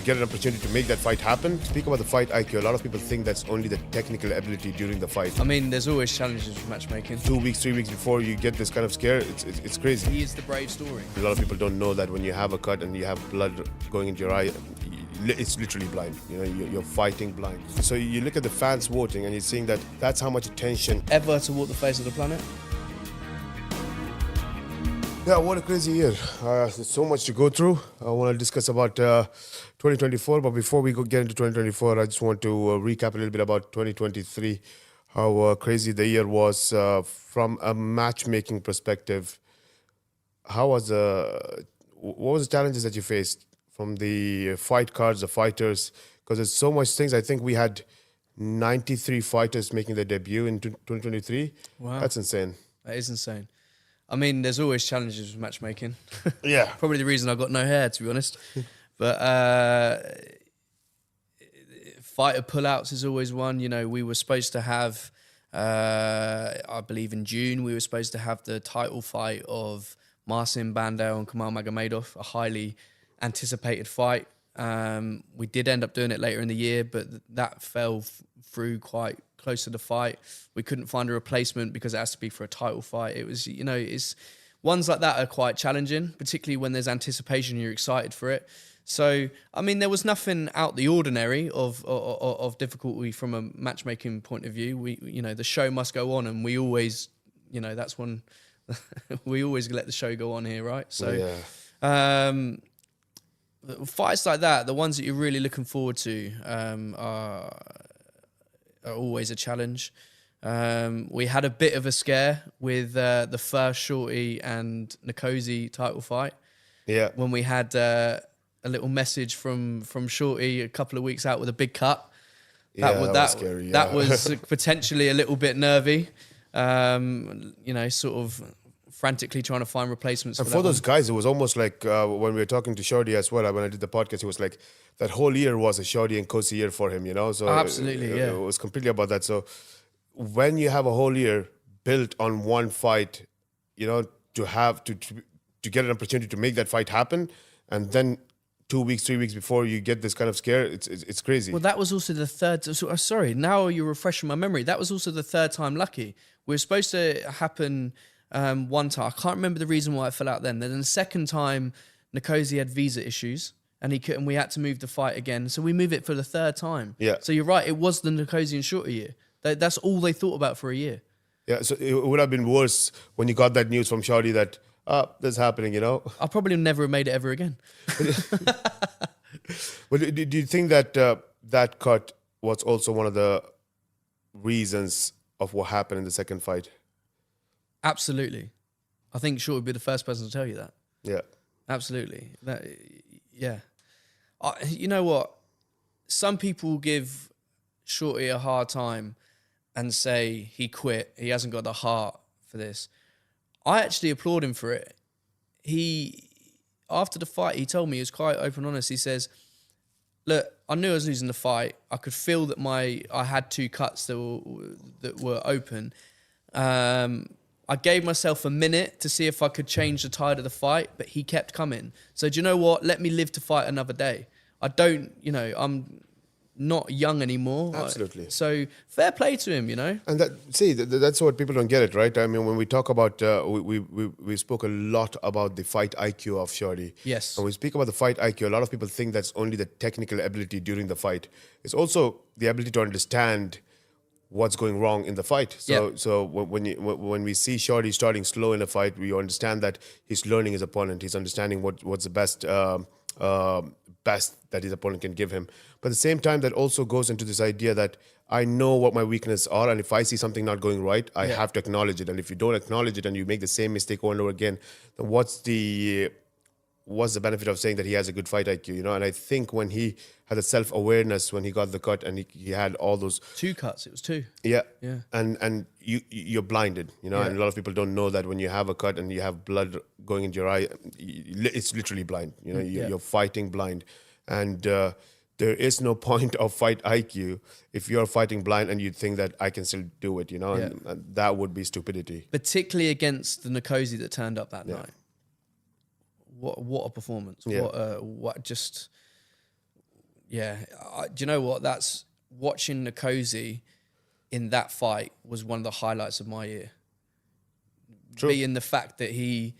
get an opportunity to make that fight happen. Speak about the fight IQ. A lot of people think that's only the technical ability during the fight. I mean, there's always challenges with matchmaking. 2 weeks, 3 weeks before you get this kind of scare, it's crazy. He is the brave story. A lot of people don't know that when you have a cut and you have blood going into your eye, it's literally blind. You know, you're fighting blind. So you look at the fans voting and you're seeing that that's how much attention. Ever to walk the face of the planet? Yeah, what a crazy year. There's so much to go through. I want to discuss about 2024, but before we get into 2024, I just want to recap a little bit about 2023, how crazy the year was from a matchmaking perspective. How was what was the challenges that you faced from the fight cards, the fighters? Because there's so much things. I think we had 93 fighters making their debut in 2023. Wow. That's insane. That is insane. I mean, there's always challenges with matchmaking. Yeah. Probably the reason I got no hair, to be honest. But fighter pullouts is always one. You know, we were supposed to have, I believe in June, we were supposed to have the title fight of Marcin Bandel and Kamal Magomedov, a highly anticipated fight. We did end up doing it later in the year, but that fell through quite close to the fight. We couldn't find a replacement because it has to be for a title fight. It was, you know, it's ones like that are quite challenging, particularly when there's anticipation, you're excited for it. So, I mean, there was nothing out the ordinary of difficulty from a matchmaking point of view. We, you know, the show must go on, and we always, you know, that's when we always let the show go on here, right? So, yeah. Fights like that, the ones that you're really looking forward to, are always a challenge. We had a bit of a scare with the first Shorty and Nkosi title fight. Yeah. When we had a little message from Shorty a couple of weeks out with a big cut. That was scary. Yeah. That was potentially a little bit nervy. You know, sort of frantically trying to find replacements. And for those guys, it was almost like when we were talking to Shorty as well, when I did the podcast, it was like that whole year was a Shorty and Nkosi year for him, you know? So absolutely, yeah. It was completely about that. So when you have a whole year built on one fight, you know, to have to get an opportunity to make that fight happen, and then 2 weeks, 3 weeks before you get this kind of scare, it's crazy. Well, that was also the third. Sorry, now you're refreshing my memory. That was also the third time lucky. We were supposed to happen one time. I can't remember the reason why it fell out then. Then the second time, Nkosi had visa issues, and we had to move the fight again. So we move it for the third time. Yeah. So you're right. It was the Nkosi and Shorty year. That's all they thought about for a year. Yeah. So it would have been worse when you got that news from Shorty that this is happening. You know. I probably never have made it ever again. But do you think that that cut was also one of the reasons of what happened in the second fight? Absolutely. I think Short would be the first person to tell you that. Yeah. Absolutely. Yeah. You know what? Some people give Shorty a hard time and say he quit. He hasn't got the heart for this. I actually applaud him for it. After the fight, he told me, he was quite open and honest. He says, look, I knew I was losing the fight. I could feel that I had two cuts that were open. I gave myself a minute to see if I could change the tide of the fight, but he kept coming. So do you know what? Let me live to fight another day. I don't, you know, I'm not young anymore. Absolutely. So fair play to him, you know. And that's what people don't get it, right? I mean, when we talk about, we spoke a lot about the fight IQ of Shorty. Yes. When we speak about the fight IQ, a lot of people think that's only the technical ability during the fight. It's also the ability to understand what's going wrong in the fight. So when we see Shorty starting slow in a fight, we understand that he's learning his opponent. He's understanding what's the best that his opponent can give him. But at the same time, that also goes into this idea that I know what my weaknesses are, and if I see something not going right, I have to acknowledge it. And if you don't acknowledge it and you make the same mistake over and over again, then what's the benefit of saying that he has a good fight IQ, you know? And I think when he had a self-awareness when he got the cut and he had all those... 2 cuts, it was 2. Yeah. Yeah. And you're blinded, you know? Yeah. And a lot of people don't know that when you have a cut and you have blood going into your eye, it's literally blind, you know? You're fighting blind. And there is no point of fight IQ if you're fighting blind and you think that I can still do it, you know? And that would be stupidity. Particularly against the Nkosi that turned up that night. What a performance! Yeah. Yeah. Do you know what? That's watching Nkosi in that fight was one of the highlights of my year. True. Being the fact that he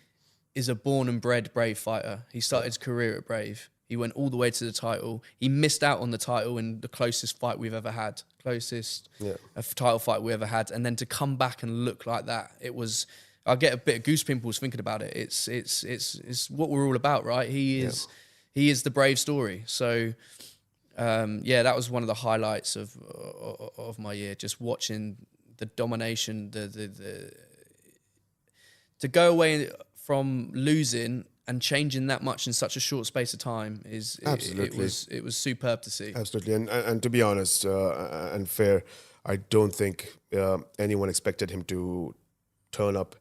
is a born and bred Brave fighter. He started his career at Brave. He went all the way to the title. He missed out on the title in the closest fight we've ever had, title fight we ever had. And then to come back and look like that, it was. I get a bit of goose pimples thinking about it. It's what we're all about, right? He is the Brave story. So that was one of the highlights of my year. Just watching the domination, the to go away from losing and changing that much in such a short space of time it was superb to see. Absolutely, and to be honest and fair, I don't think anyone expected him to turn up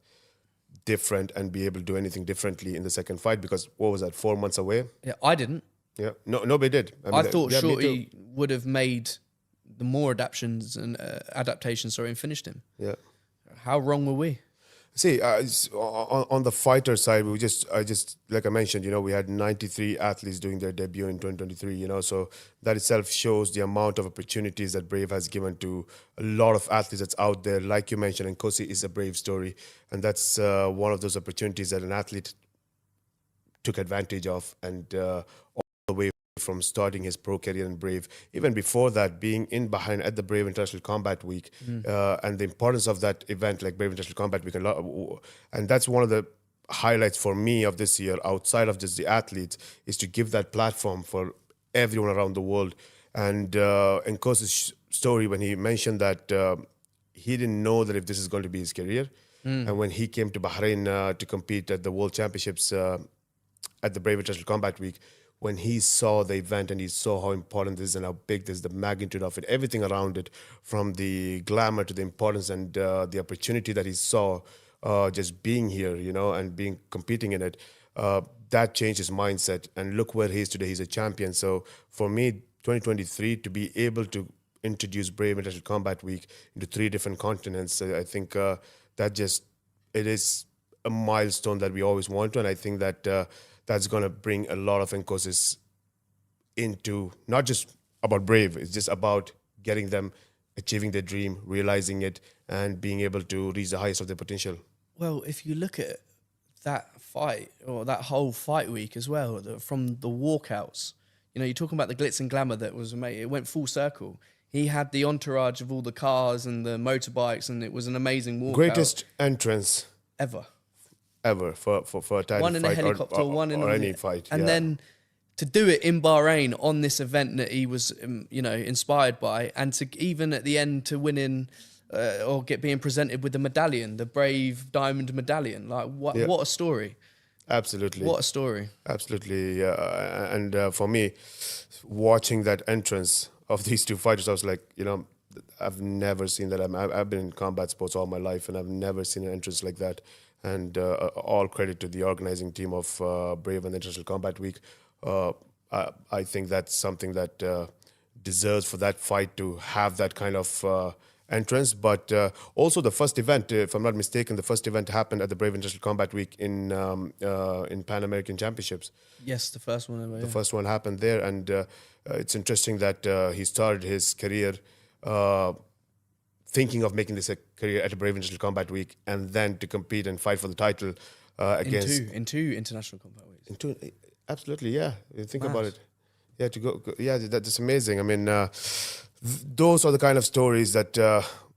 different and be able to do anything differently in the second fight, because what was that, 4 months away? Yeah, I didn't. Yeah, nobody did. I thought Shorty would have made the more adaptations and finished him. Yeah. How wrong were we? See, on the fighter side, I just like I mentioned, we had 93 athletes doing their debut in 2023, so that itself shows the amount of opportunities that Brave has given to a lot of athletes that's out there. Like you mentioned, and Nkosi is a Brave story, and that's one of those opportunities that an athlete took advantage of, and all the way from starting his pro career in Brave, even before that, being in Bahrain at the Brave International Combat Week, and the importance of that event, like Brave International Combat Week, and that's one of the highlights for me of this year, outside of just the athletes, is to give that platform for everyone around the world. And Nkosi's story, when he mentioned that he didn't know that if this is going to be his career, and when he came to Bahrain to compete at the World Championships at the Brave International Combat Week, when he saw the event and he saw how important this is and how big this is, the magnitude of it, everything around it, from the glamour to the importance and the opportunity that he saw just being here, and competing in it, that changed his mindset. And look where he is today. He's a champion. So for me, 2023, to be able to introduce Brave International Combat Week into 3 different continents, I think it is a milestone that we always want to. And I think that that's going to bring a lot of Nkosis into not just about Brave, it's just about getting them achieving their dream, realizing it, and being able to reach the highest of their potential. Well, if you look at that fight, or that whole fight week as well, from the walkouts, you're talking about the glitz and glamour that was made, it went full circle. He had the entourage of all the cars and the motorbikes, and it was an amazing walkout. Greatest entrance ever for a title one in fight, a helicopter, one in any fight. And then to do it in Bahrain on this event that he was, inspired by, and to even at the end to winning being presented with the medallion, the Brave Diamond medallion. Like what a story! Absolutely, what a story! Absolutely, and for me, watching that entrance of these 2 fighters, I was like, I've never seen that. I've been in combat sports all my life, and I've never seen an entrance like that. And all credit to the organizing team of Brave and International Combat Week. I think that's something that deserves for that fight to have that kind of entrance. But also the first event, if I'm not mistaken, the first event happened at the Brave International Combat Week in Pan American Championships. Yes, the first one ever. The first one happened there, and it's interesting that he started his career thinking of making this a career at a Brave International Combat Week, and then to compete and fight for the title against in two international combat weeks. Absolutely, yeah. You think about it. Yeah, to go. Yeah, that's amazing. I mean, those are the kind of stories that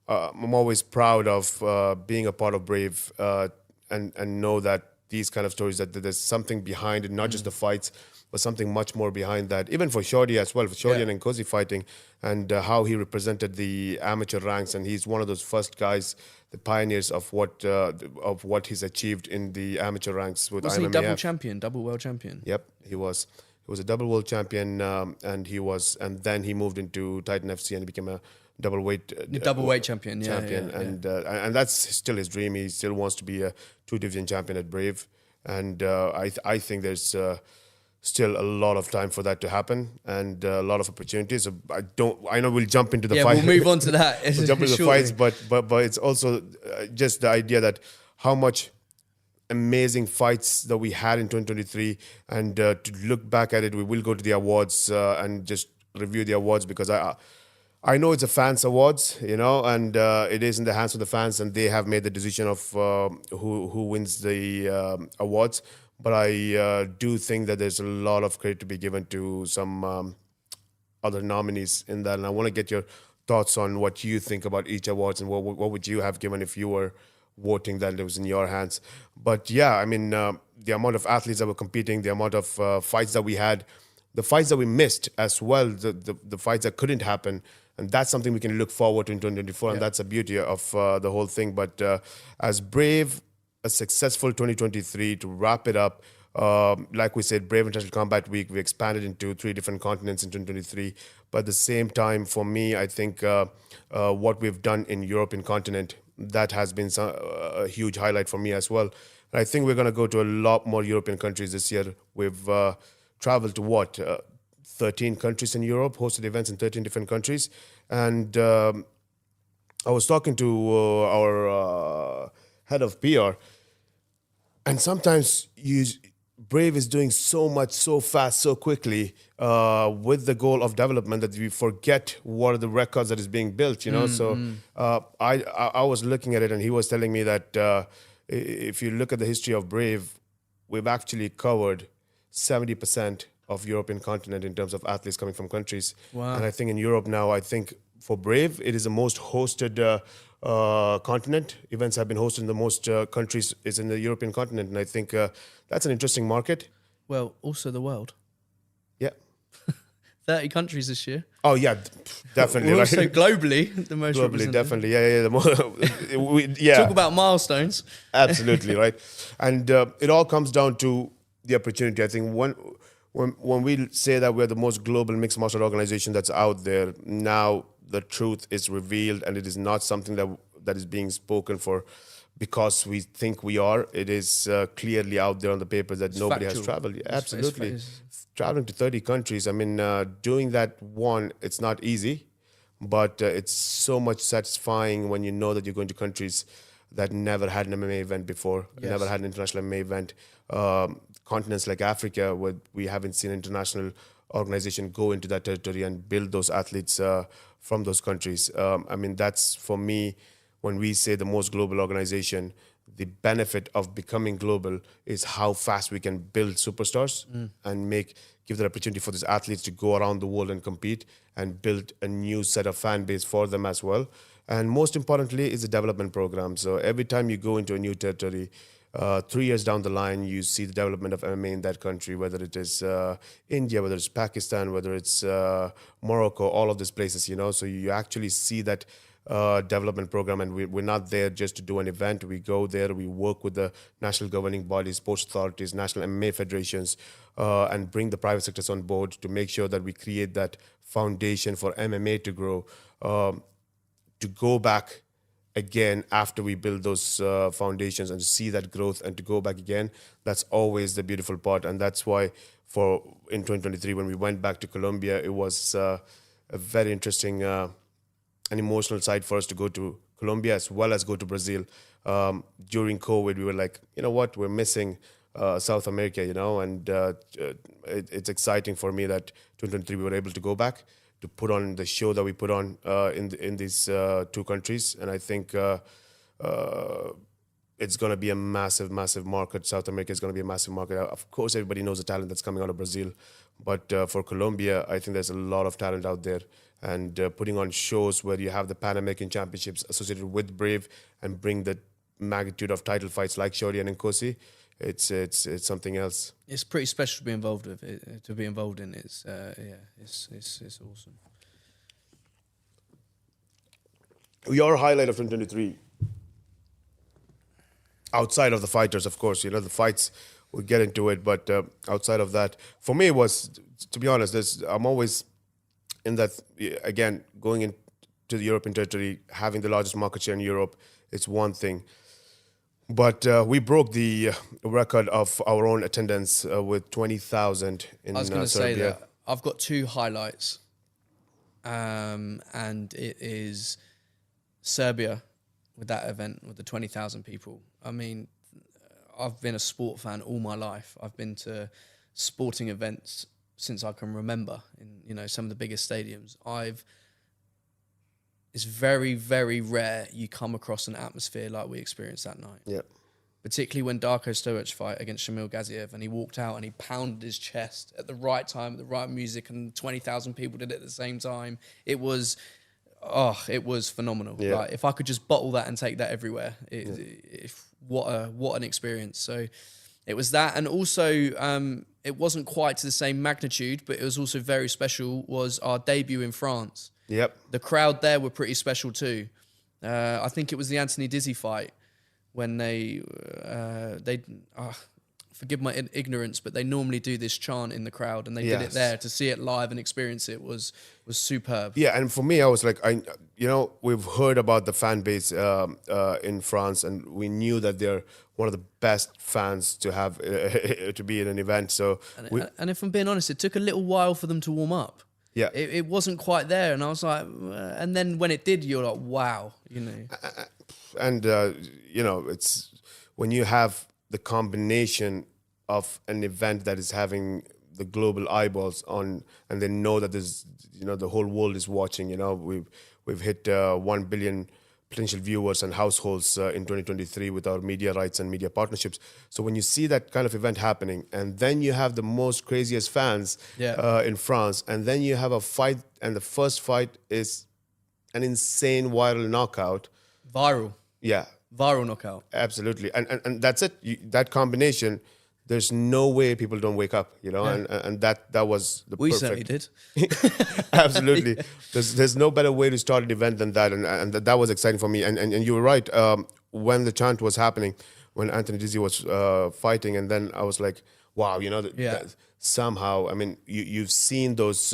I'm always proud of being a part of Brave, and know that these kind of stories, that there's something behind it, not just the fights, but something much more behind that. Even for Shorty as well, for Shorty and Nkosi fighting, and how he represented the amateur ranks, and he's one of those first guys, the pioneers of what he's achieved in the amateur ranks with Wasn't IMMAF. he double world champion? Yep, he was. He was a double world champion, and then he moved into Titan FC and became a double weight champion. And that's still his dream. He still wants to be a 2-division champion at Brave, and I think there's still a lot of time for that to happen, and a lot of opportunities. I know we'll jump into the fight. We'll move on to that. We'll jump into the fights, but it's also just the idea that how much amazing fights that we had in 2023, and to look back at it, we will go to the awards and just review the awards because I know it's a fans awards, and it is in the hands of the fans, and they have made the decision of who wins the awards. But I do think that there's a lot of credit to be given to some other nominees in that, and I want to get your thoughts on what you think about each awards and what would you have given if you were voting that it was in your hands. But yeah, I mean, the amount of athletes that were competing, the amount of fights that we had, the fights that we missed as well, the fights that couldn't happen. And that's something we can look forward to in 2024. And that's the beauty of the whole thing. But as Brave, a successful 2023 to wrap it up, like we said, Brave International Combat Week, we expanded into 3 different continents in 2023. But at the same time, for me, I think what we've done in European continent, that has been a huge highlight for me as well. And I think we're going to go to a lot more European countries this year. We've traveled to 13 countries in Europe, hosted events in 13 different countries. And I was talking to our head of PR, and sometimes Brave is doing so much, so fast, so quickly with the goal of development that we forget what are the records that is being built, I was looking at it, and he was telling me that if you look at the history of Brave, we've actually covered 70% of European continent in terms of athletes coming from countries. Wow. And I think in Europe now, I think for Brave, it is the most hosted continent. Events have been hosted in the most countries is in the European continent. And I think that's an interesting market. Well, also the world. Yeah. 30 countries this year. Oh, yeah, definitely. We're also globally the most Globally, represented. definitely. Yeah. The more, Talk about milestones. Absolutely, right. And it all comes down to the opportunity. I think when we say that we're the most global mixed martial organization that's out there, now the truth is revealed, and it is not something that is being spoken for because we think we are. It is clearly out there on the paper that nobody has traveled. Yeah, absolutely. Traveling to 30 countries, I mean, doing that it's not easy, but it's so much satisfying when you know that you're going to countries that never had an MMA event before, never had an international MMA event. Continents like Africa, where we haven't seen an international organization go into that territory and build those athletes from those countries. I mean, that's for me, when we say the most global organization, the benefit of becoming global is how fast we can build superstars and give the opportunity for these athletes to go around the world and compete and build a new set of fan base for them as well. And most importantly is the development program. So every time you go into a new territory, 3 years down the line, you see the development of MMA in that country, whether it is India, whether it's Pakistan, whether it's Morocco, all of these places, So you actually see that development program, and we're not there just to do an event. We go there, we work with the national governing bodies, sports authorities, national MMA federations, and bring the private sectors on board to make sure that we create that foundation for MMA to grow, to go back again after we build those foundations and to see that growth and to go back again. That's always the beautiful part. And that's why in 2023, when we went back to Colombia, it was a very interesting and emotional side for us to go to Colombia as well as go to Brazil. During COVID, we were like, you know what, we're missing South America, and it's exciting for me that 2023 we were able to go back to put on the show that we put on in these 2 countries. And I think it's going to be a massive, massive market. South America is going to be a massive market. Of course, everybody knows the talent that's coming out of Brazil. But for Colombia, I think there's a lot of talent out there. And putting on shows where you have the Pan American Championships associated with Brave and bring the magnitude of title fights like Shorty and Nkosi, it's something else. It's pretty special to be involved with. To be involved in it's awesome. Your highlight of 2023, outside of the fighters, of course, the fights, we'll get into it, but outside of that, for me, it was, to be honest, I'm always in that, again, going into the European territory, having the largest market share in Europe, it's one thing. But we broke the record of our own attendance with 20,000 in Serbia. I was going to say that I've got 2 highlights, and it is Serbia with that event with the 20,000 people. I mean, I've been a sport fan all my life. I've been to sporting events since I can remember in, you know, some of the biggest stadiums. It's very, very rare you come across an atmosphere like we experienced that night. Yeah. Particularly when Darko Stojic's fight against Shamil Gaziev, and he walked out and he pounded his chest at the right time, at the right music, and 20,000 people did it at the same time. It was phenomenal. Yeah. Like, if I could just bottle that and take that everywhere, what an experience. So it was that, and also it wasn't quite to the same magnitude, but it was also very special. Was our debut in France. Yep. The crowd there were pretty special too. I think it was the Anthony Dizzy fight when they forgive my ignorance, but they normally do this chant in the crowd, and they did it there. To see it live and experience it was superb. Yeah, and for me, I was like, we've heard about the fan base in France, and we knew that they're one of the best fans to have to be in an event. So, and if I'm being honest, it took a little while for them to warm up. Yeah, it wasn't quite there, and I was like, and then when it did, you're like, wow, you know. And it's when you have the combination of an event that is having the global eyeballs on, and they know that there's, the whole world is watching. We've hit 1 billion potential viewers and households in 2023 with our media rights and media partnerships. So when you see that kind of event happening, and then you have the most craziest fans in France, and then you have a fight, and the first fight is an insane viral knockout. Viral. Yeah. Viral knockout. Absolutely. And that's it. That combination, there's no way people don't wake up, and that was the We perfect. certainly did. Absolutely. There's no better way to start an event than that, and that was exciting for me. And you were right. When the chant was happening, when Anthony Dizzy was fighting, and then I was like, wow, that somehow, I mean, you've seen those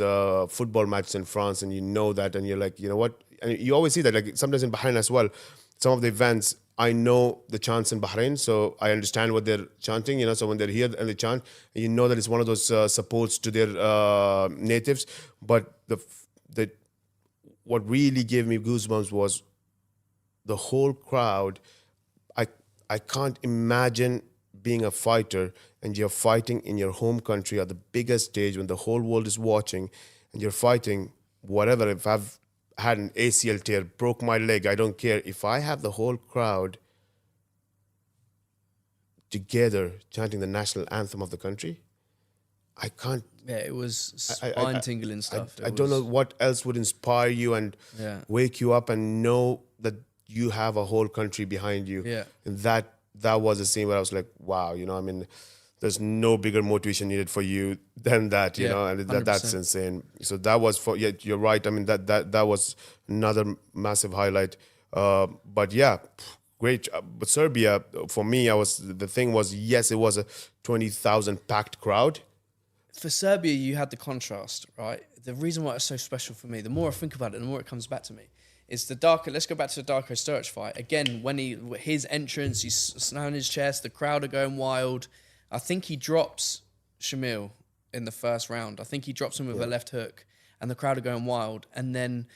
football matches in France, and you know that, and you're like, you know what? And you always see that, like sometimes in Bahrain as well. Some of the events, I know the chants in Bahrain, so I understand what they're chanting, so when they're here and they chant, you know that it's one of those supports to their natives. But what really gave me goosebumps was the whole crowd. I can't imagine being a fighter and you're fighting in your home country at the biggest stage when the whole world is watching, and you're fighting whatever. If I've had an ACL tear, broke my leg, I don't care. If I have the whole crowd together chanting the national anthem of the country, I can't. Yeah, it was spine-tingling stuff. I don't know what else would inspire you and wake you up and know that you have a whole country behind you. Yeah. And that was a scene where I was like, wow, I mean, there's no bigger motivation needed for you than that, and that's insane. So that was you're right. I mean, that was another massive highlight. But yeah, great. But Serbia, for me, the thing was, yes, it was a 20,000 packed crowd. For Serbia, you had the contrast, right? The reason why it's so special for me, the more I think about it, the more it comes back to me, is the Darko. Let's go back to the Darko Stojcic fight again. When his entrance, he's slamming his chest, the crowd are going wild. I think he drops Shamil in the first round. I think he drops him with a left hook, and the crowd are going wild. And then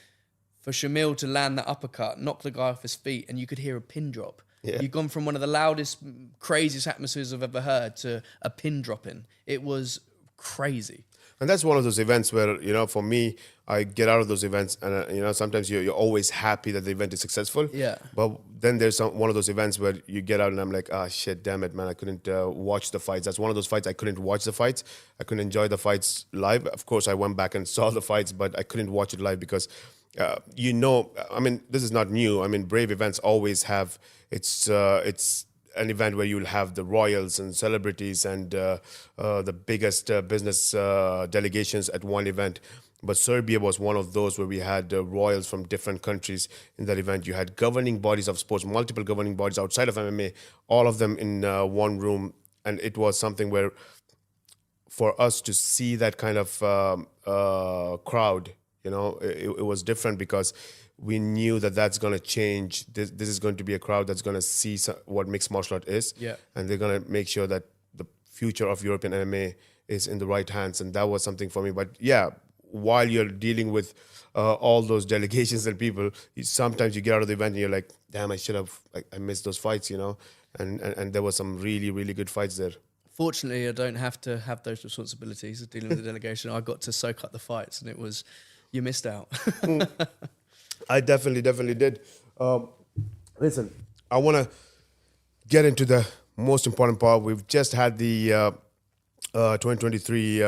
for Shamil to land that uppercut, knock the guy off his feet, and you could hear a pin drop. Yeah. You've gone from one of the loudest, craziest atmospheres I've ever heard to a pin dropping. It was crazy. And that's one of those events where, for me, I get out of those events and, sometimes you're always happy that the event is successful. Yeah. But then there's one of those events where you get out and I'm like, shit, damn it, man. I couldn't watch the fights. That's one of those fights I couldn't watch the fights. I couldn't enjoy the fights live. Of course, I went back and saw the fights, but I couldn't watch it live because, I mean, this is not new. I mean, Brave events always have, it's an event where you'll have the royals and celebrities and the biggest business delegations at one event. But Serbia was one of those where we had royals from different countries in that event. You had governing bodies of sports, multiple governing bodies outside of MMA, all of them in one room. And it was something where for us to see that kind of crowd, it was different because we knew that that's going to change. This is going to be a crowd that's going to see what mixed martial art is. Yeah. And they're going to make sure that the future of European MMA is in the right hands. And that was something for me. But yeah, while you're dealing with all those delegations and people, sometimes you get out of the event and you're like, damn, I should have, I missed those fights, And there were some really, really good fights there. Fortunately, I don't have to have those responsibilities of dealing with the delegation. I got to soak up the fights, and it was, you missed out. I definitely did. Listen, I want to get into the most important part. We've just had the 2023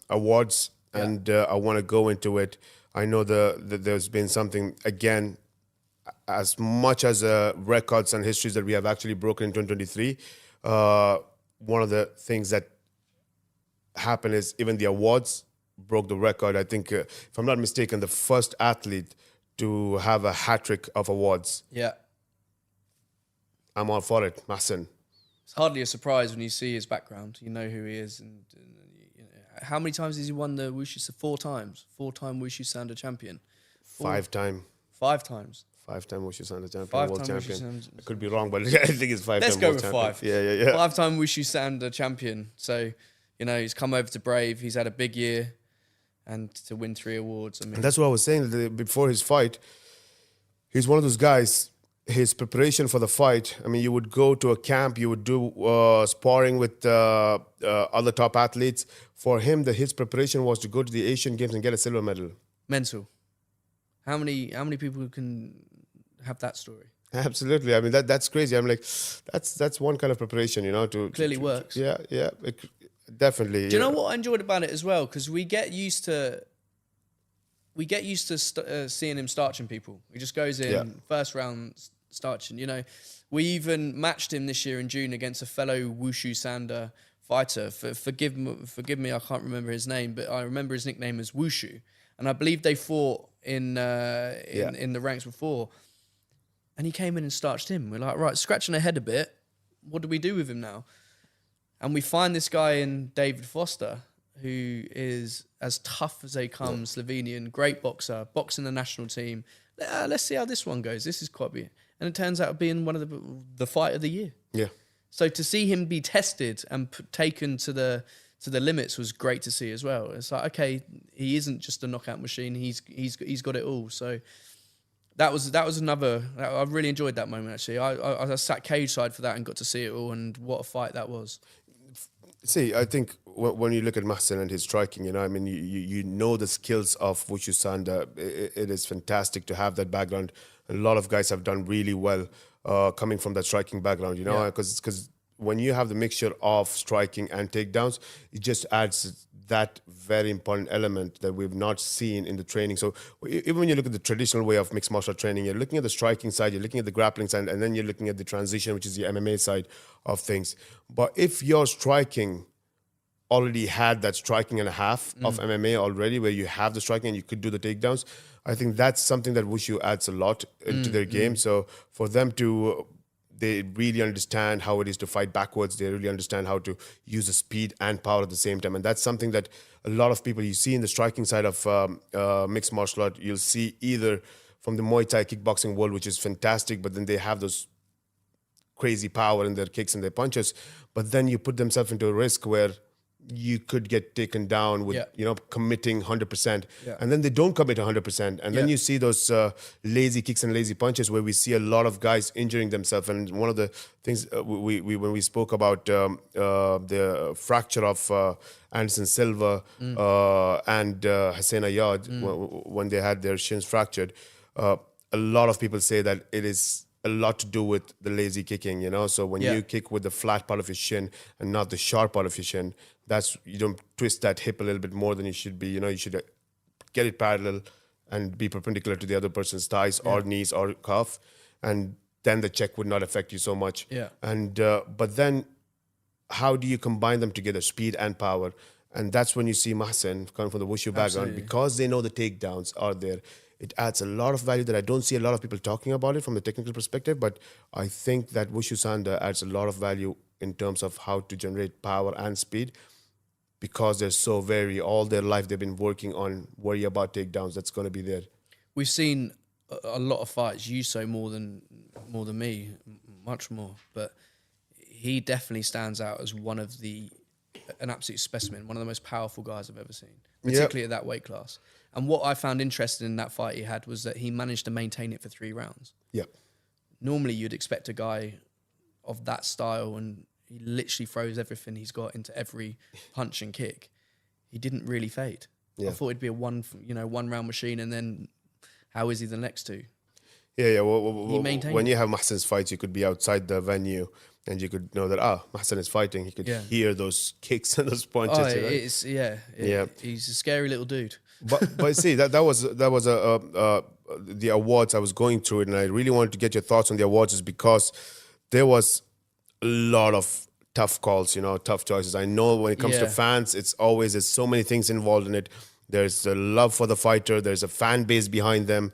awards, and I want to go into it. I know there's been something, again, as much as records and histories that we have actually broken in 2023. One of the things that happened is even the awards broke the record. I think, if I'm not mistaken, the first athlete to have a hat trick of awards. Yeah. I'm all for it, Massen. It's hardly a surprise when you see his background. You know who he is. And you know, how many times has he won the Wushu? 4 times. 4-time Wushu Sanda champion. 5-time. 5 times. 5-time Wushu Sanda champion, 5-time world Wushu champion. Sanda- I could be wrong, but I think it's 5-time Let's go world with champion. 5. Yeah. 5-time Wushu Sanda champion. So, you know, he's come over to Brave. He's had a big year. And to win 3 awards. I mean, And that's what I was saying before his fight. He's one of those guys. His preparation for the fight. I mean, you would go to a camp. You would do sparring with other top athletes. For him, his preparation was to go to the Asian Games and get a silver medal. mental. How many people can have that story? Absolutely. I mean, that's crazy. I'm like, that's one kind of preparation, you know. Clearly works. Yeah. Definitely. Do you know what I enjoyed about it as well? Because we get used to seeing him starching people. He just goes in first round starching. You know, we even matched him this year in June against a fellow Wushu Sanda fighter. Forgive me, I can't remember his name, but I remember his nickname as Wushu, and I believe they fought in the ranks before. And he came in and starched him. We're like, right, scratching our head a bit. What do we do with him now? And we find this guy in David Foster, who is as tough as they come, Slovenian, great boxer, boxing the national team. Let's see how this one goes. This is quite big. And it turns out being one of the fight of the year. Yeah. So to see him be tested and taken to the limits was great to see as well. It's like, okay, he isn't just a knockout machine. He's got it all. So that was another. I really enjoyed that moment actually. I sat cage side for that and got to see it all, and what a fight that was. See, I think when you look at Massen and his striking, you know, I mean, you know the skills of Wushu Sanda. It is fantastic to have that background. A lot of guys have done really well coming from that striking background, you know, because when you have the mixture of striking and takedowns, it just adds that very important element that we've not seen in the training. So even when you look at the traditional way of mixed martial art training, you're looking at the striking side, you're looking at the grappling side, and then you're looking at the transition, which is the MMA side of things. But if your striking already had that striking and a half of MMA already, where you have the striking and you could do the takedowns, I think that's something that Wushu adds a lot into their game. So for them to... they really understand how it is to fight backwards. They really understand how to use the speed and power at the same time. And that's something that a lot of people you see in the striking side of mixed martial art. You'll see either from the Muay Thai kickboxing world, which is fantastic, but then they have those crazy power in their kicks and their punches. But then you put themselves into a risk where you could get taken down with, you know, committing 100%. And then they don't commit 100%. And then you see those lazy kicks and lazy punches where we see a lot of guys injuring themselves. And one of the things we when we spoke about the fracture of Anderson Silva and Hussein Ayad when they had their shins fractured, a lot of people say that it is a lot to do with the lazy kicking, you know. So when you kick with the flat part of your shin and not the sharp part of your shin, that's, you don't twist that hip a little bit more than you should be. You know, you should get it parallel and be perpendicular to the other person's thighs or knees or calf, and then the check would not affect you so much. And but then how do you combine them together, speed and power? And that's when you see Massen coming from the Wushu background, because they know the takedowns are there. It adds a lot of value that I don't see a lot of people talking about it from the technical perspective, but I think that Wushu Sanda adds a lot of value in terms of how to generate power and speed, because they're so very, all their life they've been working on worry about takedowns. That's going to be there. We've seen a lot of fights, you so more than me, much more, but he definitely stands out as an absolute specimen, one of the most powerful guys I've ever seen, particularly at that weight class. And what I found interesting in that fight he had was that he managed to maintain it for 3 rounds. Yep. Normally you'd expect a guy of that style and, he literally throws everything he's got into every punch and kick. He didn't really fade. Yeah. I thought it'd be a one round machine, and then how is he the next two? Yeah. He maintained When it. you have Mahsen's fights, you could be outside the venue and you could know that Mahsen is fighting. You could hear those kicks and those punches. Oh, you know? it's He's a scary little dude. But see that was the awards I was going through it, and I really wanted to get your thoughts on the awards, is because there was a lot of tough calls, tough choices. I know when it comes to fans, there's so many things involved in it. There's a love for the fighter. There's a fan base behind them.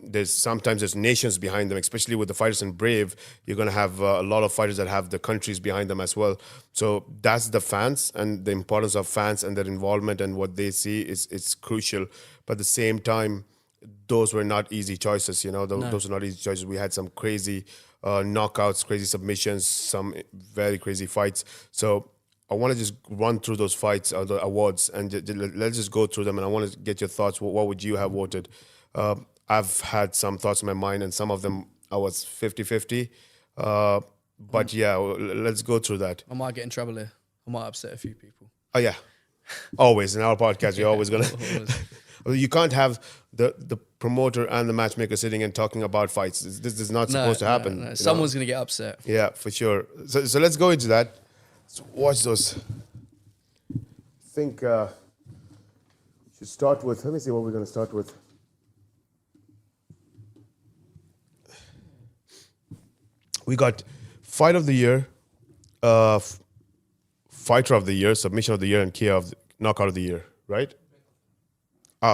There's nations behind them, especially with the fighters in Brave. You're going to have a lot of fighters that have the countries behind them as well. So that's the fans, and the importance of fans and their involvement and what they see it's crucial. But at the same time, those were not easy choices. Those were not easy choices. We had some crazy knockouts, crazy submissions, some very crazy fights. So I want to just run through those fights, the awards, and let's just go through them. And I want to get your thoughts. What would you have voted? I've had some thoughts in my mind, and some of them I was 50-50. But yeah, let's go through that. I might get in trouble here. I might upset a few people. Oh yeah, always in our podcast, you're always gonna. You can't have the promoter and the matchmaker sitting and talking about fights. This is not supposed to happen. No. Someone's gonna get upset. Yeah, for sure. So let's go into that. Let's watch those. I think should start with. Let me see what we're gonna start with. We got Fight of the Year, Fighter of the Year, Submission of the Year, and Knockout of the Year, right?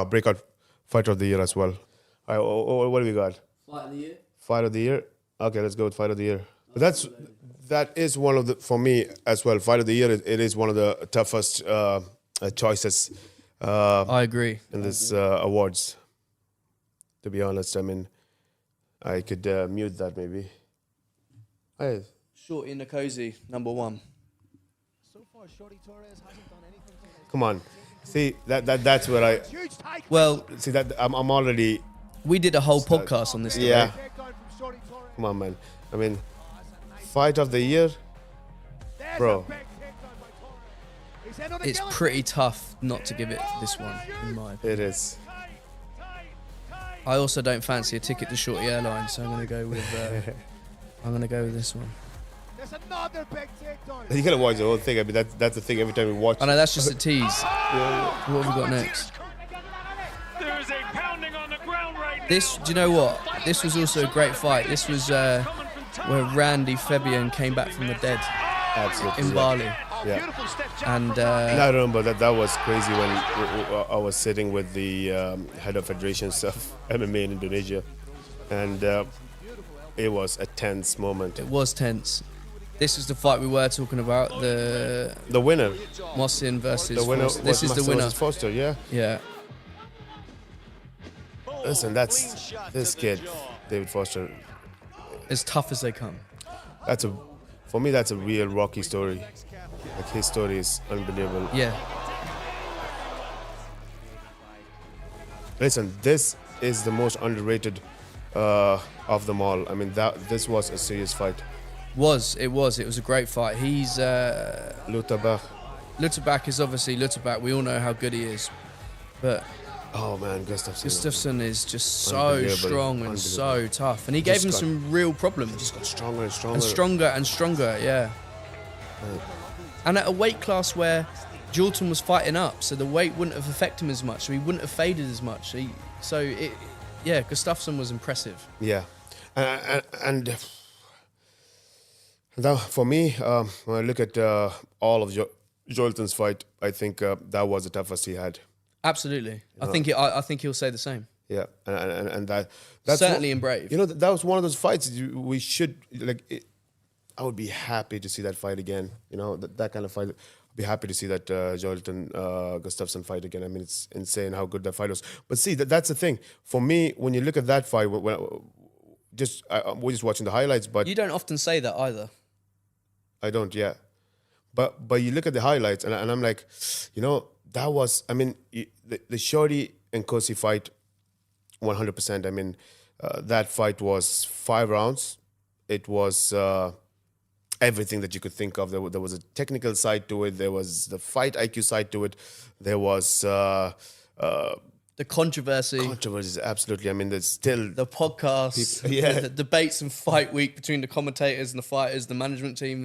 Breakout Fighter of the Year as well. All right, what do we got? Fight of the Year. Fight of the Year. Okay, let's go with Fight of the Year. But that is one of the, for me as well, Fight of the Year. It is one of the toughest choices. I agree. In this awards. To be honest, I mean, I could mute that maybe. Hey. Shorty Nkosi, number one. Come on, see that's where I. Well, see that I'm already. We did a whole podcast on this today. Yeah. Come on, man. I mean, Fight of the Year, bro. It's pretty tough not to give it this one, in my opinion. It is. I also don't fancy a ticket to Shorty Airlines, so I'm gonna go with. I'm gonna go with this one. There's another big takedown. You gotta watch the whole thing. I mean, that's the thing. Every time we watch. I know that's just a tease. What have we got next? There is a pounding on the ground right now. This, do you know what? This was also a great fight. This was where Randy Fabian came back from the dead. Absolutely. In Bali. Yeah. And I remember that was crazy when I was sitting with the head of federations of MMA in Indonesia, and it was a tense moment. It was tense. This is the fight we were talking about. The winner, Mohsin versus the winner. Foster. This is the winner. Foster, yeah. Yeah. Listen, that's this kid, David Foster. As tough as they come. For me, that's a real Rocky story. Like, his story is unbelievable. Yeah. Listen, this is the most underrated of them all. I mean, this was a serious fight. It was a great fight. He's Lutabach. Lutabach is obviously Lutabach. We all know how good he is, but oh man, Gustafsson is just so strong and so tough, and he gave him some real problems. Just got stronger and stronger. And stronger and stronger, yeah. Right. And at a weight class where Jordan was fighting up, so the weight wouldn't have affected him as much, so he wouldn't have faded as much. Gustafsson was impressive. Yeah, and that, for me, when I look at all of Jolton's fight, I think that was the toughest he had. Absolutely, I think he'll say the same. Yeah, and that's certainly in Brave. That was one of those fights we should like. I would be happy to see that fight again. That kind of fight. I'd be happy to see that Jolton Gustafsson fight again. I mean, it's insane how good that fight was. But see, that's the thing. For me, when you look at that fight, we're just watching the highlights. But you don't often say that either. I don't, yeah. But you look at the highlights, and I'm like, that was. I mean, the Shorty and Kosi fight, 100%. I mean, that fight was 5 rounds. It was everything that you could think of. There was a technical side to it. There was the fight IQ side to it. There was The controversy, controversies. Absolutely. I mean, there's still the podcasts, the debates and fight week between the commentators and the fighters, the management team.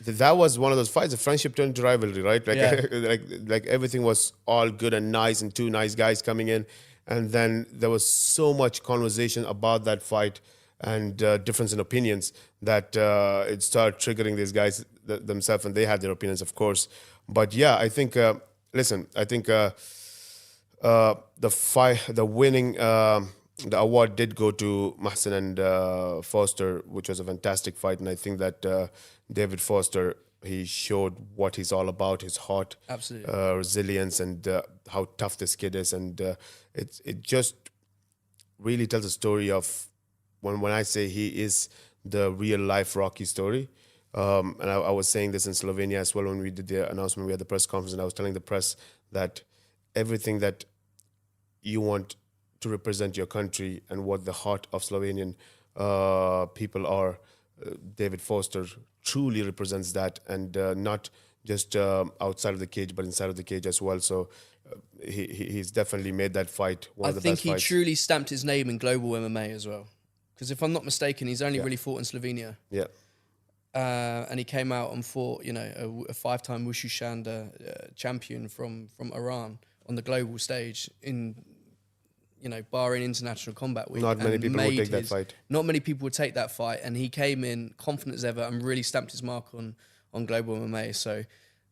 that was one of those fights. The friendship turned to rivalry, right? Like, Yeah. like everything was all good and nice, and two nice guys coming in, and then there was so much conversation about that fight and difference in opinions that it started triggering these guys themselves, and they had their opinions, of course. But yeah, I think. Listen, I think. The winning, the award did go to Mahsen and Foster, which was a fantastic fight. And I think that David Foster, he showed what he's all about, his heart, Absolutely. resilience, and how tough this kid is. And it just really tells a story of when I say he is the real life Rocky story. And I was saying this in Slovenia as well when we did the announcement. We had the press conference, and I was telling the press that everything that you want to represent your country and what the heart of Slovenian people are, David Foster truly represents that, and not just outside of the cage, but inside of the cage as well. So he's definitely made that fight one of the best fights. I think he truly stamped his name in global MMA as well. Because if I'm not mistaken, he's only really fought in Slovenia. Yeah. And he came out and fought, a 5-time Wushu Shanda champion from Iran on the global stage in, Bahrain International Combat Week. Not many people would take that fight. Not many people would take that fight, and he came in confident as ever and really stamped his mark on global MMA. So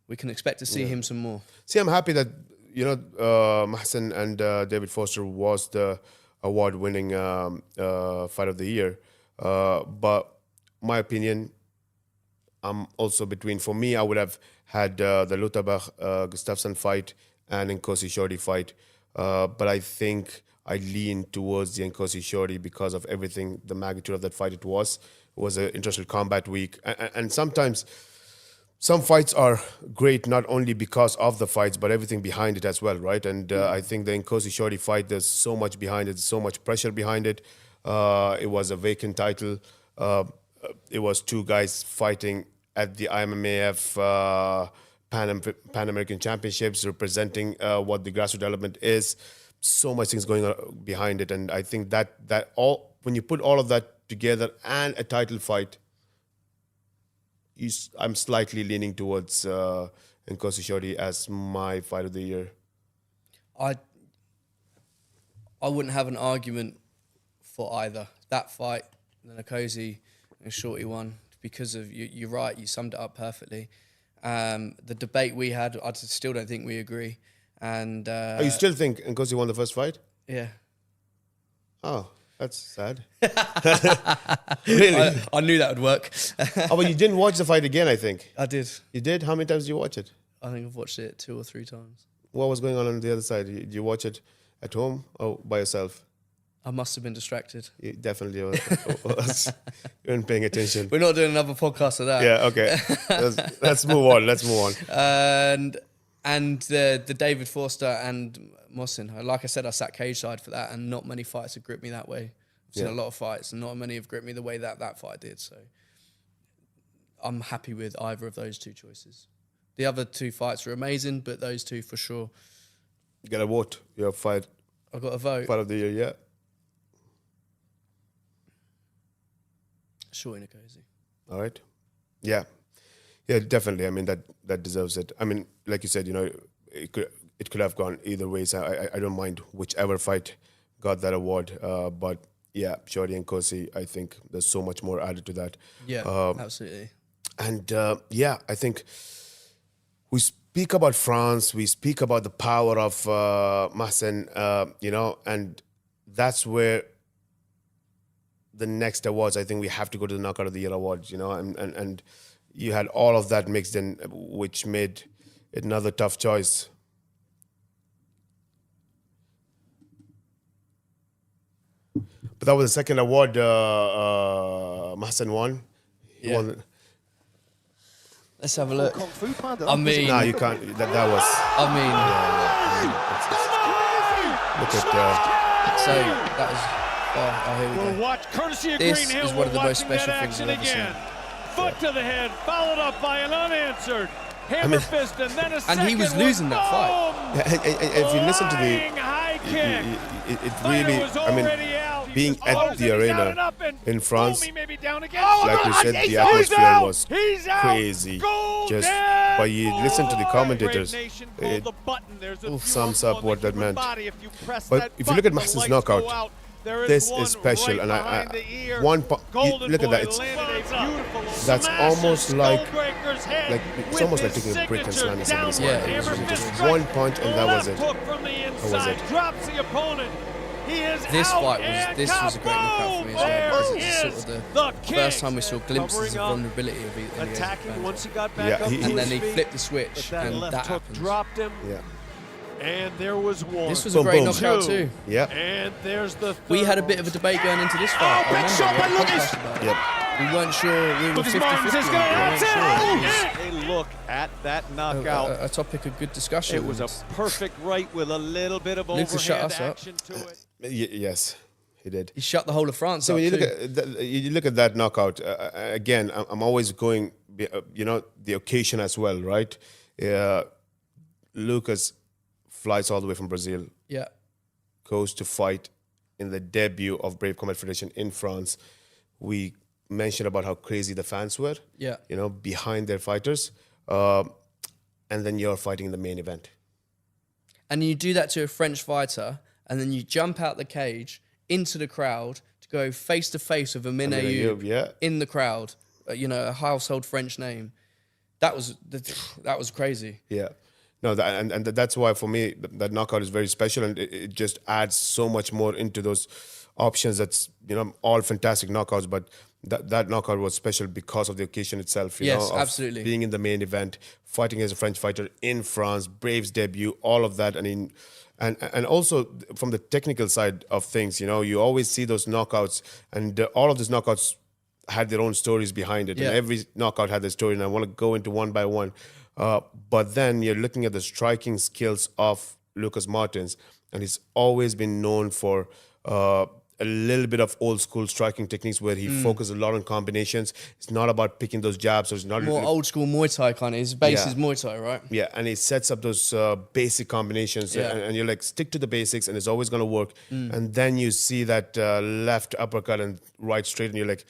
we can expect to see him some more. See, I'm happy that Mahsen and David Foster was the award-winning fight of the year. But my opinion, I'm also between. For me, I would have had the Lutabach Gustafsson fight and Nkosi Shorty fight. But I think I lean towards the Nkosi Shorty because of everything, the magnitude of that fight it was. It was an international combat week. And sometimes some fights are great not only because of the fights, but everything behind it as well, right? And I think the Nkosi Shorty fight, there's so much behind it, so much pressure behind it. It was a vacant title. It was two guys fighting at the IMMAF Pan American Championships, representing what the grassroots development is. So much things going on behind it, and I think that all, when you put all of that together and a title fight, I'm slightly leaning towards Nkosi Shorty as my fight of the year. I wouldn't have an argument for either that fight, the Nkosi and Shorty one, because of you're right. You summed it up perfectly. The debate we had, I still don't think we agree. And you still think Nkosi won the first fight? Yeah. Oh, that's sad. Really? I knew that would work. Oh, but you didn't watch the fight again, I think. I did. You did? How many times did you watch it? I think I've watched it 2 or 3 times. What was going on the other side? Did you watch it at home or by yourself? I must have been distracted. You definitely was. You weren't paying attention. We're not doing another podcast of that. Yeah, okay. Let's move on. Let's move on. And the David Forster and Mohsen, like I said, I sat cage side for that, and not many fights have gripped me that way. I've seen a lot of fights, and not many have gripped me the way that fight did. So I'm happy with either of those 2 choices. The other 2 fights were amazing, but those 2 for sure. You got a vote. Your fight. I got a vote. Fight of the year, yeah. Shorty Nkosi. All right. Yeah. Yeah, definitely. I mean, that deserves it. I mean, like you said, it could have gone either ways. I don't mind whichever fight got that award. But yeah, Shorty and Nkosi, I think there's so much more added to that. Yeah, absolutely. And I think we speak about France, we speak about the power of Mahsen, and that's where the next awards, I think we have to go to the Knockout of the Year awards, and you had all of that mixed in, which made it another tough choice. But that was the second award Mahsen won. He won. Let's have a look. I mean... No, you can't. That was... I mean... Look at... So, that was... Oh, here we go. This is one of the most special things I've ever seen. foot to the head, followed up by an unanswered hammer fist, and then a second And he was losing that fight. Yeah, if you listen to flying high kick. it Fighter really, was I mean, already out. being He was at the he's arena down and up, and in France, boom, he may be down again. like you said, the atmosphere was crazy. Just by you listen to the commentators, it sums up what that meant. But if you look at Mahsen's knockout, this is special, and I one look at that. That's almost like it's almost like taking a brick and slamming somebody's head. It was just one punch, and that was it. That was it. Drops the opponent. This was a great knockout for me as well, because it's sort of the first time we saw glimpses of vulnerability of either. Attacking once he got back up, and then he flipped the switch, and that happened. Dropped him. Yeah. And there was one. This was a great knockout too. Yeah. And there's the third. We had a bit of a debate going into this fight. I remember we had a podcast about it. Yep. We weren't sure. We were 50-50. A look at that knockout. A topic of good discussion. It was a perfect right with a little bit of overhand action to it. Yes, he did. He shut the whole of France So up when you too. look at that knockout again, I'm always going, the occasion as well, right? Lucas flies all the way from Brazil, Yeah. goes to fight in the debut of Brave Combat Federation in France. We mentioned about how crazy the fans were, Yeah. behind their fighters, and then you're fighting in the main event. And you do that to a French fighter, and then you jump out the cage into the crowd to go face to face with Amin Ayoub yeah. in the crowd. A household French name. That was crazy. Yeah. No, and that's why for me that knockout is very special, and it just adds so much more into those options. That's all fantastic knockouts, but that knockout was special because of the occasion itself. Yes, of absolutely. Being in the main event, fighting as a French fighter in France, Brave's debut, all of that. I mean, and also from the technical side of things, you always see those knockouts, and all of these knockouts had their own stories behind it, Yeah. and every knockout had their story. And I want to go into one by one. But then you're looking at the striking skills of Lucas Martins, and he's always been known for a little bit of old school striking techniques where he focuses a lot on combinations. It's not about picking those jabs. Or it's not More old school Muay Thai kind of. His base Yeah. is Muay Thai, right? Yeah, and he sets up those basic combinations, Yeah. and you're like, stick to the basics, and it's always going to work. And then you see that left uppercut and right straight, and you're like,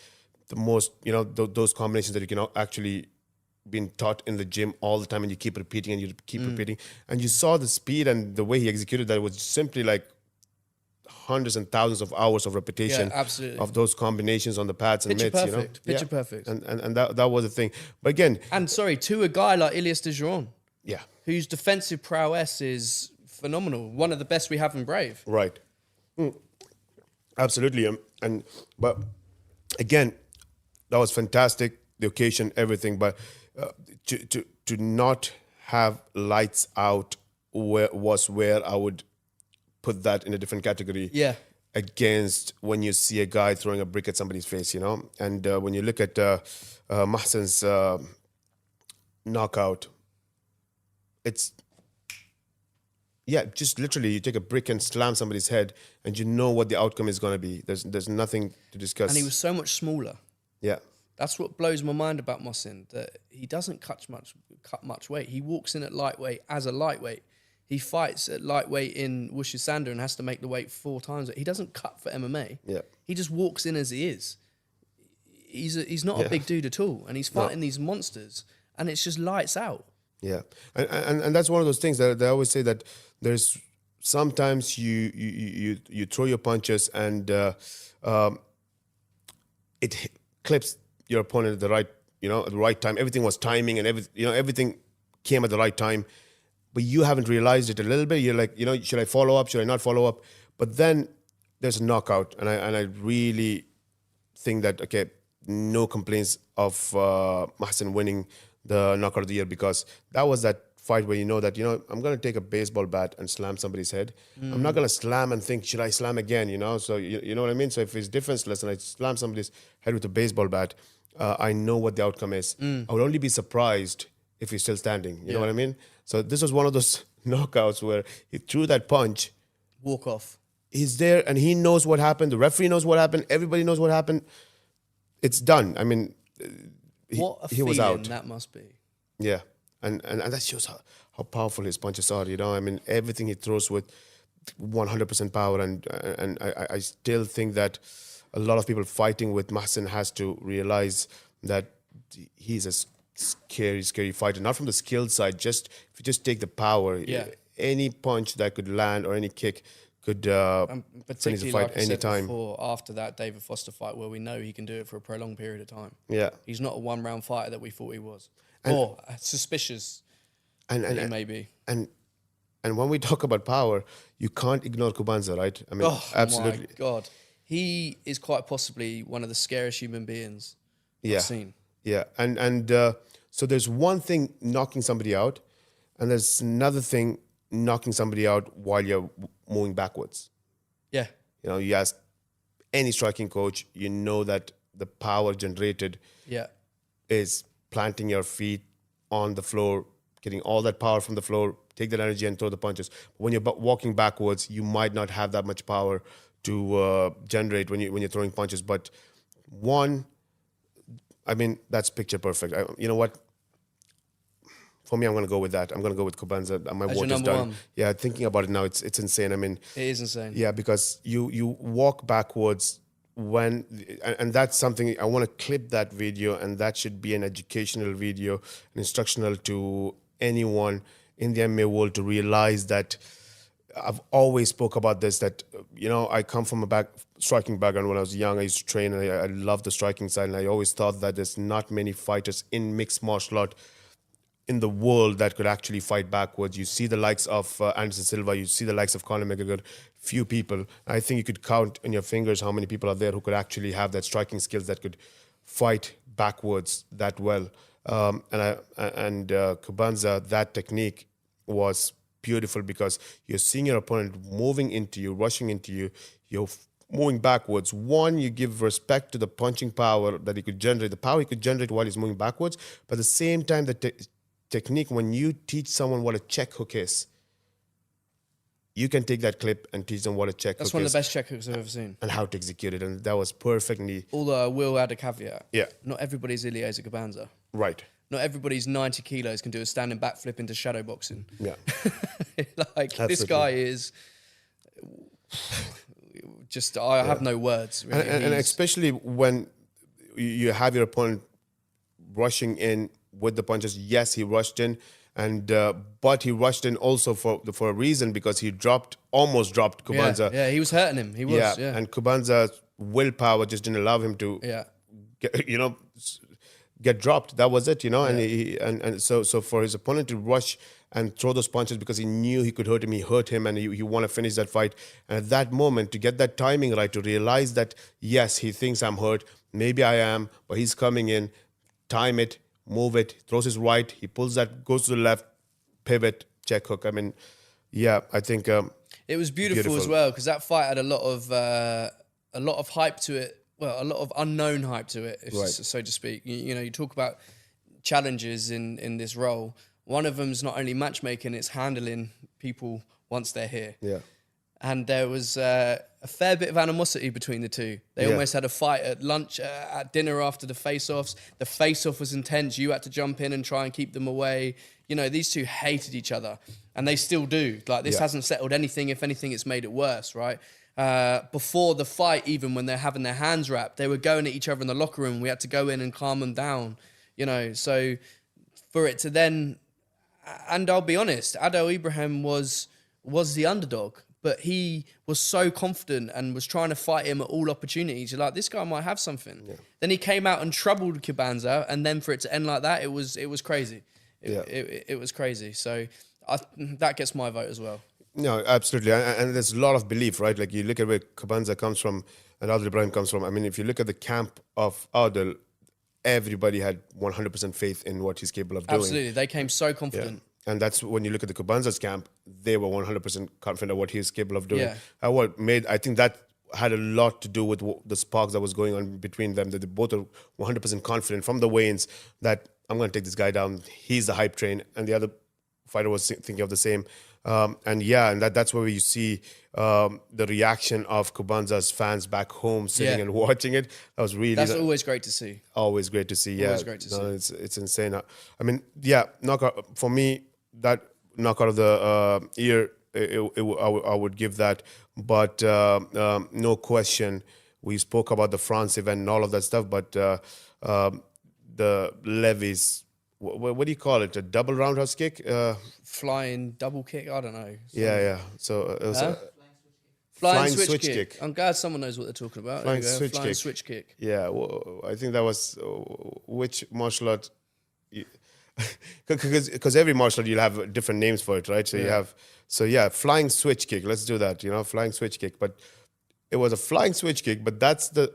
the most, those combinations that you can actually been taught in the gym all the time, and you keep repeating and you keep repeating. And you saw the speed and the way he executed that was simply like hundreds and thousands of hours of repetition Yeah, absolutely. of those combinations on the pads and Picture mitts. perfect. Picture perfect. And that was the thing. But again, And to a guy like Ilias Dejeron, yeah, whose defensive prowess is phenomenal. One of the best we have in Brave. right. Absolutely. But again, that was fantastic, the occasion, everything. But to not have lights out was where I would put that in a different category. Yeah. Against when you see a guy throwing a brick at somebody's face, And when you look at Mahsen's knockout, it's, just literally you take a brick and slam somebody's head, and you know what the outcome is going to be. There's nothing to discuss. And he was so much smaller. Yeah. That's what blows my mind about Mohsen, that he doesn't cut much weight. He walks in at lightweight as a lightweight. He fights at lightweight in Wushu Sanda and has to make the weight 4 times. He doesn't cut for MMA. Yeah. He just walks in as he is. He's not a big dude at all, and he's fighting these monsters, and it's just lights out. Yeah, and that's one of those things that they always say, that there's sometimes you throw your punches and it clips your opponent at the right at the right time. Everything was timing, and everything came at the right time, but you haven't realized it a little bit. You're like, should I follow up? Should I not follow up? But then there's a knockout, and I really think that no complaints of Mahsen winning the knockout of the year, because that was that fight where that I'm going to take a baseball bat and slam somebody's head. I'm not going to slam and think, should I slam again? So you know what I mean? So if it's defenseless and I slam somebody's head with a baseball bat, I know what the outcome is. I would only be surprised if he's still standing. You know what I mean? So this was one of those knockouts where he threw that punch. Walk off. He's there and he knows what happened. The referee knows what happened. Everybody knows what happened. It's done. I mean, What a he feeling was out. that must be. Yeah, and that shows how powerful his punches are. You know, I mean, everything he throws with 100% power, and I still think that a lot of people fighting with Mahsen has to realize that he's a scary fighter. Not from the skill side, just if you just take the power, Yeah. any punch that could land or any kick could finish the Particularly, fight like I said anytime. before, after that David Foster fight, where we know he can do it for a prolonged period of time. Yeah, He's not a one-round fighter that we thought he was, or suspicious and that he may be. and when we talk about power, you can't ignore Cubanza, right? I mean, Oh absolutely. my God, he is quite possibly one of the scariest human beings I've seen. Yeah, and so there's one thing knocking somebody out, and there's another thing knocking somebody out while you're moving backwards. Yeah, You know, you ask any striking coach, you know that the power generated yeah, is planting your feet on the floor, getting all that power from the floor, take that energy and throw the punches. When you're walking backwards, you might not have that much power to generate when you're throwing punches. But I mean, that's picture perfect. You know what? For me, I'm going to go with that. I'm going to go with Cubanza. My As your vote is number done. one? Yeah, thinking about it now, it's insane. I mean, it is insane. yeah, because you walk backwards and that's something I want to clip that video, and that should be an educational video, an instructional to anyone in the MMA world to realize that I've always spoke about this, that, you know, I come from a striking background. When I was young, I used to train, and I loved the striking side, and I always thought that there's not many fighters in mixed martial art in the world that could actually fight backwards. You see the likes of Anderson Silva, you see the likes of Conor McGregor, few people. I think you could count on your fingers how many people are there who could actually have that striking skills that could fight backwards that well. And Cubanza, that technique was beautiful because you're seeing your opponent moving into you, rushing into you, you're moving backwards. One, you give respect to the punching power that he could generate, the power he could generate while he's moving backwards, but at the same time, the technique, when you teach someone what a check hook is, you can take that clip and teach them what a check hook is. That's one of the best check hooks I've ever seen. And how to execute it, and that was perfectly... Although I will add a caveat. Yeah. Not everybody's Eliezer Cubanza. Right. Not everybody's 90 kilos can do a standing backflip into shadow boxing. Yeah. Like, this Absolutely. guy is... Just, I have no words. Really. And especially when you have your opponent rushing in with the punches. Yes, he rushed in, and but he rushed in also for a reason, because he almost dropped Cubanza. Yeah, he was hurting him. He was, yeah. And Cubanza's willpower just didn't allow him to, get dropped. That was it, and so for his opponent to rush and throw those punches because he knew he could hurt him, he hurt him, and he want to finish that fight. And at that moment, to get that timing right, to realize that, yes, he thinks I'm hurt, maybe I am, but he's coming in, time it, move it, throws his right, he pulls that, goes to the left, pivot, check hook. I mean, yeah, I think... it was beautiful as well, because that fight had a lot of hype to it. Well, a lot of unknown hype to it, so to speak. You talk about challenges in this role. One of them's not only matchmaking, it's handling people once they're here. Yeah. And there was a fair bit of animosity between the two. They almost had a fight at lunch, at dinner after the face-offs. The face-off was intense. You had to jump in and try and keep them away. These two hated each other, and they still do. Like, this hasn't settled anything. If anything, it's made it worse, right? Before the fight, even when they're having their hands wrapped, they were going at each other in the locker room. We had to go in and calm them down, So for it to then... And I'll be honest, Adel Ibrahim was the underdog, but he was so confident and was trying to fight him at all opportunities. You're like, this guy might have something. Yeah. Then he came out and troubled Cubanza, and then for it to end like that, it was crazy. It was crazy. So that gets my vote as well. No, absolutely. And there's a lot of belief, right? Like, you look at where Cubanza comes from and Adel Ibrahim comes from. I mean, if you look at the camp of Adel, everybody had 100% faith in what he's capable of doing. Absolutely. They came so confident. Yeah. And that's when you look at the Cubanza's camp, they were 100% confident of what he's capable of doing. Yeah. I think that had a lot to do with the sparks that was going on between them, that they both are 100% confident from the weigh-ins that I'm going to take this guy down. He's the hype train. And the other fighter was thinking of the same. And that's where you see the reaction of Kubanza's fans back home sitting and watching it. That was really always great to see. Always great to see. Always great to see. It's insane. I mean, knockout for me. That knockout of the year, I would give that. But no question, we spoke about the France event and all of that stuff. But the Levy's, what do you call it? A double roundhouse kick? Flying double kick? I don't know. Yeah. So it was flying switch kick. I'm glad someone knows what they're talking about. Flying switch kick. Yeah, I think that was which martial art? Because every martial art you'll have different names for it, right? So you have flying switch kick. Let's do that. Flying switch kick. But it was a flying switch kick. But that's the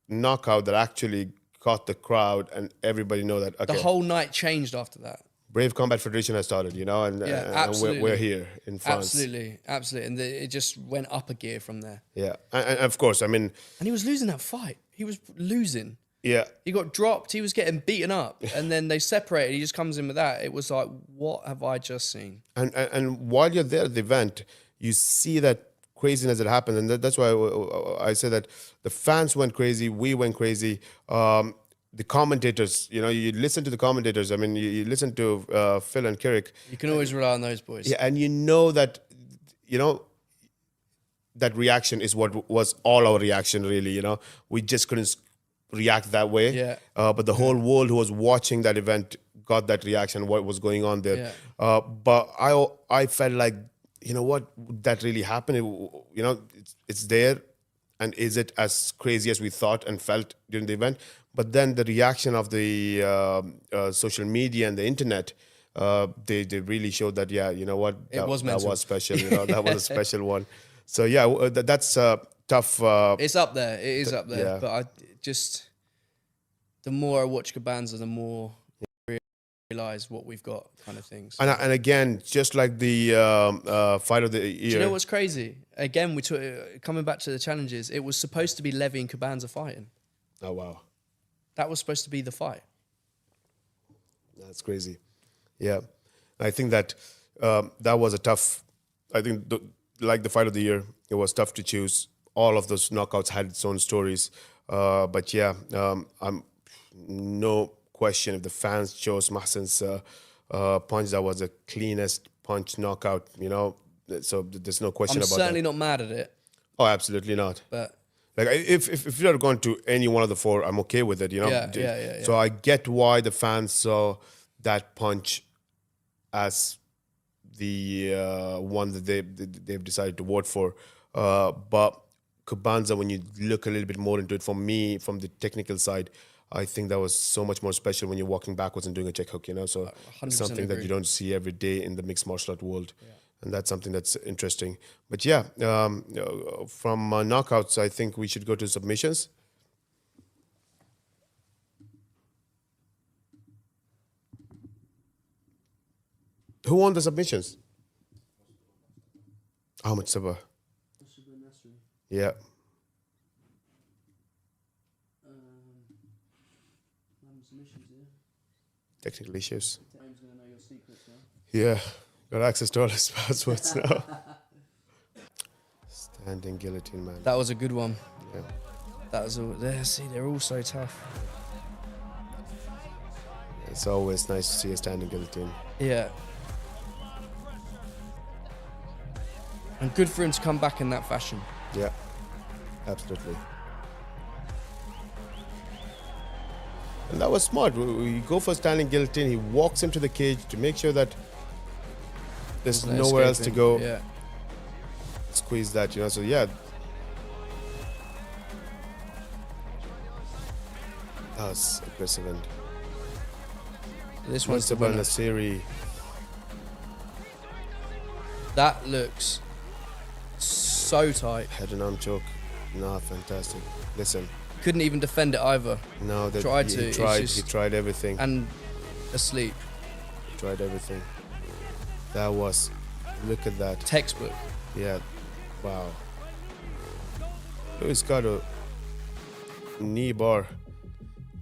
knockout that actually caught the crowd, and everybody know that. Okay, the whole night changed after that. Brave Combat Federation has started, and we're here in France. Absolutely, and it just went up a gear from there. Yeah, and of course, I mean... And he was losing that fight. He was losing. Yeah. He got dropped. He was getting beaten up. And then they separated. He just comes in with that. It was like, what have I just seen? And while you're there at the event, you see that craziness that happened. And that's why I say that the fans went crazy. We went crazy. The commentators, you listen to the commentators. I mean, you listen to Phil and Kirik. You can always rely on those boys. Yeah, and that, that reaction is what was all our reaction, really. We just couldn't react that way. Yeah. But the whole world who was watching that event got that reaction, what was going on there. Yeah. But I felt like, what, would that really happen? It's there. And is it as crazy as we thought and felt during the event? But then the reaction of the social media and the internet, they really showed that, that was special. That was a special one. So that's tough. It's up there. It is up there. Yeah. But the more I watch Cabanza, the more I realize what we've got, kind of things. And again, just like the fight of the year. Do you know what's crazy? Again, coming back to the challenges, it was supposed to be Levy and Cabanza fighting. Oh, wow. That was supposed to be the fight. That's crazy. Yeah. I think that that was a tough... I think, like the fight of the year, it was tough to choose. All of those knockouts had its own stories. But I'm no question if the fans chose Mahsen's punch, that was the cleanest punch knockout, So there's no question about that. I'm certainly not mad at it. Oh, absolutely not. But... Like, if you had gone to any one of the four, I'm okay with it, Yeah. So I get why the fans saw that punch as the one that they've decided to vote for. But Cabanza, when you look a little bit more into it, for me, from the technical side, I think that was so much more special when you're walking backwards and doing a check hook, So it's something that you don't see every day in the mixed martial art world. Yeah. And that's something that's interesting. But from knockouts, I think we should go to submissions. Who won the submissions? Ahmed Sabah. Yeah. Technical issues. Yeah. Got access to all his passwords now. Standing guillotine, man. That was a good one. Yeah. That was all. See, they're all so tough. It's always nice to see a standing guillotine. Yeah. And good for him to come back in that fashion. Yeah, absolutely. And that was smart. We go for standing guillotine. He walks him to the cage to make sure that there's nowhere else to go. Yeah. Squeeze that, So yeah. That was aggressive. And this one's the winner. Nasiri. That looks so tight. Head and arm choke. Nah, fantastic. Listen. Couldn't even defend it either. No, he tried everything. And asleep. He tried everything. That was, look at that. Textbook. Yeah, wow. Luis got a knee bar.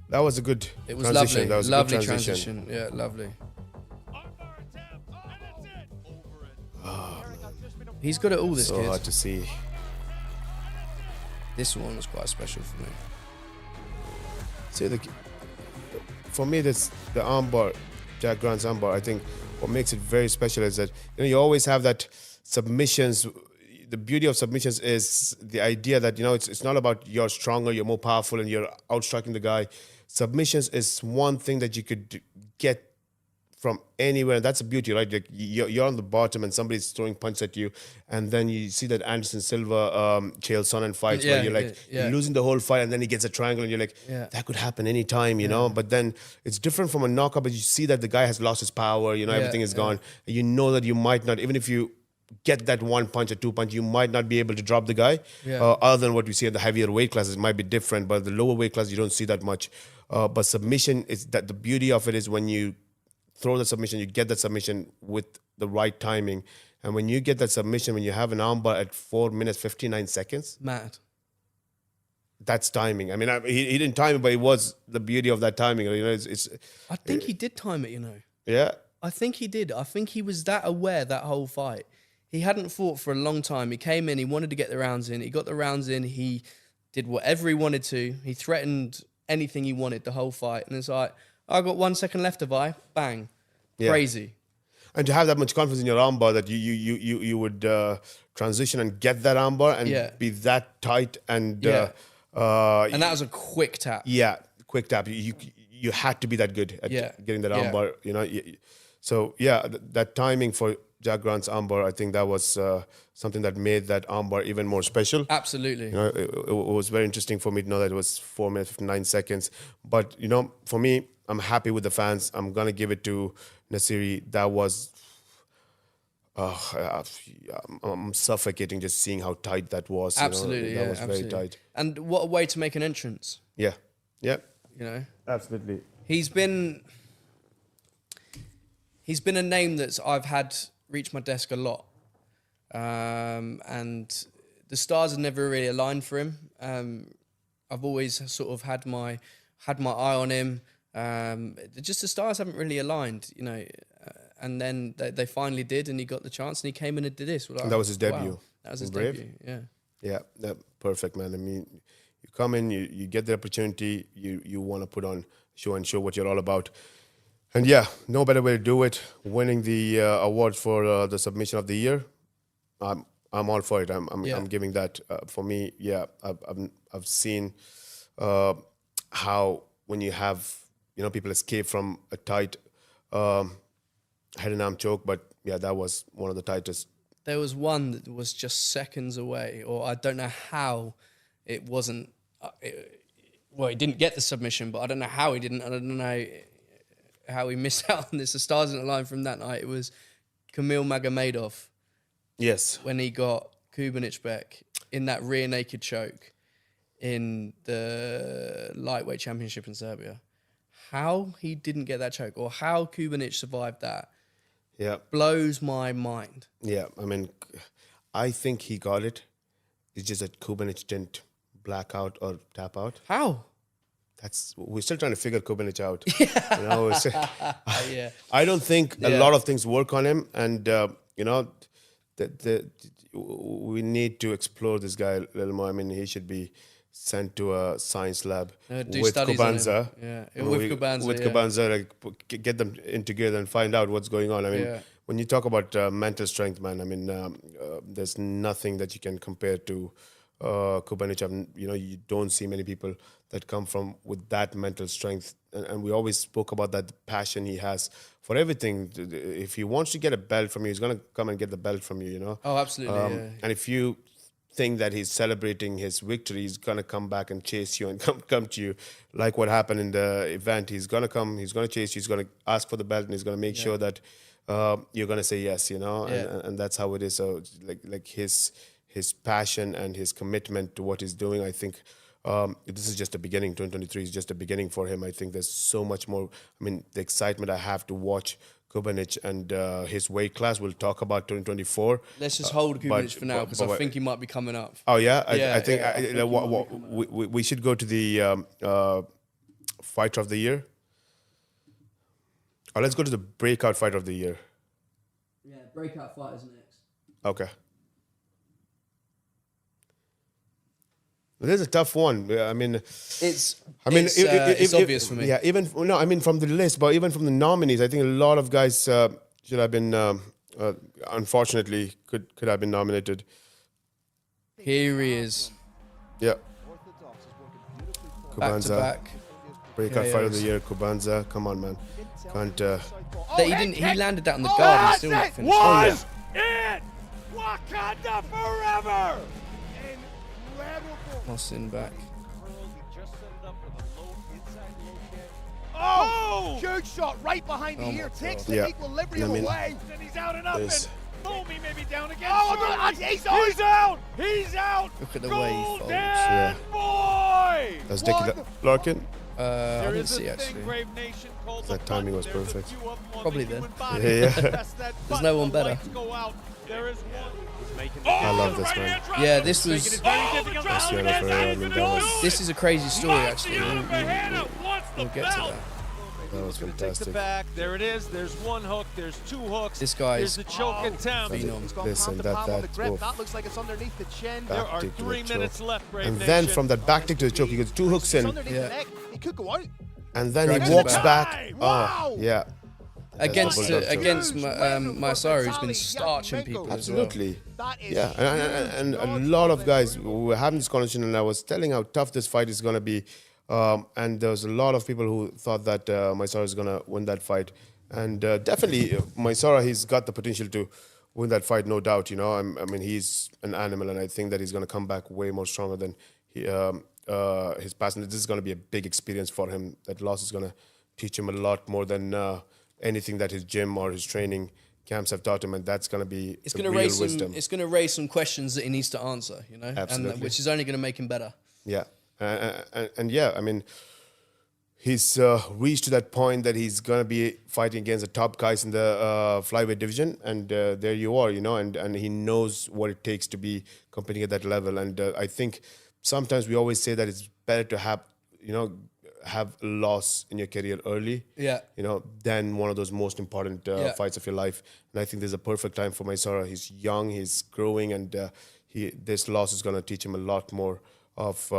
That was a good transition. It was lovely. That was lovely a good transition. Yeah, lovely. He's got it all, this So kid. hard to see. This one was quite special for me. See, for me, that's the armbar, Jack Grant's armbar. I think what makes it very special is that you always have that submissions. The beauty of submissions is the idea that it's not about you're stronger, you're more powerful, and you're outstriking the guy. Submissions is one thing that you could get from anywhere. That's the beauty, right? Like you're on the bottom and somebody's throwing punches at you, and then you see that Anderson Silva, Chael Sonnen fights where you're like you're losing the whole fight, and then he gets a triangle, and you're like, that could happen anytime, you know. But then it's different from a knockout, but you see that the guy has lost his power, everything is gone. You know that you might not, even if you get that one punch or two punch, you might not be able to drop the guy. Other than what we see in the heavier weight classes, it might be different, but the lower weight class, you don't see that much. But submission is that the beauty of it is when you throw the submission, you get that submission with the right timing. And when you get that submission, when you have an armbar at 4 minutes, 59 seconds. Mad. That's timing. I mean, he didn't time it, but it was the beauty of that timing. I think he did time it, Yeah. I think he did. I think he was that aware that whole fight. He hadn't fought for a long time. He came in, he wanted to get the rounds in. He got the rounds in. He did whatever he wanted to. He threatened anything he wanted the whole fight. And it's like, I got 1 second left of I, bang, crazy. And to have that much confidence in your armbar that you would transition and get that armbar and be that tight and and that was a quick tap. Yeah, quick tap. You had to be that good at getting that armbar. So that timing for Jack Grant's armbar, I think that was something that made that armbar even more special. Absolutely. It was very interesting for me to know that it was 4 minutes 59 seconds. But for me, I'm happy with the fans. I'm gonna give it to Nasiri. That was, I'm suffocating just seeing how tight that was. Absolutely, that was very tight. And what a way to make an entrance. Yeah. Absolutely. He's been a name that I've had reach my desk a lot, and the stars have never really aligned for him. I've always sort of had my eye on him. Just the stars haven't really aligned, and then they finally did, and he got the chance, and he came in and did this. And that was his debut. Wow. That was his Brave. debut. Yeah. Yeah, perfect, man. I mean, you come in, you get the opportunity, you want to put on show and show what you're all about. And no better way to do it. Winning the award for the submission of the year, I'm all for it. I'm giving that for me. I've seen how when you have people escape from a tight head and arm choke, but that was one of the tightest. There was one that was just seconds away, or I don't know how it wasn't. He didn't get the submission, but I don't know how he didn't. I don't know how he missed out on this. The stars didn't align from that night. It was Kamil Magomedov. Yes. When he got Kubanic back in that rear naked choke in the lightweight championship in Serbia. How he didn't get that choke, or how Kubanic survived that, blows my mind. Yeah, I mean, I think he got it. It's just that Kubanic didn't black out or tap out. How? We're still trying to figure Kubanic out. Yeah. I don't think a lot of things work on him, and we need to explore this guy a little more. I mean, he should be sent to a science lab with Kubanza. With Kubanza, like, get them in together and find out what's going on. I mean, when you talk about mental strength, man, I mean, there's nothing that you can compare to Kubanic. You don't see many people that come from with that mental strength, and we always spoke about that passion he has for everything. If he wants to get a belt from you, he's gonna come and get the belt from you. Oh, absolutely. And if you think that he's celebrating his victory, he's gonna come back and chase you and come to you, like what happened in the event. He's gonna come, he's gonna chase you, he's gonna ask for the belt, and he's gonna make sure that you're gonna say yes, and that's how it is. So like his passion and his commitment to what he's doing, I think this is just the beginning. 2023 is just a beginning for him. I think there's so much more. I mean, the excitement I have to watch Kubanic and his weight class. We'll talk about 2024. Let's just hold Kubanic for now, because I think he might be coming up. Oh yeah, I think we should go to the fighter of the year. Let's go to the breakout fighter of the year. Yeah, breakout fighters next. Okay. This is a tough one. I mean, It's obvious for me. Yeah, from the list, but even from the nominees, I think a lot of guys should have been, unfortunately, could have been nominated. Here he is, Yeah. back to Kubanza, back. breakout Yeah, fight of yeah. the year. Kubanza, come on, man. Can't. He landed that on the guard and still That's finished. it! Oh, Was it! Wakanda forever! Austin back. Oh! Huge shot right behind the Oh ear. my Takes God. the Yeah. equilibrium I mean, away. And he's out and up. This- And Foamy maybe down again. Oh, no, shortly. he's out. He's out! He's out! Look at the way he folds. Golden Yeah. boy! That's Dickie Larkin. I There didn't is see a actually. thing, Brave Nation, called That the timing was button. There's a perfect. few of them on Probably the then. human body. Yeah. Press that There's button, no one the better. lights go out. There is one. He's making I love this, man. Yeah, this was. Making it very difficult. That's the other Ferreira, I mean, that was- This is a crazy story actually. We'll We'll get to that. That was Takes the fantastic. back. There it is. There's one hook. There's two hooks. This guy There's is the choke attempt. phenom. He's gone Listen, palm to that- palm on the that- grip. oof. That looks like it's underneath the chin. There are Back kick to the 3 minutes choke. left, Brave And Nation. then from that back kick to the choke, he gets two hooks It's in, underneath Yeah. the neck. He could go out. and then Drags he him walks back. back. Wow. Oh, yeah. Against That's a bulldog choke. against Masaru, who's been starching people as well. Absolutely. That is Yeah, and huge. a lot of guys were having this conversation, and I was telling how tough this fight is going to be. And there was a lot of people who thought that Maisara is going to win that fight. And definitely, Maisara, he's got the potential to win that fight, no doubt. You know, I mean, he's an animal, and I think that he's going to come back way more stronger than his past. And this is going to be a big experience for him. That loss is going to teach him a lot more than anything that his gym or his training camps have taught him, and that's going to be It's the going to real raise some. wisdom. It's going to raise some questions that he needs to answer. You know, Absolutely. and which is only going to make him better. Yeah, and yeah, I mean, he's reached to that point that he's gonna be fighting against the top guys in the flyweight division, and there you are, you know, and he knows what it takes to be competing at that level. And I think sometimes we always say that it's better to have, you know, have a loss in your career early, Yeah. you know, than one of those most important Yeah. fights of your life. And I think there's a perfect time for Maisara. He's young, he's growing, and this loss is gonna teach him a lot more of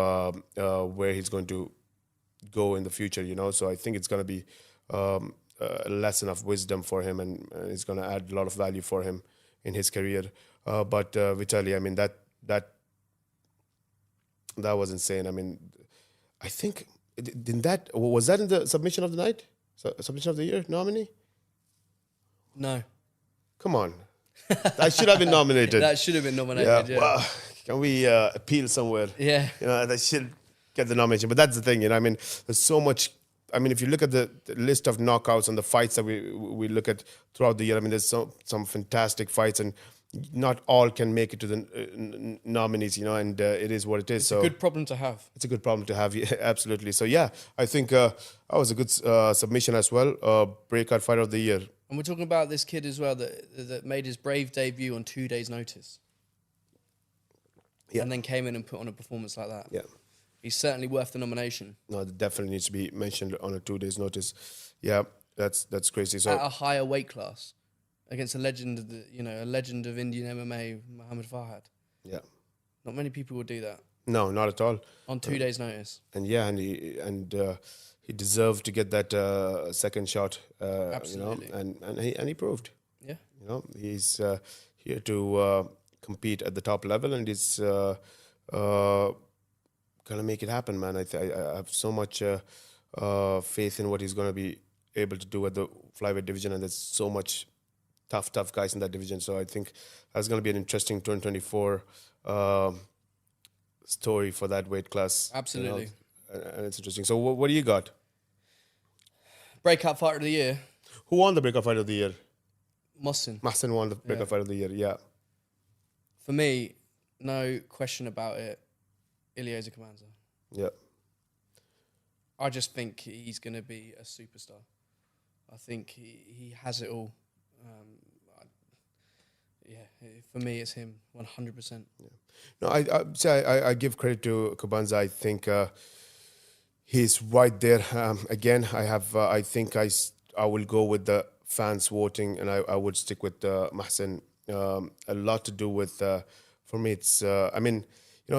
where he's going to go in the future, you know. So I think it's going to be a lesson of wisdom for him, and it's going to add a lot of value for him in his career. But Vitaly, I mean, that was insane. I mean, I think was that in the submission of the night, submission of the year nominee? No, Come on, that should have been nominated. that should have been nominated. Yeah. Well, can we appeal somewhere? Yeah. You know, that should get the nomination. But that's the thing, you know, I mean, there's so much. I mean, if you look at the list of knockouts and the fights that we look at throughout the year, I mean, there's some fantastic fights, and not all can make it to the nominees, you know, and it is what it is. So Good problem to have. it's a good problem to have, yeah, absolutely. So yeah, I think that was a good submission as well. Breakout fighter of the year. And we're talking about this kid as well that made his brave debut on 2 days' notice. Yeah. And then came in and put on a performance like that. Yeah. He's certainly worth the nomination. No, it definitely needs to be mentioned on a 2 days notice. Yeah, that's crazy. So At a higher weight class against a legend of a legend of Indian MMA, Mohammed Farhad. yeah, Not many people would do that no, not at all. on 2 days' notice. And yeah, and he deserved to get that second shot. Absolutely. You know, and he proved. Yeah. You know, he's here to compete at the top level, and he's gonna make it happen, man. I have so much faith in what he's gonna be able to do at the flyweight division, and there's so much tough guys in that division. So I think that's gonna be an interesting 2024 story for that weight class. Absolutely. You know? And it's interesting. So what do you got? Breakout fighter of the year, Who won the breakout fight of the year? Mohsin. Mahsen won the breakout fight of the year. Yeah. For me, no question about it, Ilya Kamanza. Yeah. I just think he's going to be a superstar. I think he has it all. For me, it's him, 100%. No, I give credit to Kubanza. I think he's right there. Again, I think I will go with the fans voting, and I would stick with Mahsen. A lot to do with, for me, it's, I mean,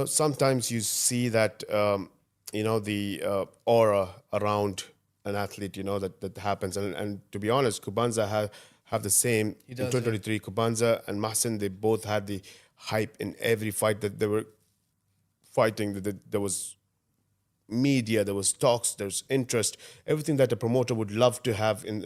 sometimes you see that, the aura around an athlete, that happens. And to be honest, Kubanza have the same in does, 2023. Kubanza and Mahsen, they both had the hype in every fight that they were fighting. There was media, there was talks, there's interest, everything that a promoter would love to have in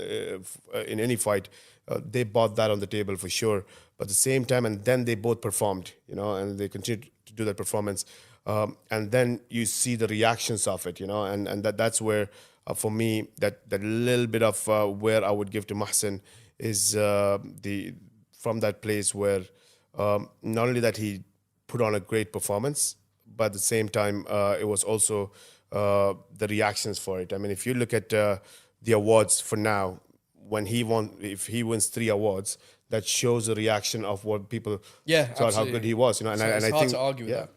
any fight. They bought that on the table for sure. But at the same time, and then they both performed, and they continued to do that performance. And then you see the reactions of it, and that's where, for me, that little bit of where I would give to Mahsen is from that place where not only that he put on a great performance, but at the same time, it was also the reactions for it. I mean, if you look at the awards for now, if he wins 3 awards, that shows the reaction of what people thought how good he was. And it's I hard think to argue with that.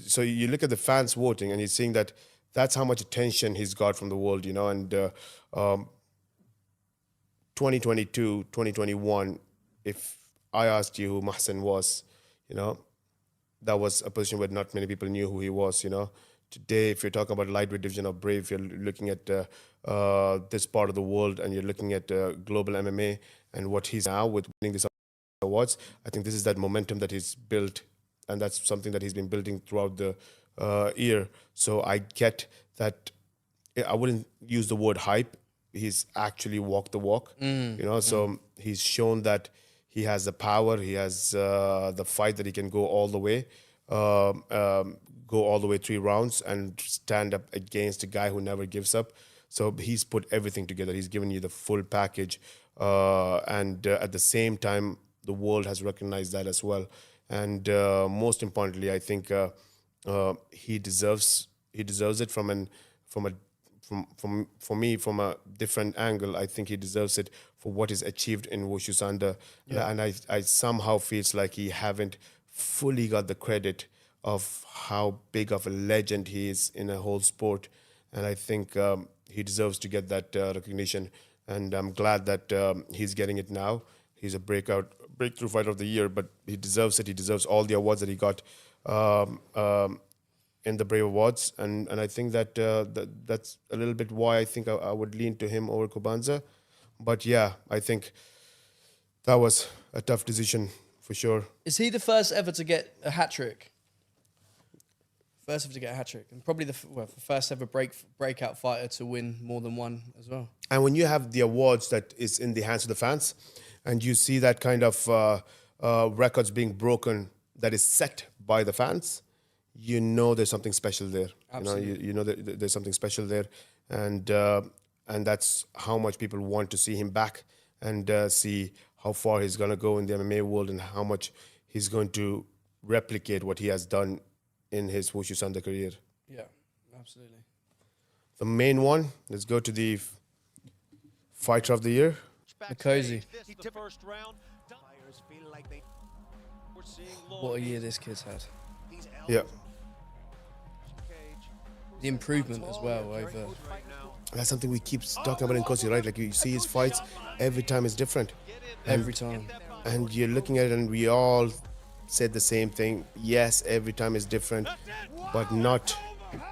So you look at the fans voting, and you're seeing that that's how much attention he's got from the world. And 2022, 2021, if I asked you who Mahsen was, that was a position where not many people knew who he was. Today, if you're talking about lightweight division of Brave, you're looking at this part of the world, and you're looking at global MMA and what he's now with winning these awards. I think this is that momentum that he's built, and that's something that he's been building throughout the year. So I get that. I wouldn't use the word hype. He's actually walked the walk, So he's shown that he has the power. He has the fight that he can go all the way. Go all the way 3 rounds and stand up against a guy who never gives up. So he's put everything together. He's given you the full package. And at the same time, the world has recognized that as well. And most importantly, I think he deserves it from a different angle. I think he deserves it for what he's achieved in Wushu Sanda. Yeah. And I somehow feels like he haven't fully got the credit of how big of a legend he is in a whole sport. And I think he deserves to get that recognition. And I'm glad that he's getting it now. He's a breakthrough fighter of the year, but he deserves it. He deserves all the awards that he got in the Brave Awards. And I think that that's a little bit why I think I would lean to him over Kubanza. But yeah, I think that was a tough decision for sure. Is he the first ever to get a hat-trick? First ever to get a hat-trick, and probably the first ever breakout fighter to win more than one as well. And when you have the awards that is in the hands of the fans, and you see that kind of records being broken that is set by the fans, there's something special there. Absolutely. That there's something special there, and that's how much people want to see him back and see how far he's going to go in the MMA world and how much he's going to replicate what he has done in his Wushu Sanda career. Yeah, absolutely. The main one, let's go to the fighter of the year. Mikosi. What a year this kid's had. Yeah. The improvement as well over... That's something we keep talking about in Kosi, right? Like you see his fights, every time is different. Every time. And you're looking at it and we all said the same thing. Yes, every time is different, but not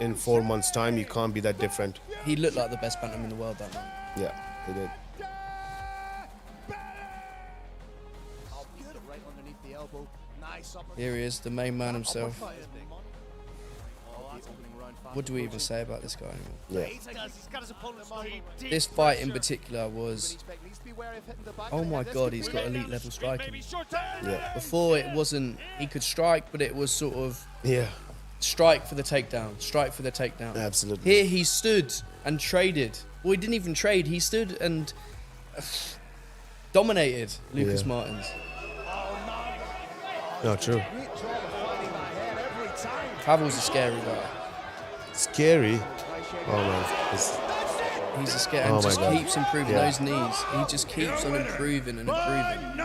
in 4 months' time. You can't be that different. He looked like the best bantam in the world that night. Yeah, he did. Here he is, the main man himself. What do we even say about this guy anymore? Yeah. This fight in particular was... Oh my God, he's got elite level striking. Yeah. Before it wasn't... He could strike, but it was sort of... Yeah. Strike for the takedown. Strike for the takedown. Absolutely. Here he stood and traded. Well, he didn't even trade. He stood and dominated Lucas Martins. No, true. Pavel's a scary guy. Scary? Oh, man. He's a scary and just keeps improving those knees. He just keeps on improving and improving.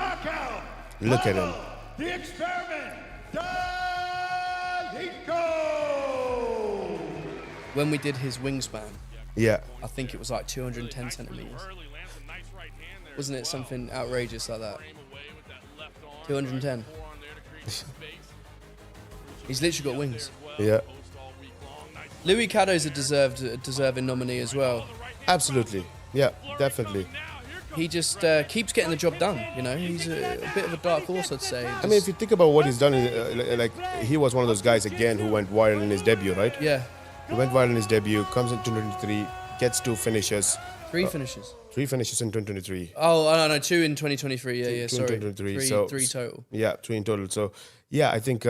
Look at him. The experiment. There he goes. When we did his wingspan, Yeah. I think it was like 210 centimeters. Wasn't it something outrageous like that? 210. He's literally got wings. Yeah, Louis Caddo's a deserving nominee as well. absolutely. Yeah, definitely. He just keeps getting the job done. You know, he's a bit of a dark horse, I'd say. I mean, if you think about what he's done, like he was one of those guys again who went viral in his debut, right? Yeah, He went viral in his debut, comes in 2023, gets 2 finishes. 3 finishes. 3 finishes in 2023. Oh, no, 2 in 2023. Yeah, Two in sorry. 2023, 3, so- 3 total. Yeah, 3 in total. So, yeah, I think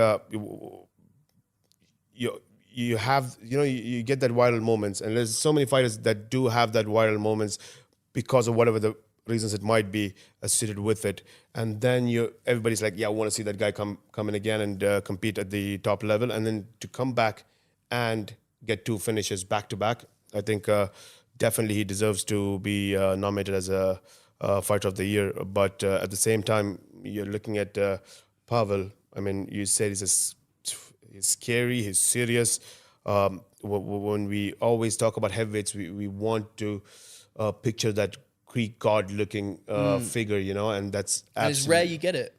you have, you get that viral moments, and there's so many fighters that do have that viral moments because of whatever the reasons it might be associated with it. And then everybody's like, yeah, I want to see that guy come in again and compete at the top level. And then to come back and get 2 finishes back to back, I think definitely he deserves to be nominated as a fighter of the year. But at the same time, you're looking at Pavel. I mean, you said he's scary, he's serious. When we always talk about heavyweights, we want to picture that Greek god-looking figure, and that's And it's rare you get it.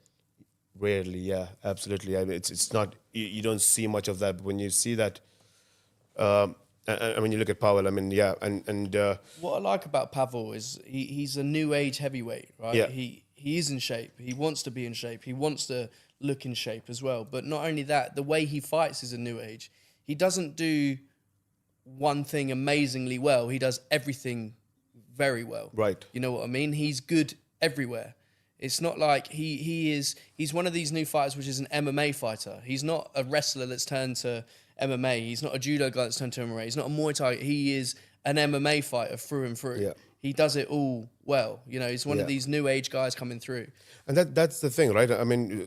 rarely. Yeah, absolutely. I mean, it's not, you don't see much of that. But when you see that, and when you look at Pavel, I mean, yeah, and What I like about Pavel is he's a new age heavyweight, right? Yeah. He is in shape. He wants to be in shape. He wants to look in shape as well. But not only that, the way he fights is a new age. He doesn't do one thing amazingly well. He does everything very well. Right. You know what I mean? He's good everywhere. It's not like he's one of these new fighters which is an MMA fighter. He's not a wrestler that's turned to MMA. He's not a judo guy that's turned to MMA. He's not a Muay Thai. He is an MMA fighter through and through. Yeah. He does it all well. He's one of Yeah. these new age guys coming through. And that's the thing, right? I mean,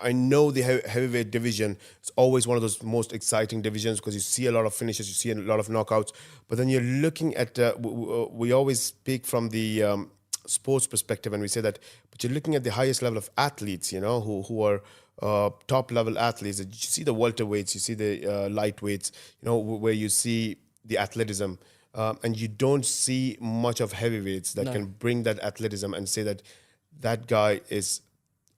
I know the heavyweight division is always one of those most exciting divisions because you see a lot of finishes, you see a lot of knockouts. But then you're looking at, we always speak from the sports perspective and we say that, but you're looking at the highest level of athletes, who are top level athletes. You see the welterweights, you see the lightweights, where you see the athleticism. And you don't see much of heavyweights that can bring that athleticism and say that guy is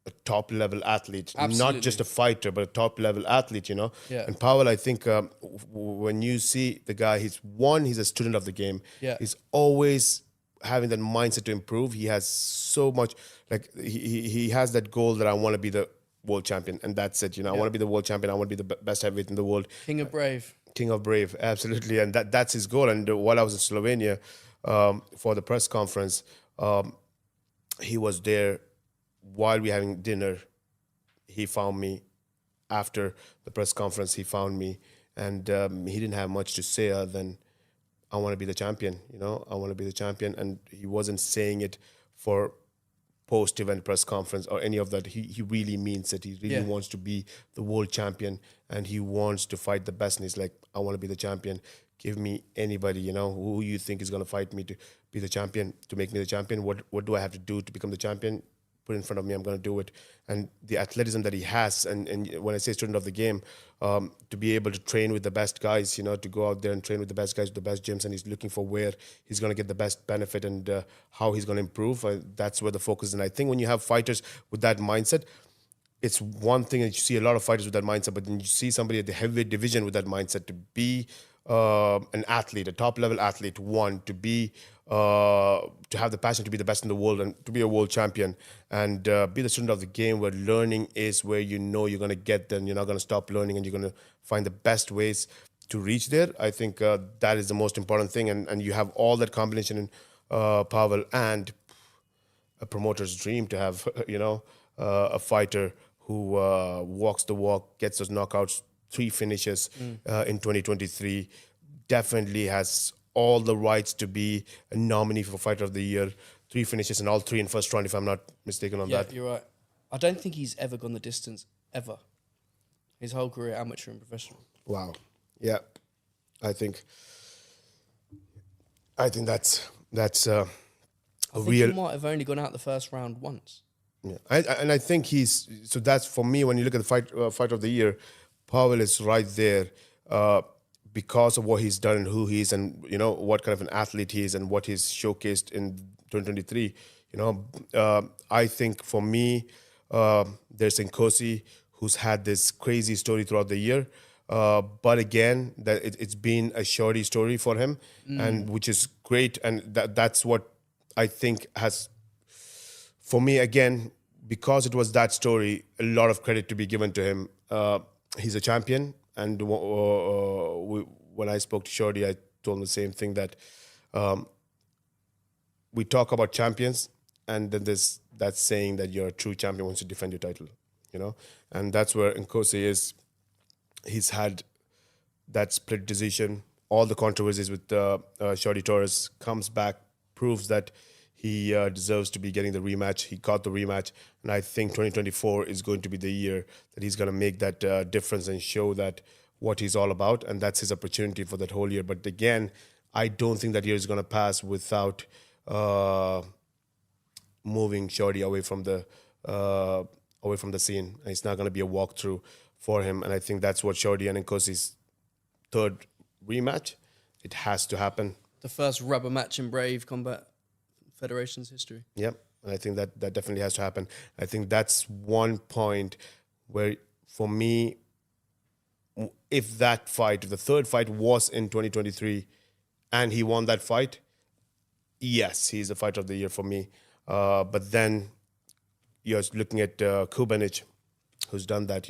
a top level athlete, Absolutely. not just a fighter, but a top level athlete, Yeah. And Pavel, I think when you see the guy, he's a student of the game. Yeah. He's always having that mindset to improve. He has so much, like he has that goal that I want to be the world champion, and that's it. I want to be the world champion. I want to be the best heavyweight in the world. King of Brave. King of Brave, absolutely, and that's his goal. And while I was in Slovenia for the press conference, he was there while we were having dinner. He found me after the press conference. He found me, and he didn't have much to say other than, "I want to be the champion." I want to be the champion, and he wasn't saying it for post-event press conference or any of that. He really means it. He really wants to be the world champion, and he wants to fight the best. And he's like, I want to be the champion. Give me anybody, who you think is going to fight me to be the champion, to make me the champion. What do I have to do to become the champion? Put it in front of me, I'm going to do it. And the athleticism that he has, and when I say student of the game, to be able to train with the best guys, to go out there and train with the best guys, with the best gyms, and he's looking for where he's going to get the best benefit and how he's going to improve. That's where the focus is. And I think when you have fighters with that mindset, it's one thing that you see a lot of fighters with that mindset, but then you see somebody at the heavyweight division with that mindset to be an athlete, a top-level athlete, to be to have the passion to be the best in the world and to be a world champion and be the student of the game where learning is where you're going to get there and you're not going to stop learning and you're going to find the best ways to reach there. I think that is the most important thing. And you have all that combination in Pavel and a promoter's dream to have, a fighter who walks the walk, gets those knockouts, 3 finishes in 2023, definitely has all the rights to be a nominee for Fighter of the Year. 3 finishes and all 3 in first round, if I'm not mistaken on that. Yeah, you're right. I don't think he's ever gone the distance, ever. His whole career, amateur and professional. Wow. Yeah. I think that's a I think real. he might have only gone out the first round once. Yeah. I think that's for me, when you look at the Fighter of the Year, Pavel is right there because of what he's done and who he is and, what kind of an athlete he is and what he's showcased in 2023. I think for me, there's Nkosi, who's had this crazy story throughout the year. But again, that it's been a shorty story for him, and which is great. And that's what I think has, for me, again, because it was that story, a lot of credit to be given to him. He's a champion, and when I spoke to Shorty, I told him the same thing, that we talk about champions, and then there's that saying that you're a true champion once you defend your title, and that's where Nkosi is. He's had that split decision, all the controversies with Shorty Torres, comes back, proves that he deserves to be getting the rematch. He got the rematch, and I think 2024 is going to be the year that he's going to make that difference and show that what he's all about, and that's his opportunity for that whole year. But again, I don't think that year is going to pass without moving Shorty away from the scene. It's not going to be a walkthrough for him, and I think that's what Shorty and Nkosi's third rematch. It has to happen. The first rubber match in Brave Combat Federation's history. Yep, and I think that definitely has to happen. I think that's one point where, for me, if that fight, if the third fight was in 2023, and he won that fight, yes, he's the fighter of the year for me. But then you're looking at Kubanic, who's done that,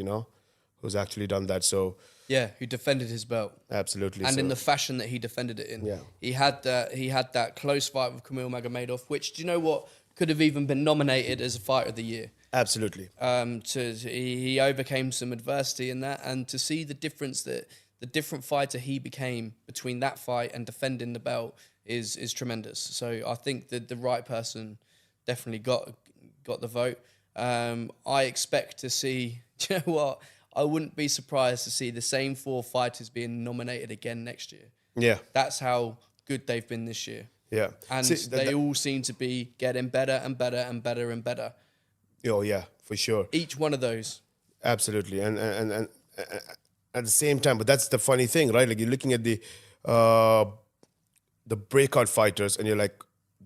who's actually done that. So yeah, who defended his belt. Absolutely. And in the fashion that he defended it in. Yeah. He had that close fight with Kamil Magomedov, which, do you know what, could have even been nominated as a fighter of the year. Absolutely. He overcame some adversity in that, and to see the difference that the different fighter he became between that fight and defending the belt is tremendous. So I think that the right person definitely got the vote. I expect to see, do you know what? I wouldn't be surprised to see the same 4 fighters being nominated again next year. Yeah. That's how good they've been this year. Yeah. And they all seem to be getting better and better and better and better. Oh, yeah, for sure. Each one of those. Absolutely. And at the same time, but that's the funny thing, right? Like, you're looking at the breakout fighters, and you're like,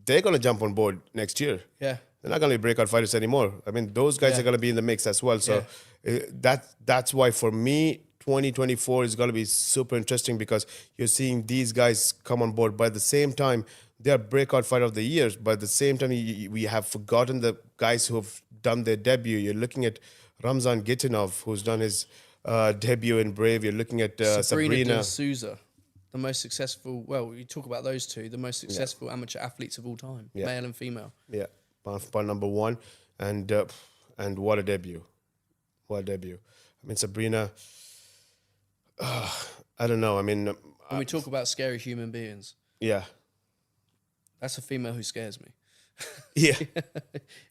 they're going to jump on board next year. Yeah. They're not going to be breakout fighters anymore. I mean, those guys are going to be in the mix as well. So that's why, for me, 2024 is going to be super interesting, because you're seeing these guys come on board. But at the same time, they are breakout fighter of the years. But at the same time, we have forgotten the guys who have done their debut. You're looking at Ramzan Gitinov, who's done his debut in Brave. You're looking at Sabrina Souza, the most successful, well, you talk about those two, the most successful amateur athletes of all time, male and female. Yeah, pound number 1. And what a debut. What a debut. I mean, Sabrina, I don't know. I mean... when we talk about scary human beings... Yeah. That's a female who scares me. Yeah.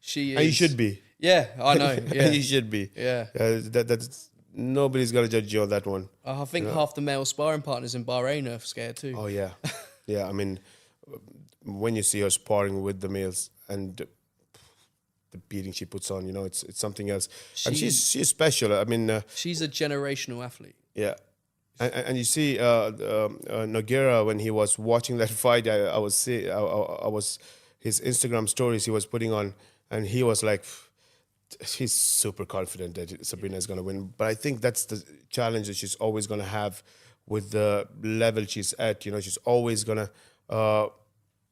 She is... And you should be. Yeah, I know. Yeah. You should be. Yeah. That's nobody's going to judge you on that one. I think half the male sparring partners in Bahrain are scared too. Oh, yeah. Yeah, I mean, when you see her sparring with the males and the beating she puts on, it's something else. And she's special. I mean... she's a generational athlete. Yeah. And you see Nogueira, when he was watching that fight, I was his Instagram stories he was putting on, and he was like, he's super confident that Sabrina is going to win. But I think that's the challenge that she's always going to have with the level she's at. She's always going to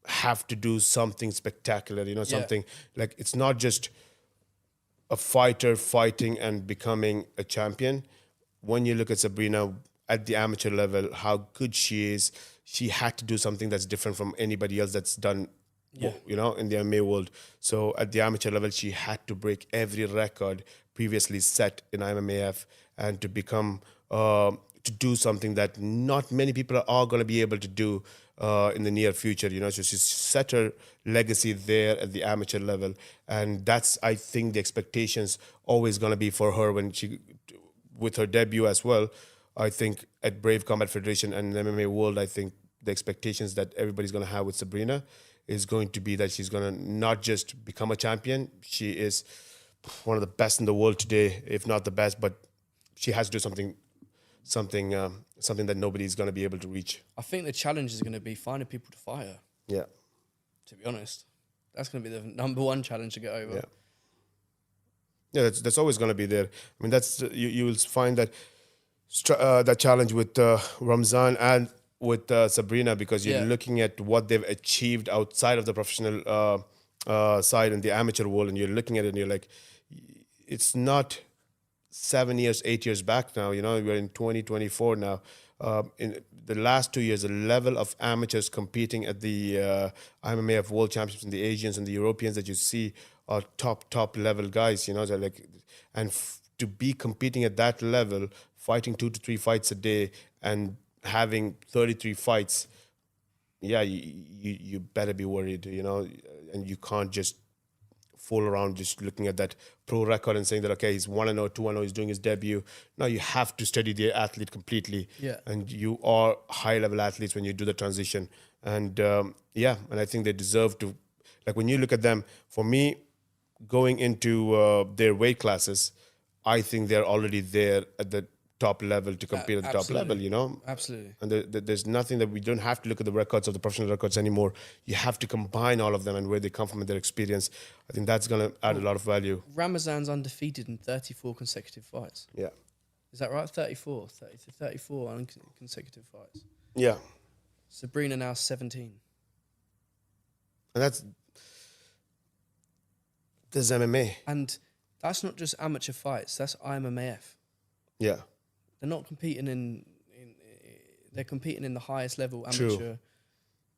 have to do something spectacular. Something like, it's not just a fighter fighting and becoming a champion. When you look at Sabrina at the amateur level, how good she is, she had to do something that's different from anybody else that's done, in the MMA world. So at the amateur level, she had to break every record previously set in IMMAF, and to become, to do something that not many people are going to be able to do in the near future. So she's set her legacy there at the amateur level. And that's, I think, the expectations always going to be for her when she... with her debut as well. I think at Brave Combat Federation and the MMA world, I think the expectations that everybody's going to have with Sabrina is going to be that she's going to not just become a champion. She is one of the best in the world today, if not the best, but she has to do something that nobody's going to be able to reach. I think the challenge is going to be finding people to fight her. Yeah. To be honest, that's going to be the number 1 challenge to get over. Yeah. Yeah, that's always going to be there. I mean, that's you will find that that challenge with Ramzan and with Sabrina, because you're Yeah. looking at what they've achieved outside of the professional side and the amateur world, and you're looking at it and you're like, it's not 7 years, 8 years back now. You know, we're in 2024 now. In the last 2 years, the level of amateurs competing at the IMMAF World Championships and the Asians and the Europeans that you see are top level guys. You know, they're like, and to be competing at that level, fighting 2 to 3 fights a day and having 33 fights, yeah, you better be worried. You know, and you can't just fool around just looking at that pro record and saying that, okay, he's 1-0, 2-0, he's doing his debut. No, you have to study the athlete completely. Yeah. And you are high level athletes when you do the transition. And and I think they deserve to, like when you look at them, for me, going into their weight classes, I think they're already there at the top level to compete at the top level, you know? Absolutely. And there's nothing that we don't have to look at the records of the professional records anymore. You have to combine all of them and where they come from and their experience. I think that's going to add a lot of value. Ramazan's undefeated in 34 consecutive fights. Yeah. Is that right? 34 consecutive fights. Yeah. Sabrina now 17. And there's MMA. And that's not just amateur fights. That's IMMAF. Yeah. They're not competing they're competing in the highest level amateur. True.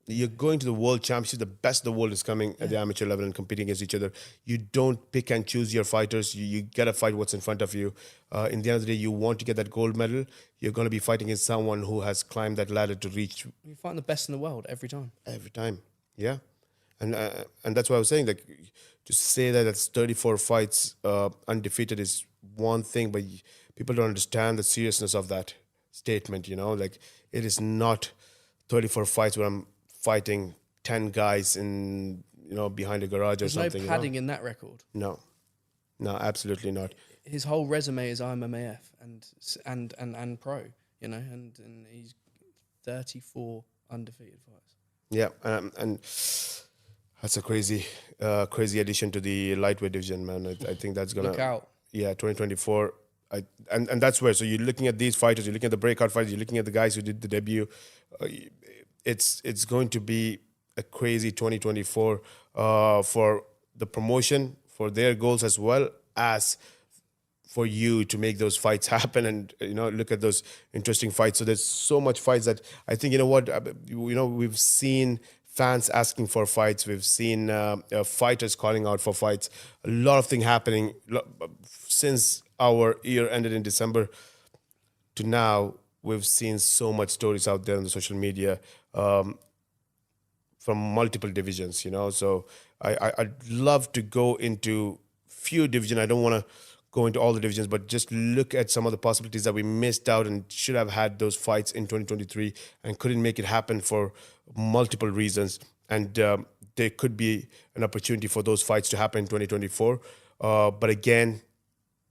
You're going to the world championship. The best of the world is coming at the amateur level and competing against each other. You don't pick and choose your fighters. You get to fight what's in front of you. In the end of the day, you want to get that gold medal. You're going to be fighting against someone who has climbed that ladder to reach. You find the best in the world every time. Every time, yeah. And that's why I was saying, like, to say that it's 34 fights undefeated is one thing, but people don't understand the seriousness of that statement, you know? Like, it is not 34 fights where I'm fighting 10 guys in, you know, behind a garage or something. There's no padding in that record. No, absolutely not. His whole resume is IMMAF and pro, you know, and he's 34 undefeated fights. Yeah, and that's a crazy addition to the lightweight division, man. I think that's gonna Look out. Yeah, 2024. And that's where. So you're looking at these fighters. You're looking at the breakout fighters. You're looking at the guys who did the debut. It's going to be a crazy 2024 for the promotion, for their goals, as well as for you to make those fights happen and, you know, look at those interesting fights. So there's so much fights that I think, you know what, you know, we've seen fans asking for fights. We've seen fighters calling out for fights. A lot of things happening since our year ended in December to now. We've seen so much stories out there on the social media from multiple divisions, you know. So I'd love to go into few divisions. I don't want to go into all the divisions, but just look at some of the possibilities that we missed out and should have had those fights in 2023 and couldn't make it happen for multiple reasons. And there could be an opportunity for those fights to happen in 2024. But again,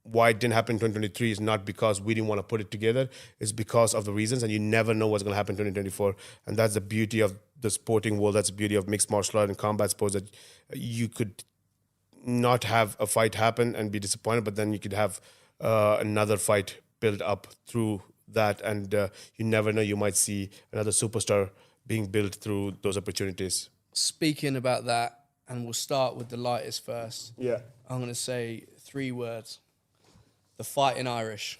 why it didn't happen in 2023 is not because we didn't want to put it together. It's because of the reasons, and you never know what's going to happen in 2024. And that's the beauty of the sporting world. That's the beauty of mixed martial art and combat sports, that you could not have a fight happen and be disappointed, but then you could have another fight build up through that, and you never know, you might see another superstar being built through those opportunities. Speaking about that, and we'll start with the lightest first. Yeah. I'm going to say 3 words. The Fighting Irish.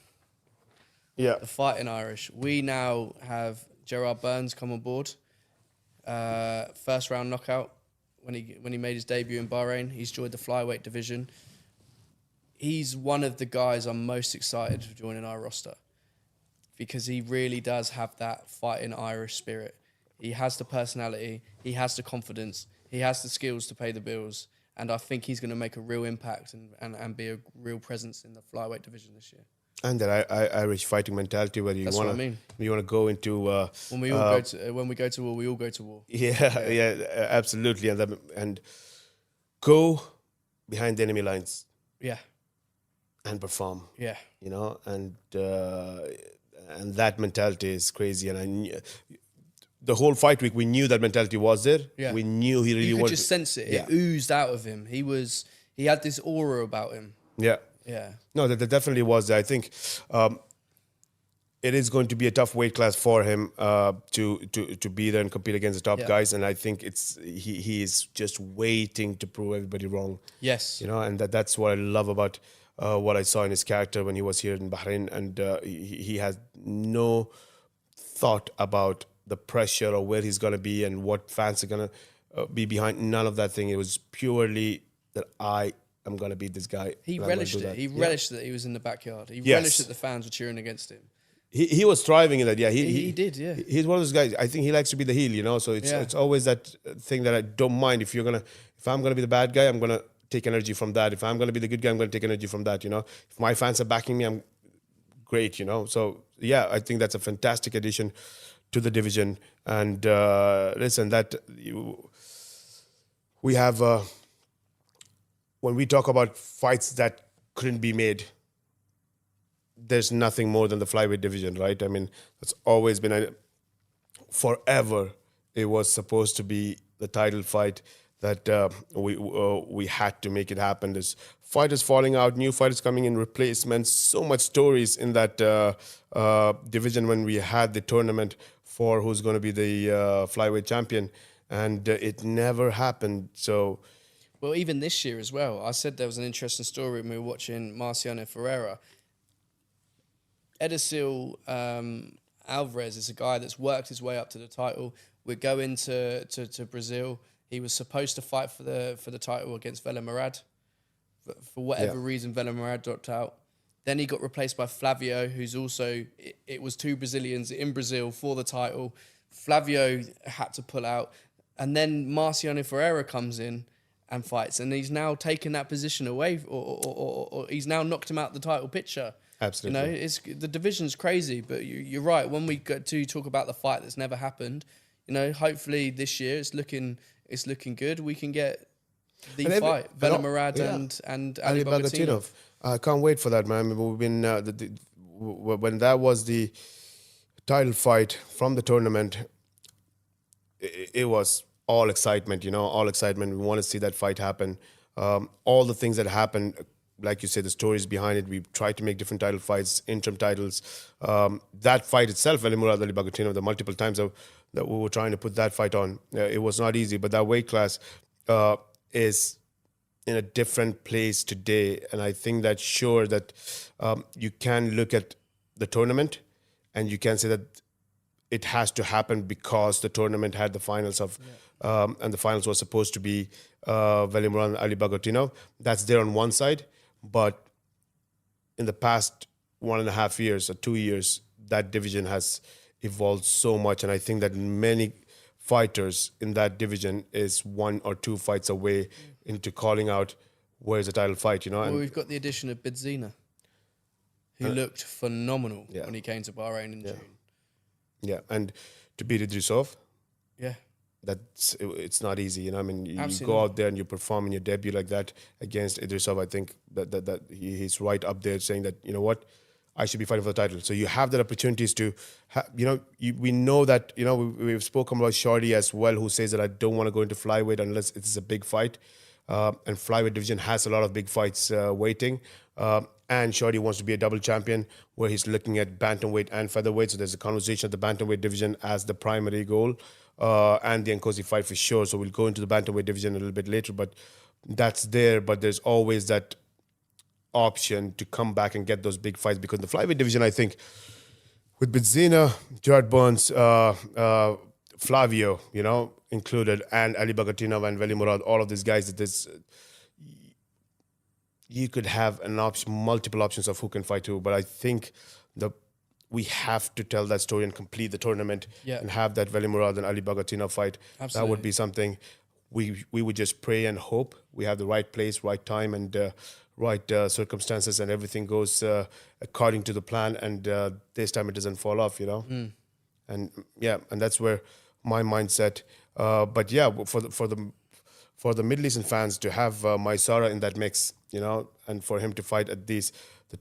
Yeah. The Fighting Irish. We now have Gerard Burns come on board. First round knockout when he made his debut in Bahrain. He's joined the flyweight division. He's one of the guys I'm most excited for joining our roster, because he really does have that fighting Irish spirit. He has the personality, he has the confidence, he has the skills to pay the bills, and I think he's going to make a real impact and be a real presence in the flyweight division this year. And that Irish fighting mentality, whether you want to go into when we go to war, we all go to war. Yeah, absolutely, and go behind the enemy lines. Yeah. And perform. Yeah. You know, and that mentality is crazy. And the whole fight week, we knew that mentality was there. Yeah. We knew he really wanted. You could just sense it. Yeah. It oozed out of him. He had this aura about him. Yeah. Yeah. No, that definitely was. I think it is going to be a tough weight class for him to be there and compete against the top Yeah. guys. And I think he is just waiting to prove everybody wrong. Yes. And that's what I love about what I saw in his character when he was here in Bahrain. And he has no thought about the pressure or where he's going to be and what fans are going to be behind. None of that thing. It was purely that I'm going to beat this guy. He and I'm gonna relished do it. that. He relished that he was in the backyard. He Yes. relished that the fans were cheering against him. He was thriving in that. Yeah, He did, yeah. He's one of those guys. I think he likes to be the heel. So it's always that thing that I don't mind. If I'm gonna be the bad guy, I'm gonna take energy from that. If I'm gonna be the good guy, I'm gonna take energy from that. If my fans are backing me, I'm great. So yeah, I think that's a fantastic addition to the division. And listen, we have when we talk about fights that couldn't be made, there's nothing more than the flyweight division, right? I mean, that's always been forever. It was supposed to be the title fight that we had to make it happen. There's fighters falling out, new fighters coming in, replacements. So much stories in that division when we had the tournament for who's going to be the flyweight champion, and it never happened. So. Well, even this year as well. I said there was an interesting story when we were watching Marciano Ferreira. Edicil Alvarez is a guy that's worked his way up to the title. We're going to Brazil. He was supposed to fight for the title against Vela Murad. For whatever reason, Vela Murad dropped out. Then he got replaced by Flavio, who's also... It was two Brazilians in Brazil for the title. Flavio had to pull out. And then Marciano Ferreira comes in and fights. And he's now taken that position away, or he's now knocked him out the title picture. Absolutely. The division's crazy, but you're right. When we get to talk about the fight that's never happened, hopefully this year it's looking good. We can get the fight, Vela Murad and Ali Bogatinov. I can't wait for that, man. We've been when that was the title fight from the tournament, it was all excitement. All excitement. We want to see that fight happen. All the things that happened. Like you said, the stories behind it. We tried to make different title fights, interim titles. That fight itself, Vela Murad Ali Bogatinov, the multiple times that we were trying to put that fight on, it was not easy. But that weight class is in a different place today, and I think that's sure that you can look at the tournament and you can say that it has to happen because the tournament had the finals of, and the finals was supposed to be Vela Murad Ali Bogatinov. That's there on one side. But in the past 1.5 years or 2 years, that division has evolved so much. And I think that many fighters in that division is 1 or 2 fights away into calling out where's the title fight, Well, we've got the addition of Bidzina, who looked phenomenal when he came to Bahrain in June. Yeah, and to beat Idrisov, Yeah. it's not easy, you Absolutely. go out there and you perform in your debut like that against Idrisov. I think that he's right up there saying that, I should be fighting for the title. So you have that opportunities to, we know that, we've spoken about Shahid as well, who says that I don't want to go into flyweight unless it's a big fight. And flyweight division has a lot of big fights waiting. And Shahid wants to be a double champion where he's looking at bantamweight and featherweight. So there's a conversation at the bantamweight division as the primary goal. And the Nkosi fight for sure. So we'll go into the bantamweight division a little bit later, but that's there. But there's always that option to come back and get those big fights, because the flyweight division, I think, with Bidzina, Gerard Burns, Flavio, included, and Ali Bogatinov and Vela Murad, all of these guys, that you could have multiple options of who can fight who. But I think we have to tell that story and complete the tournament and have that Vela Murad and Ali Bogatinov fight. Absolutely. That would be something we would just pray and hope we have the right place, right time, and right circumstances, and everything goes according to the plan, and this time it doesn't fall off, and that's where my mindset. But yeah, for the Middle Eastern fans to have Maisara in that mix, and for him to fight at the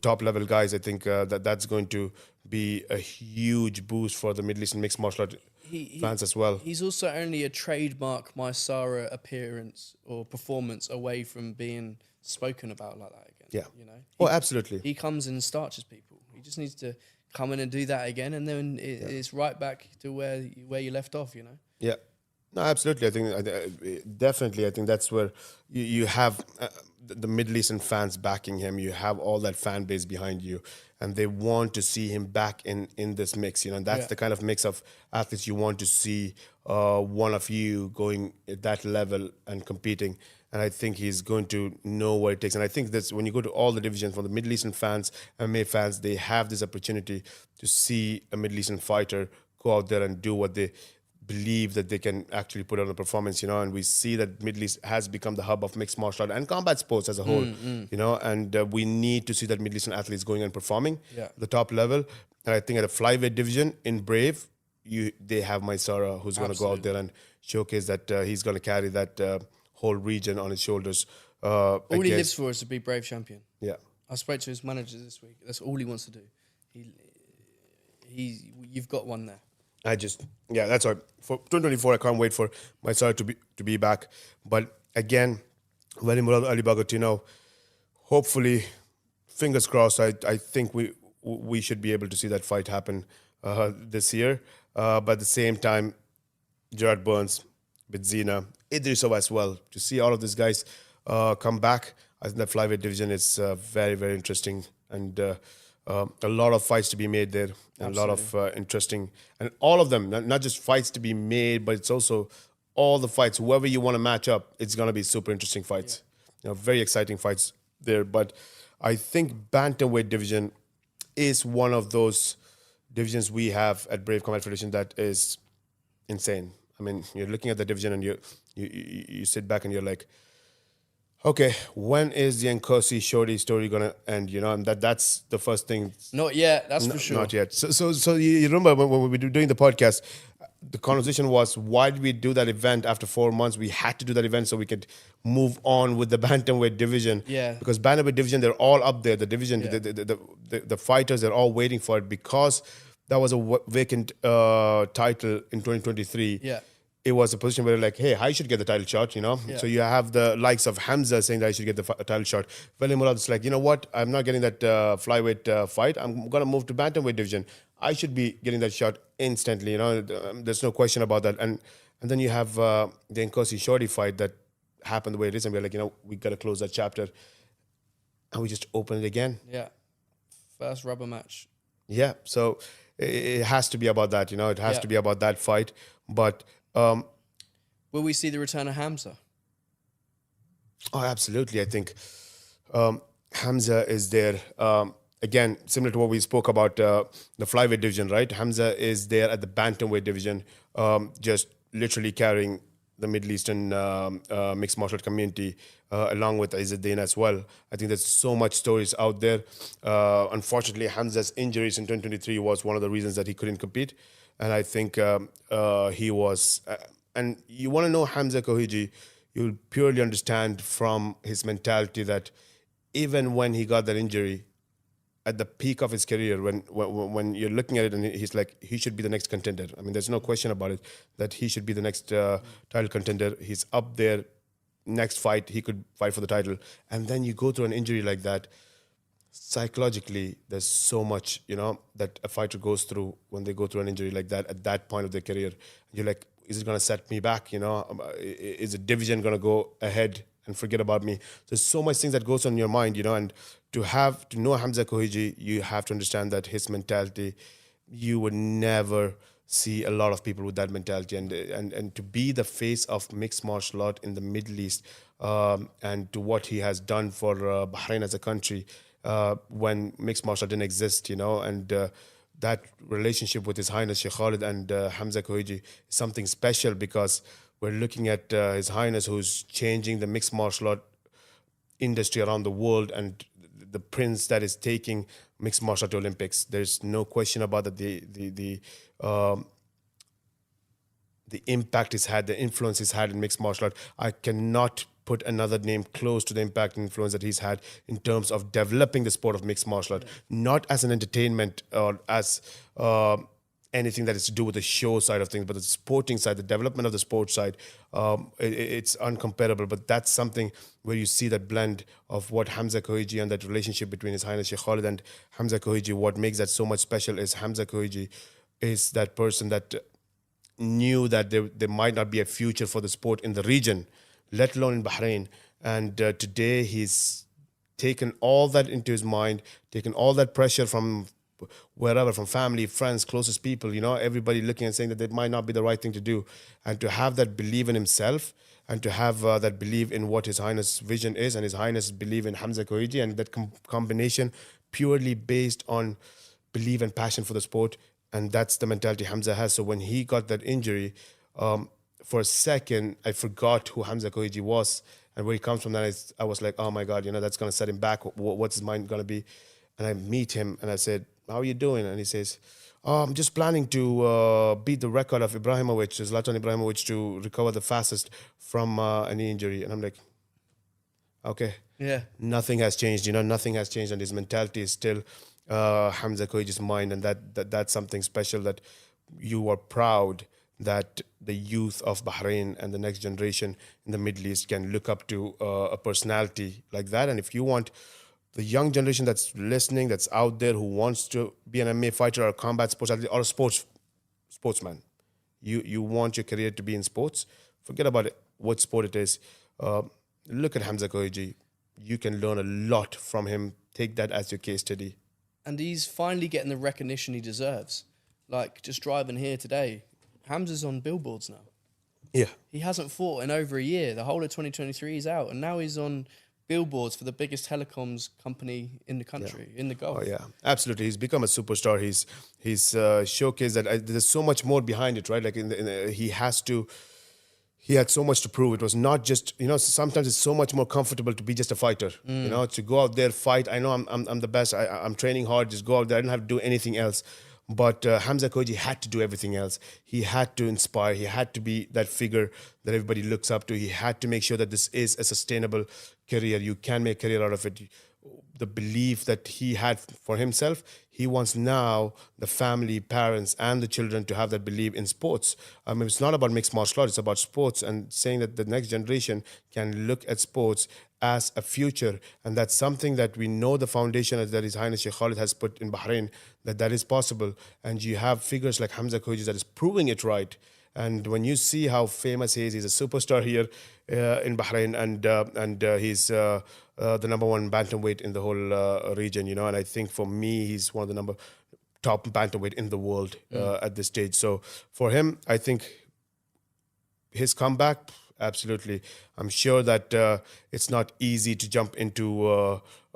top level guys, I think that's going to be a huge boost for the Middle Eastern mixed martial art fans as well. He's also only a trademark Maisara appearance or performance away from being spoken about like that again. Yeah. You know. Oh, absolutely. He comes in and starches people. He just needs to come in and do that again, and then it's right back to where you left off. You know. Yeah. No, absolutely. I think definitely. I think that's where you have the Middle Eastern fans backing him. You have all that fan base behind you, and they want to see him back in this mix. You know, and that's the kind of mix of athletes you want to see. One of you going at that level and competing. And I think he's going to know what it takes. And I think that's when you go to all the divisions, from the Middle Eastern fans, MMA fans, they have this opportunity to see a Middle Eastern fighter go out there and do what they believe that they can actually put on a performance, you know. And we see that Middle East has become the hub of mixed martial art and combat sports as a whole, you know. And we need to see that Middle Eastern athletes going and performing at the top level. And I think at a flyweight division in Brave, they have Mysara, who's going to go out there and showcase that he's going to carry that whole region on his shoulders. All he lives for is to be Brave champion. Yeah. I spoke to his manager this week. That's all he wants to do. You've got one there. That's why for 2024 I can't wait for my side to be back. But again, Veli Murad Ali Bagatino, hopefully, fingers crossed. I think we should be able to see that fight happen this year. But at the same time, Gerard Burns, Bidzina, Idrisov as well. To see all of these guys come back, I think that flyweight division is very, very interesting, and a lot of fights to be made there, and a lot of interesting, and all of them, not just fights to be made, but it's also all the fights. Whoever you want to match up, it's going to be super interesting fights. You know, very exciting fights there. But I think bantamweight division is one of those divisions we have at Brave Combat Federation that is insane. I mean, you're looking at the division and you sit back and you're like, okay, when is the Nkosi Shorty story gonna end? You know, and that's the first thing. Not yet, that's for sure. Not yet. So you remember when we were doing the podcast, the conversation was, why did we do that event after 4 months? We had to do that event so we could move on with the bantamweight division. Yeah. Because bantamweight division, they're all up there. The division, the fighters, they're all waiting for it because that was a vacant title in 2023. Yeah. It was a position where like, hey, I should get the title shot, you know? Yeah. So you have the likes of Hamza saying that I should get the title shot. Veli Murad's like, you know what? I'm not getting that flyweight fight. I'm going to move to bantamweight division. I should be getting that shot instantly, you know? There's no question about that. And then you have the Nkosi Shorty fight that happened the way it is. And we're like, you know, we got to close that chapter. And we just open it again. Yeah. First rubber match. Yeah. So it has to be about that, you know? It has to be about that fight. But will we see the return of Hamza? Oh, absolutely. I think Hamza is there. Again, similar to what we spoke about the flyweight division, right? Hamza is there at the bantamweight division, just literally carrying the Middle Eastern mixed martial art community along with Izzuddin as well. I think there's so much stories out there. Unfortunately, Hamza's injuries in 2023 was one of the reasons that he couldn't compete. And I think he was... and you want to know Hamza Kohiji, you'll purely understand from his mentality that even when he got that injury, at the peak of his career, when you're looking at it and he's like, he should be the next contender. I mean, there's no question about it, that he should be the next title contender. He's up there. Next fight, he could fight for the title. And then you go through an injury like that, psychologically, there's so much, you know, that a fighter goes through when they go through an injury like that at that point of their career. You're like, is it going to set me back? You know, is the division going to go ahead and forget about me? There's so much things that goes on in your mind, you know, and to know Hamza Kohiji, you have to understand that his mentality, you would never see a lot of people with that mentality, and to be the face of mixed martial art in the Middle East, and to what he has done for Bahrain as a country, when mixed martial art didn't exist, you know, and that relationship with His Highness Sheikh Khalid and Hamza Kohiji is something special, because we're looking at His Highness, who's changing the mixed martial art industry around the world, and the prince that is taking mixed martial art to Olympics. There's no question about that. The impact he's had, the influence he's had in mixed martial art. I cannot put another name close to the impact and influence that he's had in terms of developing the sport of mixed martial art, not as an entertainment or as anything that is to do with the show side of things, but the sporting side, the development of the sports side, it's uncomparable. But that's something where you see that blend of what Hamza Kohiji and that relationship between His Highness Sheikh Khalid and Hamza Kohiji. What makes that so much special is Hamza Kohiji is that person that knew that there might not be a future for the sport in the region, let alone in Bahrain. And today he's taken all that into his mind, taken all that pressure from wherever, from family, friends, closest people, everybody looking and saying that it might not be the right thing to do. And to have that belief in himself and to have that belief in what His Highness' vision is and His Highness' belief in Hamza Kohiji, and that combination purely based on belief and passion for the sport. And that's the mentality Hamza has. So when he got that injury, for a second, I forgot who Hamza Kohiji was and where he comes from. Then I was like, oh my God, that's going to set him back. What's his mind going to be? And I meet him and I said, how are you doing? And he says, I'm just planning to beat the record of Zlatan Ibrahimovic, to recover the fastest from an injury. And I'm like, okay. Yeah. Nothing has changed, nothing has changed. And his mentality is still Hamza Kohiji's mind. And that's something special, that you are proud that the youth of Bahrain and the next generation in the Middle East can look up to a personality like that. And if you want the young generation that's listening, that's out there, who wants to be an MMA fighter or a combat sports athlete or a sportsman, you want your career to be in sports, forget about it, what sport it is. Look at Hamza Kohiji. You can learn a lot from him. Take that as your case study. And he's finally getting the recognition he deserves. Like, just driving here today, Hamza's on billboards now. Yeah. He hasn't fought in over a year. The whole of 2023 he's out, and now he's on billboards for the biggest telecoms company in the country, in the Gulf. Oh yeah, absolutely. He's become a superstar. He's showcased that there's so much more behind it, right? Like he had so much to prove. It was not just, sometimes it's so much more comfortable to be just a fighter, to go out there, fight. I know I'm the best. I'm training hard. Just go out there. I don't have to do anything else. But Hamza Kohiji had to do everything else. He had to inspire. He had to be that figure that everybody looks up to. He had to make sure that this is a sustainable career. You can make a career out of it. The belief that he had for himself, he wants now the family, parents, and the children to have that belief in sports. I mean, it's not about mixed martial arts, it's about sports, and saying that the next generation can look at sports as a future. And that's something that we know, the foundation that His Highness Sheikh Khalid has put in Bahrain, that is possible. And you have figures like Hamza Kohiji that is proving it right. And when you see how famous he is, he's a superstar here in Bahrain, and he's the number one bantamweight in the whole region, And I think for me, he's one of the top bantamweight in the world at this stage. So for him, I think his comeback, absolutely. I'm sure that it's not easy to jump into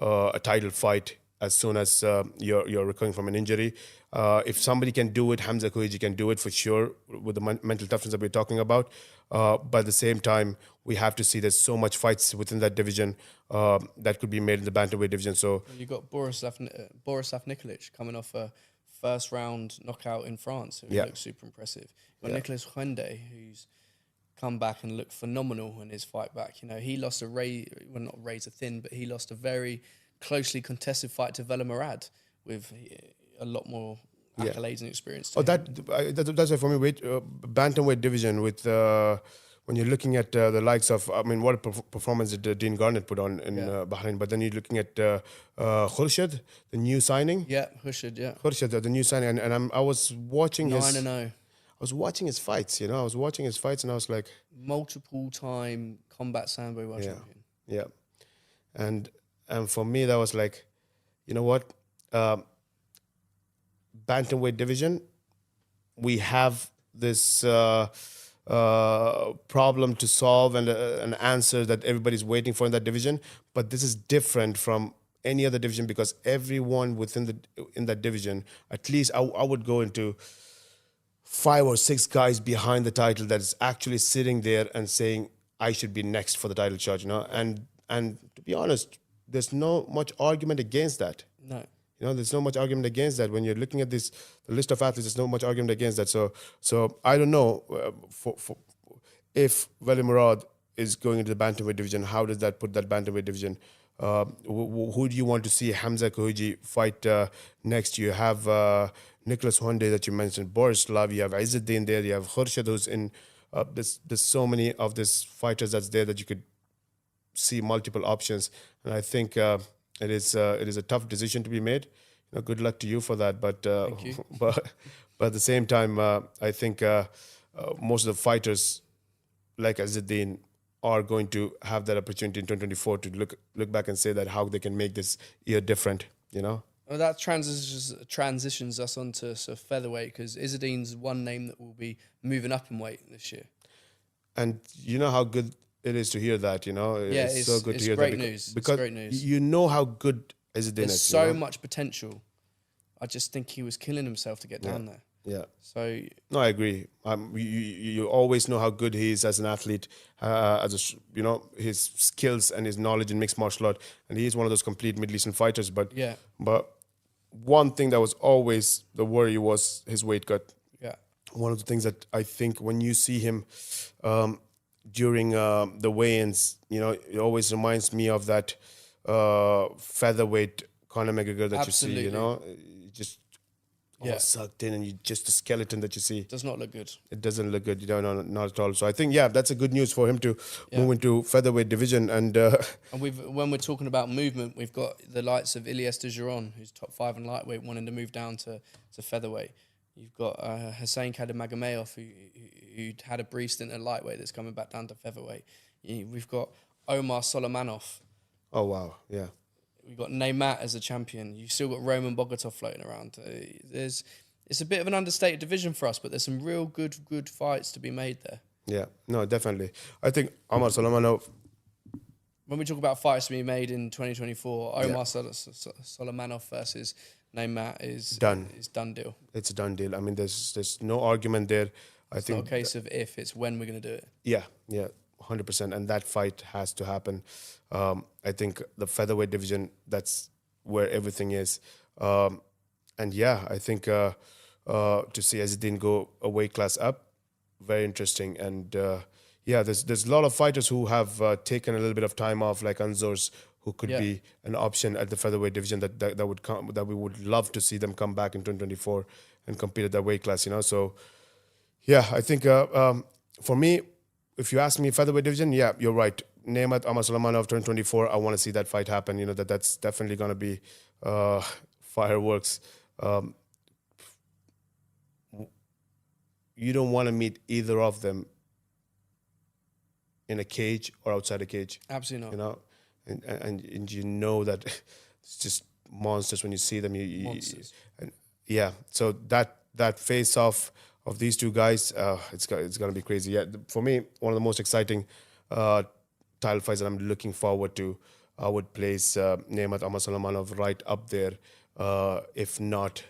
a title fight as soon as you're recovering from an injury. If somebody can do it, Hamza Kohiji can do it for sure, with the mental toughness that we're talking about. But at the same time, we have to see there's so much fights within that division that could be made in the bantamweight division. So you got Borislav Nikolic coming off a first round knockout in France, who looks super impressive. You got Nicolas Huende, who's come back and looked phenomenal in his fight back. He lost not razor thin, but he lost a very closely contested fight to Vela Murad with a lot more accolades and experience. That's why for me, bantamweight division with when you're looking at the likes of, what a performance did Dean Garnett put on in Bahrain, but then you're looking at Khurshid, the new signing. Yeah, Khurshid, Khurshid, the new signing, and I was watching 9-0. I was watching his fights, I was watching his fights, and I was like, multiple time combat Sambo world champion. Yeah, and for me that was like, you know what, bantamweight division, we have this problem to solve and an answer that everybody's waiting for in that division. But this is different from any other division, because everyone in that division, at least I would go into 5 or 6 guys behind the title that is actually sitting there and saying, I should be next for the title shot, And to be honest, there's no much argument against that. No. There's no much argument against that. When you're looking at the list of athletes, there's no much argument against that. So I don't know if Veli Murad is going into the bantamweight division, how does that put that bantamweight division? Who do you want to see Hamza Kohiji fight next? You have Nicholas Honde that you mentioned, Borislav, you have Izzuddin there, you have Khurshid who's in. There's so many of these fighters that's there that you could see multiple options, and I think it is a tough decision to be made. Good luck to you for that. But Thank you. but at the same time, I think most of the fighters like Izzuddin are going to have that opportunity in 2024 to look back and say that how they can make this year different. Well, that transitions us onto sort of featherweight, because Izzuddin's one name that will be moving up in weight this year. And you know how good it is to hear that. It's so good to hear great that news. because It's great news. you know how good Izzuddin There's is. so much potential. I just think he was killing himself to get down there. Yeah. So No, I agree. You always know how good he is as an athlete, his skills and his knowledge in mixed martial art, and he is one of those complete Middle Eastern fighters. But one thing that was always the worry was his weight cut. yeah, One of the things that I think when you see him during the weigh-ins, it always reminds me of that featherweight Conor McGregor that Absolutely. you see. Just all sucked in, and you just a skeleton that you see. does not look good. It doesn't look good, no, not at all. So I think, that's a good news for him to move into featherweight division. And And when we're talking about movement, we've got the likes of Ilyes Dugeron, who's top 5 in lightweight, wanting to move down to featherweight. You've got Hussein Khadimagameov, who had a brief stint at lightweight that's coming back down to featherweight. We've got Omar Solomonov. oh wow, yeah. We've got Neymat as a champion. You've still got Roman Bogotov floating around. It's a bit of an understated division for us, but there's some real good fights to be made there. Yeah, no, definitely. I think Omar Solomonov, When we talk about fights to be made in 2024, Omar Solomonov versus Neymat is Done. Is done deal. it's a done deal. I mean, there's no argument there. It's not a case of if, it's when we're going to do it. Yeah, 100%. And that fight has to happen. I think the featherweight division, that's where everything is. And I think to see Izzuddin go a weight class up, very interesting. And there's a lot of fighters who have taken a little bit of time off, like Anzor's, who could be an option at the featherweight division that would come, that we would love to see them come back in 2024 and compete at that weight class. So I think for me, if you ask me featherweight division, you're right. Neymat Omar Solomonov 2024. I want to see that fight happen. That's definitely going to be fireworks. You don't want to meet either of them in a cage or outside a cage. Absolutely not. And you know that it's just monsters when you see them. Monsters. So that face off of these two guys, it's going to be crazy. Yeah, for me, one of the most exciting title fights that I'm looking forward to. I would place Neymat Omar Solomonov right up there, if not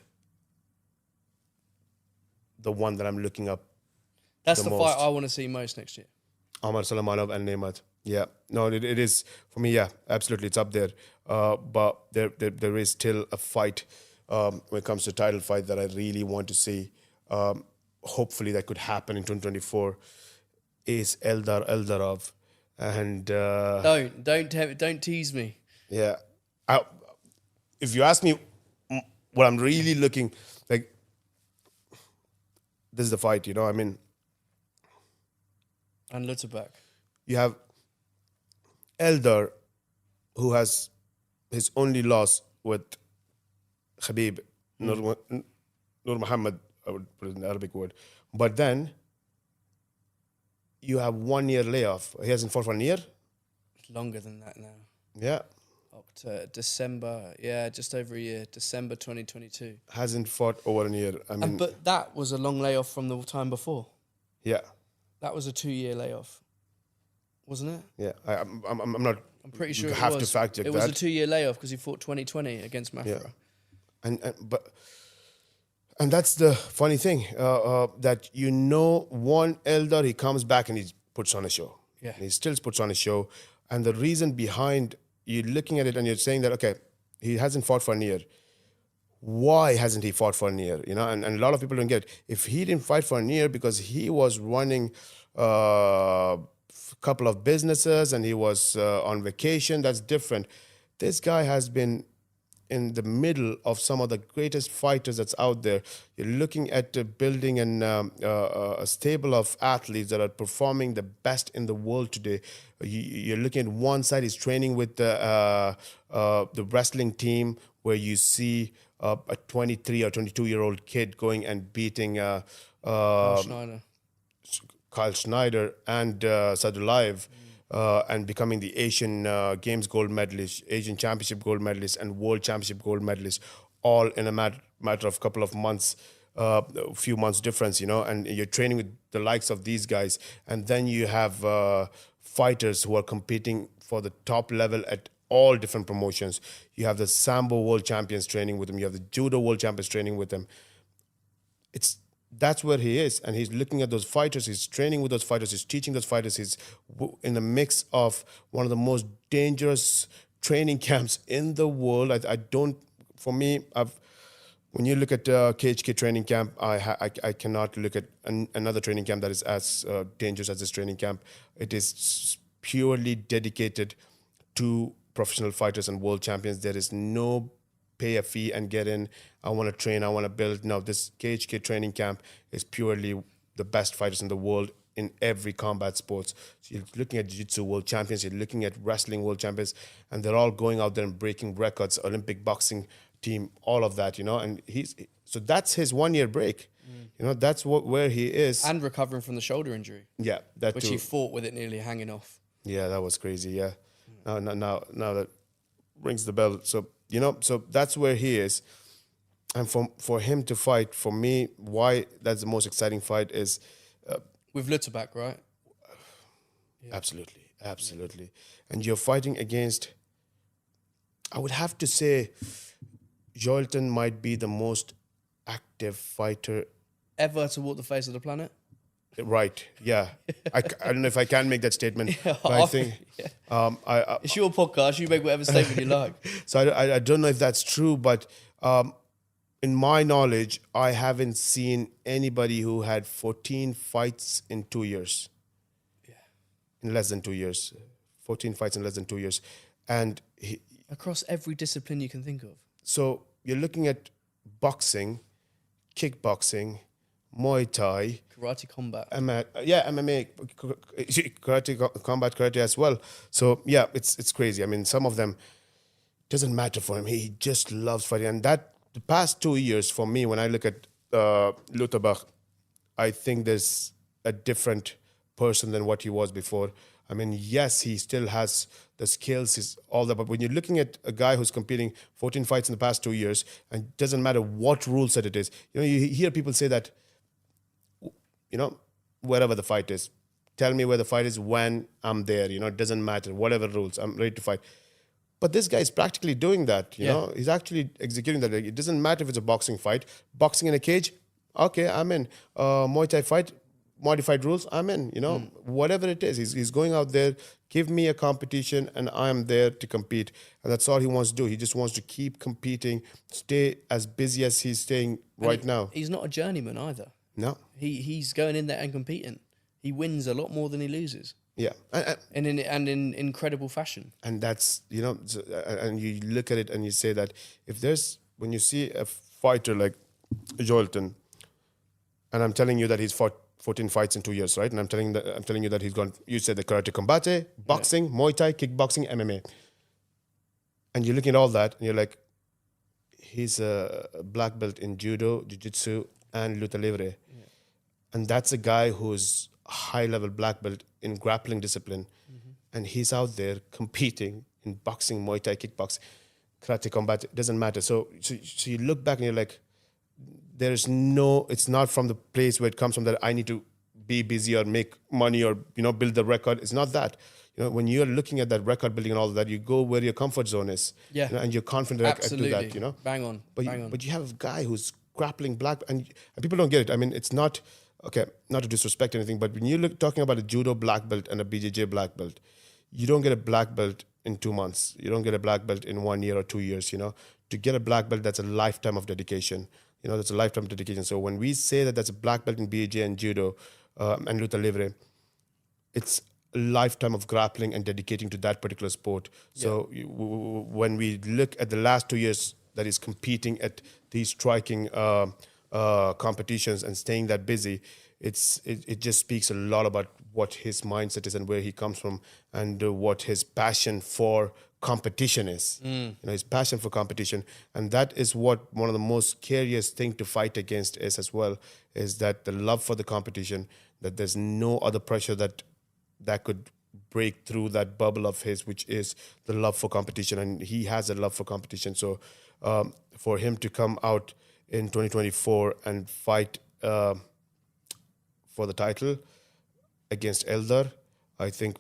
the one that I'm looking up. That's the most. fight I want to see most next year. Omar Solomonov and Neymat. Yeah, no, it is for me. Yeah, absolutely, it's up there. But there is still a fight when it comes to title fight that I really want to see. Hopefully, that could happen in 2024. Is Eldar Eldarov, and Don't tease me. yeah, if you ask me, what I'm really looking like, this is the fight. I mean, And Lutterbach. you have Eldar, who has his only loss with Khabib, Nur Mohammed, I would put it in the Arabic word. But then you have 1 year layoff. He hasn't fought for a year? It's longer than that now. Yeah. Up to December, just over a year, December 2022. Hasn't fought over a year. I mean, But that was a long layoff from the time before. yeah. That was a 2-year layoff, wasn't it? Yeah. I'm not. I'm pretty sure you it have was. to fact check It that. was a 2-year layoff because he fought 2020 against Mafra. Yeah. And that's the funny thing, that one Eldar, he comes back and he puts on a show. Yeah. He still puts on a show. And the reason behind, you're looking at it and you're saying that, okay, he hasn't fought for a year. Why hasn't he fought for a year? And a lot of people don't get it. If he didn't fight for a year because he was running a couple of businesses and he was on vacation, that's different. This guy has been in the middle of some of the greatest fighters that's out there. You're looking at building a stable of athletes that are performing the best in the world today. You're looking at one side, he's training with the wrestling team, where you see a 23 or 22-year-old kid going and beating Schneider. Kyle Schneider and Sadulayev, and becoming the Asian Games gold medalist, Asian Championship gold medalist, and World Championship gold medalist, all in a matter of a couple of months, a few months difference, and you're training with the likes of these guys. And then you have fighters who are competing for the top level at all different promotions. You have the Sambo world champions training with them. You have the Judo world champions training with them. That's where he is, and he's looking at those fighters. He's training with those fighters. He's teaching those fighters. He's in the mix of one of the most dangerous training camps in the world. For me, when you look at KHK training camp, I cannot look at another training camp that is as dangerous as this training camp. It is purely dedicated to professional fighters and world champions. There is no pay a fee and get in. I want to train. I want to build. No, this KHK training camp is purely the best fighters in the world in every combat sports. So you're looking at jiu-jitsu world champions. You're looking at wrestling world champions, and they're all going out there and breaking records. Olympic boxing team, all of that, And so that's his 1 year break. That's where he is. And recovering from the shoulder injury. Yeah, that which too. he fought with it nearly hanging off. Yeah, that was crazy. Yeah. Now that rings the bell. So so that's where he is, and for him to fight, for me, why that's the most exciting fight is with Lutterbach, right? Absolutely, and you're fighting against. I would have to say, Joelton might be the most active fighter ever to walk the face of the planet. Right. Yeah. I don't know if I can make that statement, but I think it's your podcast. You make whatever statement you like. So I don't know if that's true, but in my knowledge, I haven't seen anybody who had 14 fights in 2 years. Yeah. In less than 2 years. 14 fights in less than 2 years. And across every discipline you can think of. So you're looking at boxing, kickboxing, Muay Thai, karate combat, MMA, karate combat, karate as well. So yeah, it's crazy. I mean, some of them doesn't matter for him. He just loves fighting, and that the past 2 years for me, when I look at Lutterbach, I think there's a different person than what he was before. I mean, yes, he still has the skills, he's all that, but when you're looking at a guy who's competing 14 fights in the past 2 years, and it doesn't matter what rule set it is, you hear people say that, wherever the fight is, tell me where the fight is, when I'm there, it doesn't matter, whatever rules, I'm ready to fight. But this guy is practically doing that, you know, he's actually executing that. It doesn't matter if it's a boxing fight, boxing in a cage, okay, I'm in. Muay Thai fight, modified rules, I'm in, whatever it is. He's going out there, give me a competition, and I'm there to compete. And that's all he wants to do. He just wants to keep competing, stay as busy as he's staying right now. He's not a journeyman either. No. He's going in there and competing. He wins a lot more than he loses. Yeah. And in incredible fashion. And that's, and you look at it and you say that when you see a fighter like Joelton, and I'm telling you that he's fought 14 fights in 2 years, right? And I'm telling you that he's gone, you said the karate combate, boxing, Muay Thai, kickboxing, MMA. And you're looking at all that and you're like, he's a black belt in judo, jiu-jitsu, and luta libre. Yeah. And that's a guy who's a high-level black belt in grappling discipline. Mm-hmm. And he's out there competing in boxing, Muay Thai, kickboxing, karate combat. It doesn't matter. So you look back and you're like, it's not from the place where it comes from that I need to be busy or make money or, build the record. It's not that. When you're looking at that record building and all of that, you go where your comfort zone is. Yeah. And you're confident Absolutely. I do that, Bang on. But you have a guy who's grappling black, and people don't get it. I mean, it's not, okay, not to disrespect anything, but when you're talking about a judo black belt and a BJJ black belt, you don't get a black belt in 2 months. You don't get a black belt in 1 year or 2 years, To get a black belt, that's a lifetime of dedication. That's a lifetime of dedication. So when we say that that's a black belt in BJJ and judo and luta libre, it's a lifetime of grappling and dedicating to that particular sport. So when we look at the last 2 years that he's competing at these striking competitions and staying that busy, it just speaks a lot about what his mindset is and where he comes from, and what his passion for competition is. His passion for competition, and that is what one of the most scariest thing to fight against is as well, is that the love for the competition, that there's no other pressure that could break through that bubble of his, which is the love for competition, and he has a love for competition. So for him to come out in 2024 and fight for the title against Eldar, I think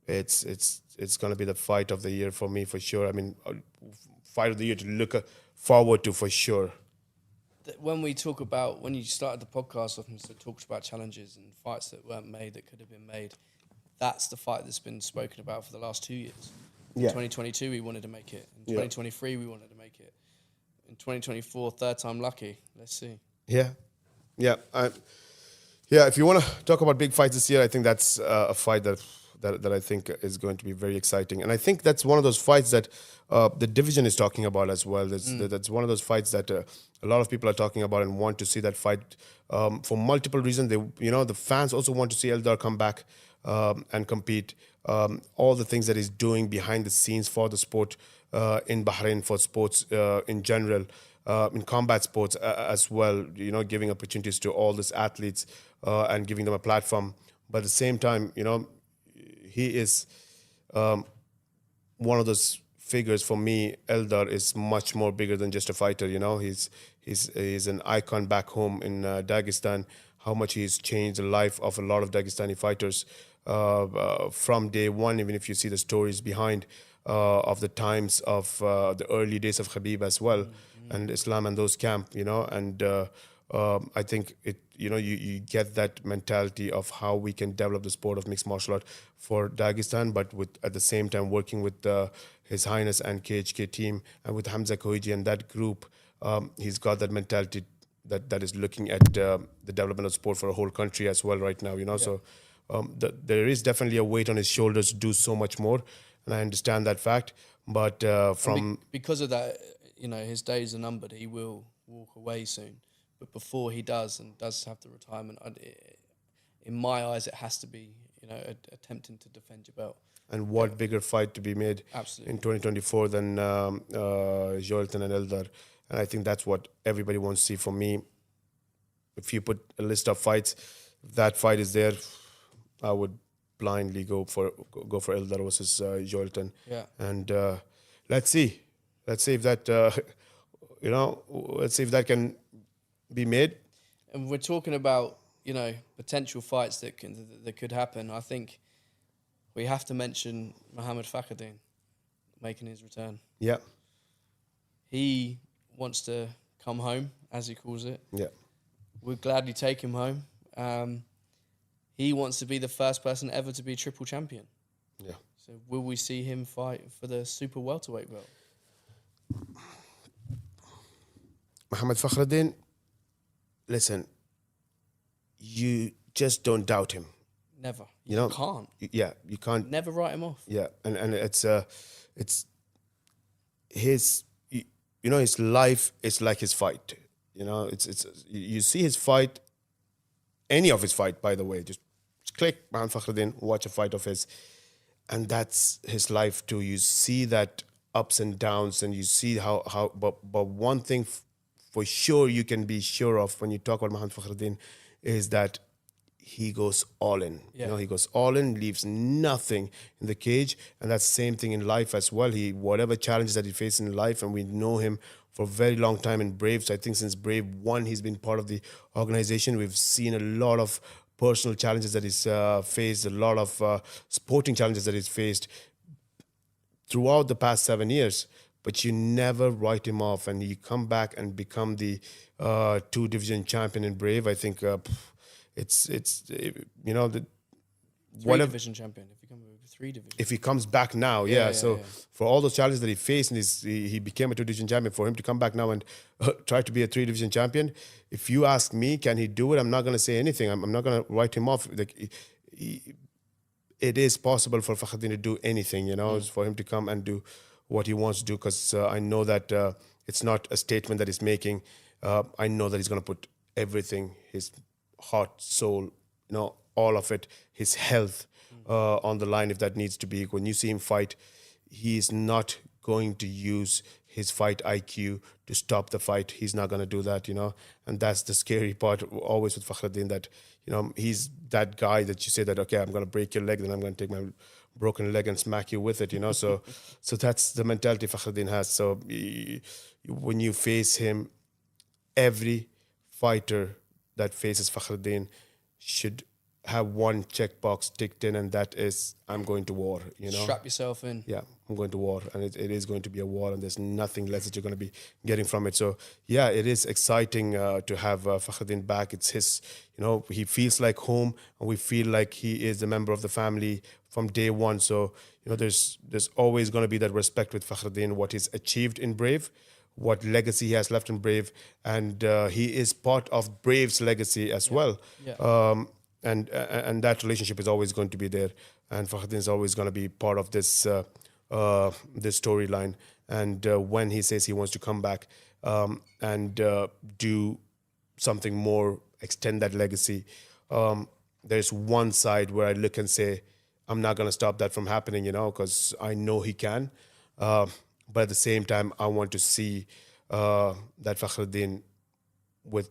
it's going to be the fight of the year for me, for sure. I mean, fight of the year to look forward to, for sure. When you started the podcast, often talks about challenges and fights that weren't made that could have been made. That's the fight that's been spoken about for the last 2 years. In 2022, we wanted to make it. In 2023, we wanted to make it. In 2024, third time lucky. Let's see. Yeah. If you want to talk about big fights this year, I think that's a fight that I think is going to be very exciting. And I think that's one of those fights that the division is talking about as well. That's one of those fights that a lot of people are talking about and want to see that fight for multiple reasons. The fans also want to see Eldar come back and compete. All the things that he's doing behind the scenes for the sport in Bahrain, for sports in general, in combat sports as well, giving opportunities to all these athletes and giving them a platform. But at the same time, he is one of those figures for me. Eldar is much more bigger than just a fighter. He's an icon back home in Dagestan. How much he's changed the life of a lot of Dagestani fighters from day one. Even if you see the stories behind of the times of the early days of Khabib as well, and Islam and those camp. And I think you get that mentality of how we can develop the sport of mixed martial art for Dagestan, but at the same time working with His Highness and KHK team and with Hamza Kohiji and that group. He's got that mentality that is looking at the development of sport for a whole country as well right now. So there is definitely a weight on his shoulders to do so much more, and I understand that fact. But because of that, his days are numbered. He will walk away soon. But before he does have the retirement, in my eyes, it has to be, attempting to defend your belt. And what bigger fight to be made in 2024 than Joelton and Eldar? And I think that's what everybody wants to see. For me, if you put a list of fights, if that fight is there, I would blindly go for Eldar versus Joelton. Yeah. And let's see if that let's see if that can be made. And we're talking about potential fights that could happen. I think we have to mention Mohammed Fakhreddin making his return. Yeah. He wants to come home, as he calls it. Yeah. We'd gladly take him home. He wants to be the first person ever to be triple champion. Yeah. So will we see him fight for the super welterweight belt? Mohammed Fakhreddin, listen, you just don't doubt him. Never. You can't. You can't. Never write him off. Yeah, and it's his, his life is like his fight. It's you see his fight, any of his fight, by the way, just click Mohammed Fakhreddin, watch a fight of his, and that's his life too. You see that ups and downs, and you see how. But one thing for sure you can be sure of when you talk about Mohammed Fakhreddin is that he goes all in. Yeah. He goes all in, leaves nothing in the cage, and that's the same thing in life as well. Whatever challenges that he faces in life, and we know him for a very long time in Brave. So I think since Brave 1, he's been part of the organization. We've seen a lot of personal challenges that he's faced, a lot of sporting challenges that he's faced throughout the past 7 years. But you never write him off, and you come back and become the 2-division champion in Brave. I think it's the whatever 3-division champion. If you come with 3-division. If he comes back now, for all those challenges that he faced, and he became a 2-division champion, for him to come back now and try to be a 3-division champion, if you ask me, can he do it? I'm not going to say anything. I'm not going to write him off. it is possible for Fakhreddin to do anything, for him to come and do what he wants to do, because I know that it's not a statement that he's making. I know that he's going to put everything, his heart, soul, all of it, his health on the line if that needs to be. When you see him fight, he's not going to use his fight IQ to stop the fight. He's not going to do that, and that's the scary part always with Fakhreddin, that, he's that guy that you say that, okay, I'm going to break your leg, then I'm going to take my broken leg and smack you with it, so that's the mentality Fakhreddin has. So when you face him, every fighter that faces Fakhreddin should have one checkbox ticked in, and that is, I'm going to war. Strap yourself in. Yeah, I'm going to war, and it is going to be a war, and there's nothing less that you're going to be getting from it. So yeah, it is exciting to have Fakhreddin back. It's his, he feels like home, and we feel like he is a member of the family from day one. So there's always going to be that respect with Fakhreddin, what he's achieved in Brave, what legacy he has left in Brave, and he is part of Brave's legacy as well. Yeah. And that relationship is always going to be there, and Fakhreddin is always going to be part of this this storyline. And when he says he wants to come back and do something more, extend that legacy, there's one side where I look and say, I'm not going to stop that from happening, because I know he can. But at the same time, I want to see that Fakhreddin, with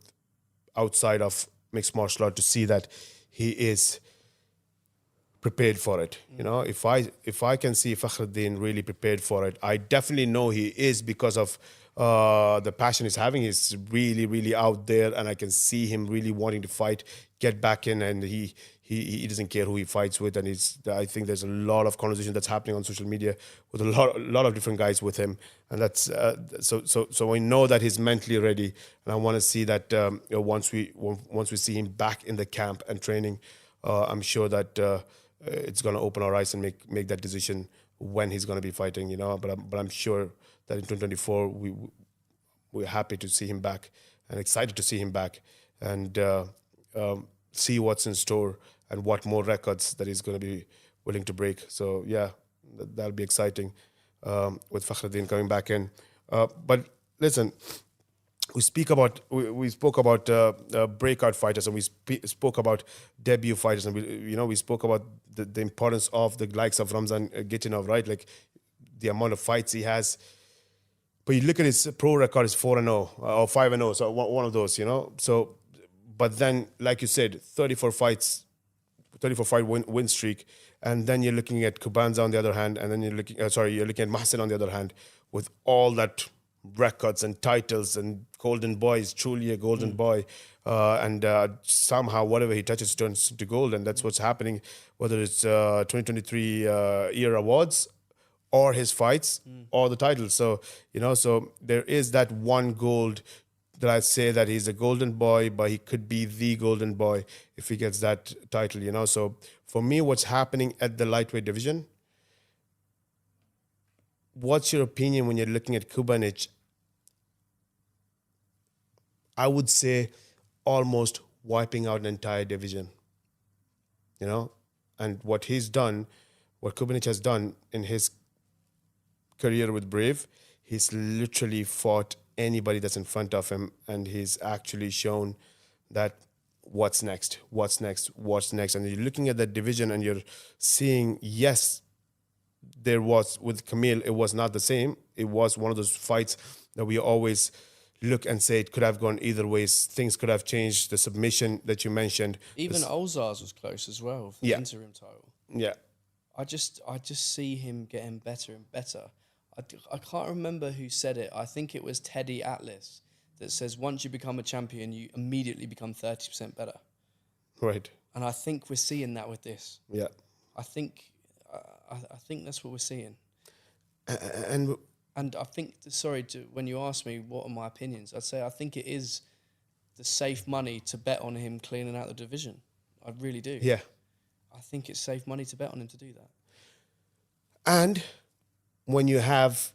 outside of mixed martial art, to see that he is prepared for it. If I can see Fakhreddin really prepared for it, I definitely know he is, because of the passion he's having. He's really, really out there, and I can see him really wanting to fight, get back in, and he doesn't care who he fights with. And I think there's a lot of conversation that's happening on social media with a lot of different guys with him, and that's so I know that he's mentally ready, and I want to see that once we see him back in the camp and training, I'm sure that it's going to open our eyes and make that decision when he's going to be fighting, But I'm sure that in 2024 we're happy to see him back and excited to see him back, and see what's in store and what more records that he's going to be willing to break. So yeah, that'll be exciting with Fakhreddin coming back in. But listen, we spoke about breakout fighters, and we spoke about debut fighters, and we spoke about the importance of the likes of Ramzan Gitinov, right? Like the amount of fights he has. But you look at his pro record, is 4-0 or 5-0, so one of those, So, but then, like you said, 34 fight win streak, and then you're looking at Kubanza on the other hand, and then you're looking at Mahsen on the other hand, with all that records and titles and golden boy. Is truly a golden boy, and somehow whatever he touches turns into gold, and that's what's happening, whether it's 2023 year awards or his fights or the titles. So so there is that one gold that I say that he's a golden boy, but he could be the golden boy if he gets that title. So for me, what's happening at the lightweight division, what's your opinion when you're looking at Kubanic? I would say almost wiping out an entire division, and what Kubanic has done in his career with Brave, he's literally fought anybody that's in front of him, and he's actually shown that what's next, and you're looking at that division and you're seeing, yes, there was with Camille, it was not the same. It was one of those fights that we always look and say it could have gone either ways. Things could have changed. The submission that you mentioned, even Olzar's was close as well for the interim title. Yeah, I just see him getting better and better. I can't remember who said it. I think it was Teddy Atlas that says once you become a champion, you immediately become 30% better. Right. And I think we're seeing that with this. Yeah. I think that's what we're seeing. And I think, when you ask me what are my opinions, I'd say I think it is the safe money to bet on him cleaning out the division. I really do. Yeah. I think it's safe money to bet on him to do that. And when you have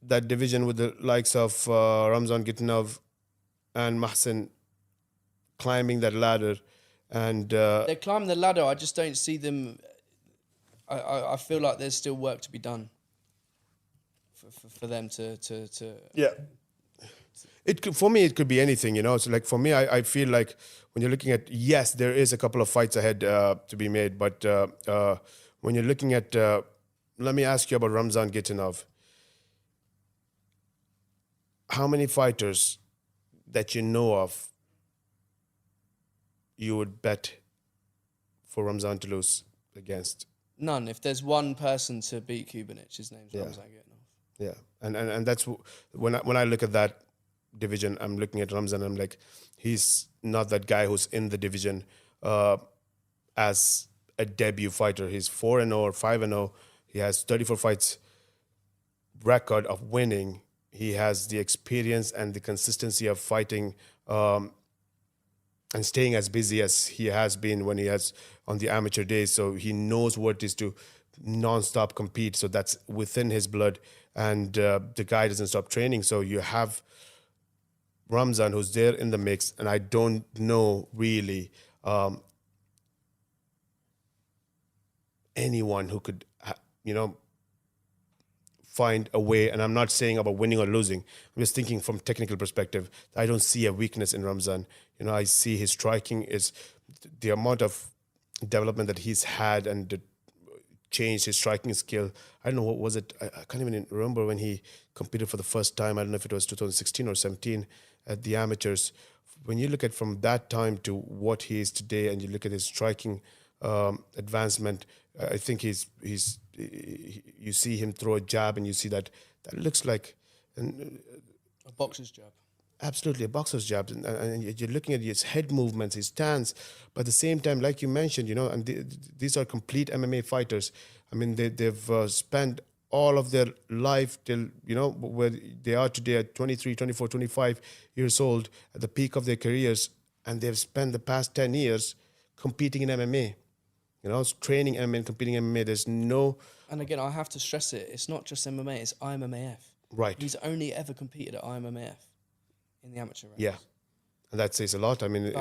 that division with the likes of Ramzan Gitinov and Mahsen climbing that ladder, And They're climbing the ladder. I just don't see them. I feel like there's still work to be done for them to. yeah, for me, it could be anything, So like for me, I feel like when you're looking at, yes, there is a couple of fights ahead to be made, but when you're looking at, let me ask you about Ramzan Gitanov. How many fighters that you know of you would bet for Ramzan to lose against? None. If there's one person to beat Kubanic, his name's Ramzan Gitanov. Yeah, and that's when I look at that division, I'm looking at Ramzan. I'm like, he's not that guy who's in the division as a debut fighter. He's 4-0 or 5-0. He has 34 fights record of winning. He has the experience and the consistency of fighting and staying as busy as he has been when he has on the amateur days. So he knows what it is to non-stop compete. So that's within his blood. And the guy doesn't stop training. So you have Ramzan who's there in the mix. And I don't know really anyone who could, find a way. And I'm not saying about winning or losing. I'm just thinking from technical perspective. I don't see a weakness in Ramzan. I see his striking is the amount of development that he's had and changed his striking skill. I don't know, what was it? I can't even remember when he competed for the first time. I don't know if it was 2016 or 17 at the amateurs. When you look at from that time to what he is today, and you look at his striking advancement, I think you see him throw a jab, and you see that looks like A boxer's jab. Absolutely, a boxer's jab, and you're looking at his head movements, his stance, but at the same time, like you mentioned, and these are complete MMA fighters. I mean, they've spent all of their life till, where they are today at 23, 24, 25 years old, at the peak of their careers, and they've spent the past 10 years competing in MMA, training MMA and competing in MMA. There's no... And again, I have to stress it, it's not just MMA, it's IMMAF. Right. He's only ever competed at IMMAF. In the amateur ranks. Yeah, and that says a lot. I mean,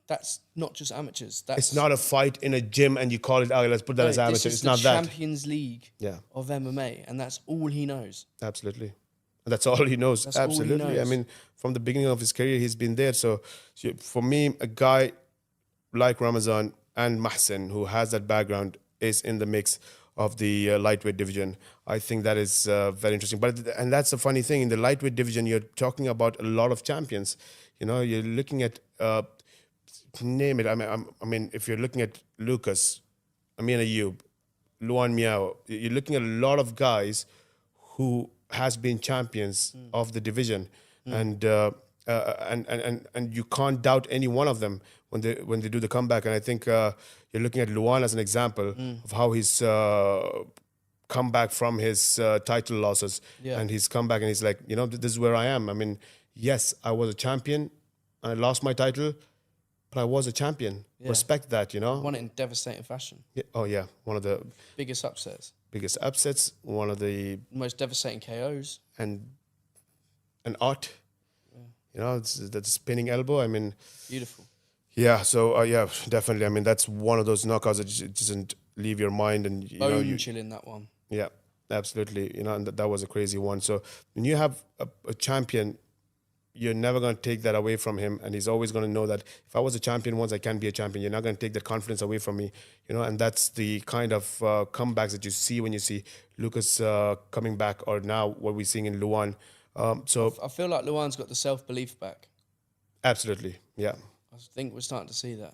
that's not just amateurs. It's not a fight in a gym and you call it, let's put that as amateur. It's not that. Champions League of MMA, and that's all he knows. Absolutely. And that's all he knows. That's Absolutely. All he knows. I mean, from the beginning of his career, he's been there. So for me, a guy like Ramzan and Mahsen, who has that background, is in the mix of the lightweight division. I think that is very interesting. And that's the funny thing. In the lightweight division, you're talking about a lot of champions. You're looking at, name it. I mean, if you're looking at Lucas, Amin Ayoub, Luan Miao, you're looking at a lot of guys who has been champions of the division. And you can't doubt any one of them when they do the comeback. And I think you're looking at Luan as an example of how he's come back from his title losses. Yeah. And he's come back and he's like, this is where I am. I mean, yes, I was a champion and I lost my title, but I was a champion. Yeah. Respect that, Won it in devastating fashion. Yeah. Oh, yeah. One of the biggest upsets. One of the most devastating KOs. And art. It's that spinning elbow. I mean, beautiful. Yeah. So definitely. I mean, that's one of those knockouts that just doesn't leave your mind, and bone chilling that one. Yeah, absolutely. And that was a crazy one. So when you have a champion, you're never going to take that away from him, and he's always going to know that if I was a champion once, I can be a champion. You're not going to take that confidence away from me, And that's the kind of comebacks that you see when you see Lucas coming back, or now what we're seeing in Luan. So I feel like Luan's got the self-belief back. Absolutely, yeah. I think we're starting to see that.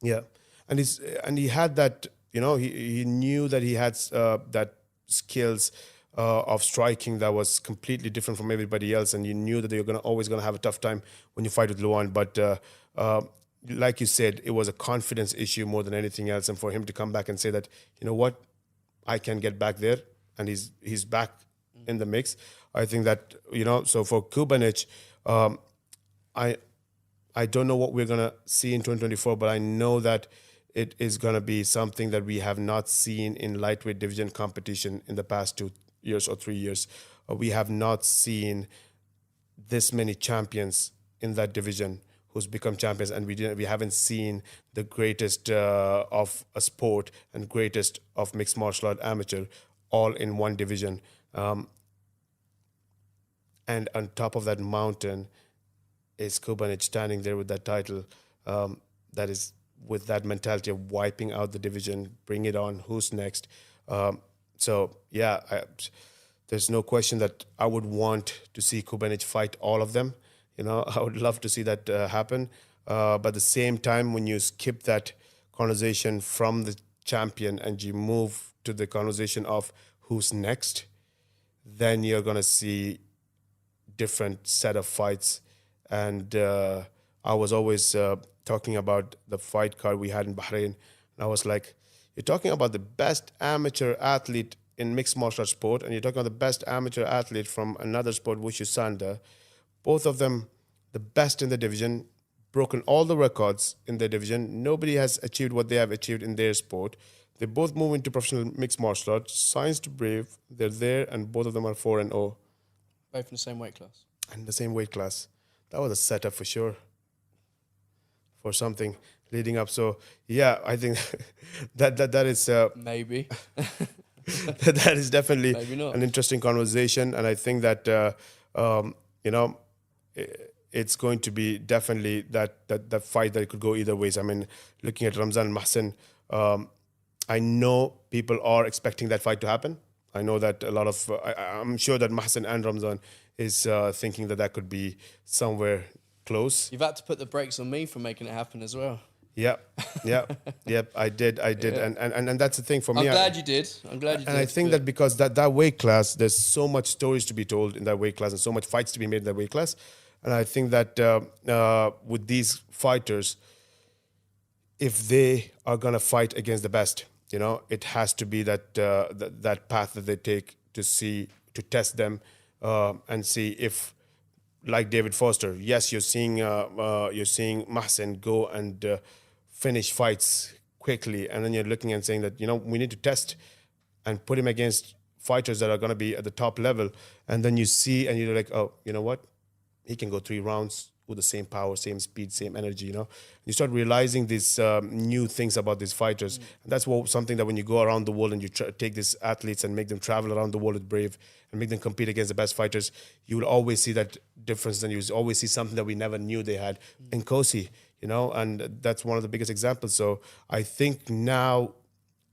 Yeah, and he had that. He knew that he had that skills of striking that was completely different from everybody else, and you knew that you're always going to have a tough time when you fight with Luan. But like you said, it was a confidence issue more than anything else, and for him to come back and say that, what, I can get back there, and he's back in the mix. I think that, so for Kubanic, I don't know what we're going to see in 2024, but I know that it is going to be something that we have not seen in lightweight division competition in the past 2 years or 3 years. We have not seen this many champions in that division who's become champions, and we haven't seen the greatest of a sport and greatest of mixed martial art amateur all in one division. And on top of that mountain is Kubanich standing there with that title. That is with that mentality of wiping out the division, bring it on, who's next. So yeah, there's no question that I would want to see Kubanich fight all of them. You know, I would love to see that happen. But at the same time, when you skip that conversation from the champion and you move to the conversation of who's next, then you're going to see different set of fights. And I was always talking about the fight card we had in Bahrain. And I was like, you're talking about the best amateur athlete in mixed martial arts sport, and you're talking about the best amateur athlete from another sport, Wushu Sanda. Both of them, the best in the division, broken all the records in their division. Nobody has achieved what they have achieved in their sport. They both move into professional mixed martial arts. Science to brave, they're there, and both of them are 4-0. Both in the same weight class. In the same weight class. That was a setup for sure. For something leading up. So yeah, I think that is maybe. that is definitely Maybe not. an interesting conversation, and I think that it's going to be definitely that fight that could go either ways. I mean, looking at Ramzan and Mahsen, I know people are expecting that fight to happen. I know that a lot of I'm sure that Mahsen and Ramzan is thinking that could be somewhere close. You've had to put the brakes on me for making it happen as well. Yep. I did, Yeah. and that's the thing for me. I'm glad you did. And I think that because that weight class, there's so much stories to be told in that weight class, and so much fights to be made in that weight class. And I think that with these fighters, if they are gonna fight against the best, you know, it has to be that path that they take to test them and see if. Like David Foster, yes, you're seeing Mahsen go and finish fights quickly, and then you're looking and saying that, you know, we need to test and put him against fighters that are going to be at the top level, and then you see and you're like, oh, you know what, he can go 3 rounds with the same power, same speed, same energy. You know, you start realizing these new things about these fighters, and that's something that when you go around the world and you take these athletes and make them travel around the world with Brave and make them compete against the best fighters, you will always see that difference, and you always see something that we never knew they had in Kosi, you know, and that's one of the biggest examples. So I think now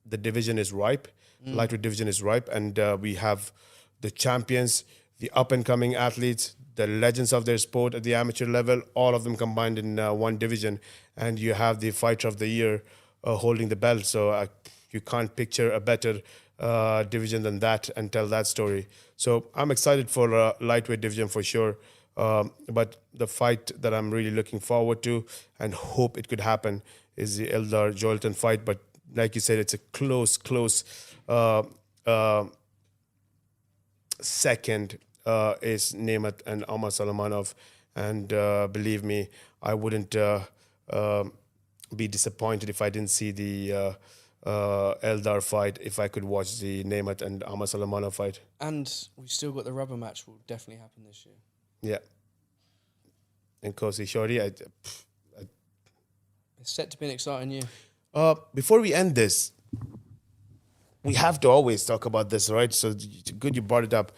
the division is ripe, lightweight division is ripe, and we have the champions, the up-and-coming athletes, the legends of their sport at the amateur level, all of them combined in one division, and you have the fighter of the year holding the belt. So you can't picture a better division than that and tell that story. So I'm excited for lightweight division for sure. But the fight that I'm really looking forward to and hope it could happen is the Eldar Joelton fight. But like you said, it's a close second is Nemat and Omar Salamanov. And believe me, I wouldn't be disappointed if I didn't see the Eldar fight, if I could watch the Nemat and Omar Salamanov fight. And we've still got the rubber match will definitely happen this year. Yeah. And Kosi Shori, It's set to be an exciting year. before we end this, we have to always talk about this, right? So good you brought it up.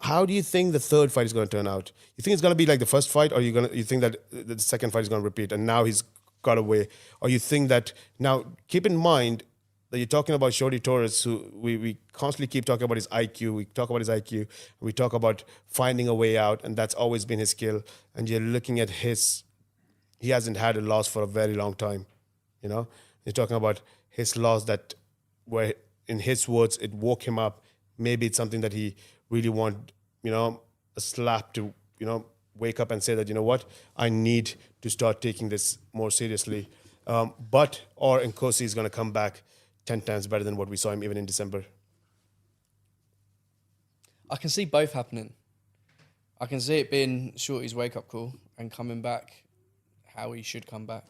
How do you think the third fight is going to turn out? You think it's going to be like the first fight, or you think that the second fight is going to repeat and now he's got away? Or you think that, now keep in mind that you're talking about Shorty Torres, who we constantly keep talking about his IQ. We talk about his IQ. We talk about finding a way out, and that's always been his skill. And you're looking at he hasn't had a loss for a very long time. You know, you're talking about his loss that, where in his words, it woke him up. Maybe it's something that he really want, you know, a slap to, you know, wake up and say that, you know what, I need to start taking this more seriously. Or Nkosi is going to come back 10 times better than what we saw him even in December. I can see both happening. I can see it being Shorty's wake-up call and coming back how he should come back.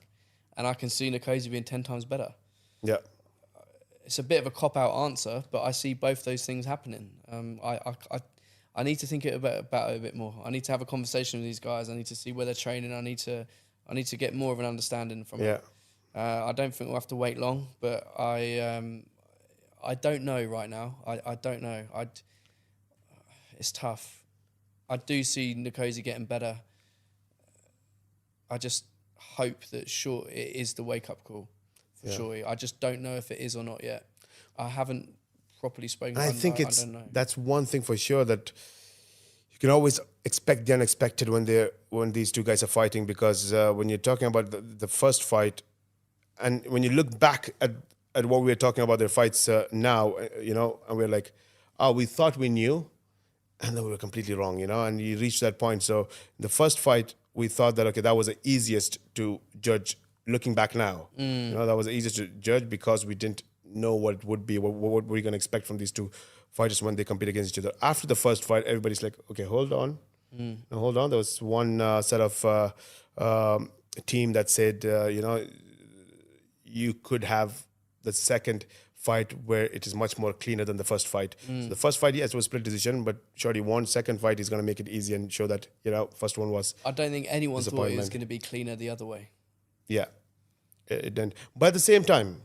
And I can see Nkosi being 10 times better. Yeah. It's a bit of a cop-out answer, but I see both those things happening. I I need to think about it a bit more. I need to have a conversation with these guys. I need to see where they're training. I need to get more of an understanding from it. I don't think we'll have to wait long, but I don't know right now. I don't know. It's tough. I do see Nkosi getting better. I just hope that it is the wake-up call for Shorty. I just don't know if it is or not yet. I haven't properly spoken to him. I think I don't know. that's one thing for sure, that you can always expect the unexpected when these two guys are fighting, because when you're talking about the first fight, and when you look back at what we were talking about their fights now, and we're like, oh, we thought we knew, and then we were completely wrong, and you reach that point. So the first fight, we thought that, okay, that was the easiest to judge looking back now. That was the easiest to judge because we didn't know what it would be, what were we going to expect from these two fighters when they compete against each other. After the first fight, everybody's like, okay, hold on. No, hold on. There was one set of team that said, you could have the second fight where it is much more cleaner than the first fight. So the first fight, yes, it was split decision, but Shorty won. Second fight, he's going to make it easy and show that, first one was I don't think anyone thought it was going to be cleaner the other way. Yeah. It didn't. But at the same time,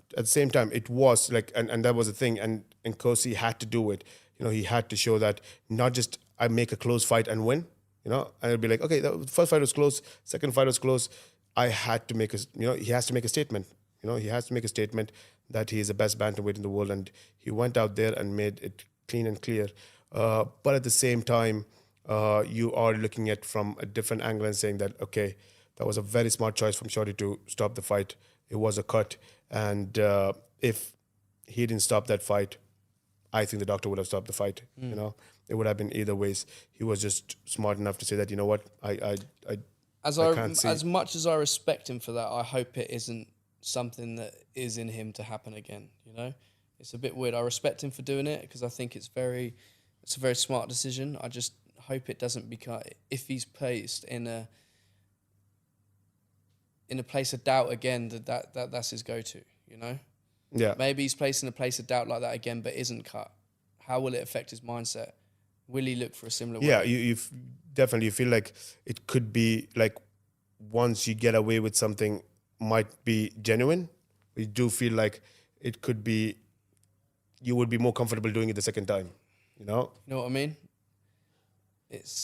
it was like, and that was the thing, and Nkosi had to do it. He had to show that not just I make a close fight and win, and it'd be like, okay, the first fight was close, second fight was close. I had to make he has to make a statement. He has to make a statement that he is the best bantamweight in the world, and he went out there and made it clean and clear. But at the same time, you are looking at from a different angle and saying that, okay, that was a very smart choice from Shorty to stop the fight. It was a cut, and if he didn't stop that fight, I think the doctor would have stopped the fight. It would have been either ways. He was just smart enough to say that, you know what, I can't see. As much as I respect him for that, I hope it isn't something that is in him to happen again. It's a bit weird. I respect him for doing it because I think it's a very smart decision. I just hope it doesn't become, if he's placed in a place of doubt again, that's his go-to, Yeah. Maybe he's placed in a place of doubt like that again, but isn't cut. How will it affect his mindset? Will he look for a similar way? Yeah, you definitely feel like it could be like once you get away with something might be genuine. We do feel like it could be, you would be more comfortable doing it the second time, You know what I mean?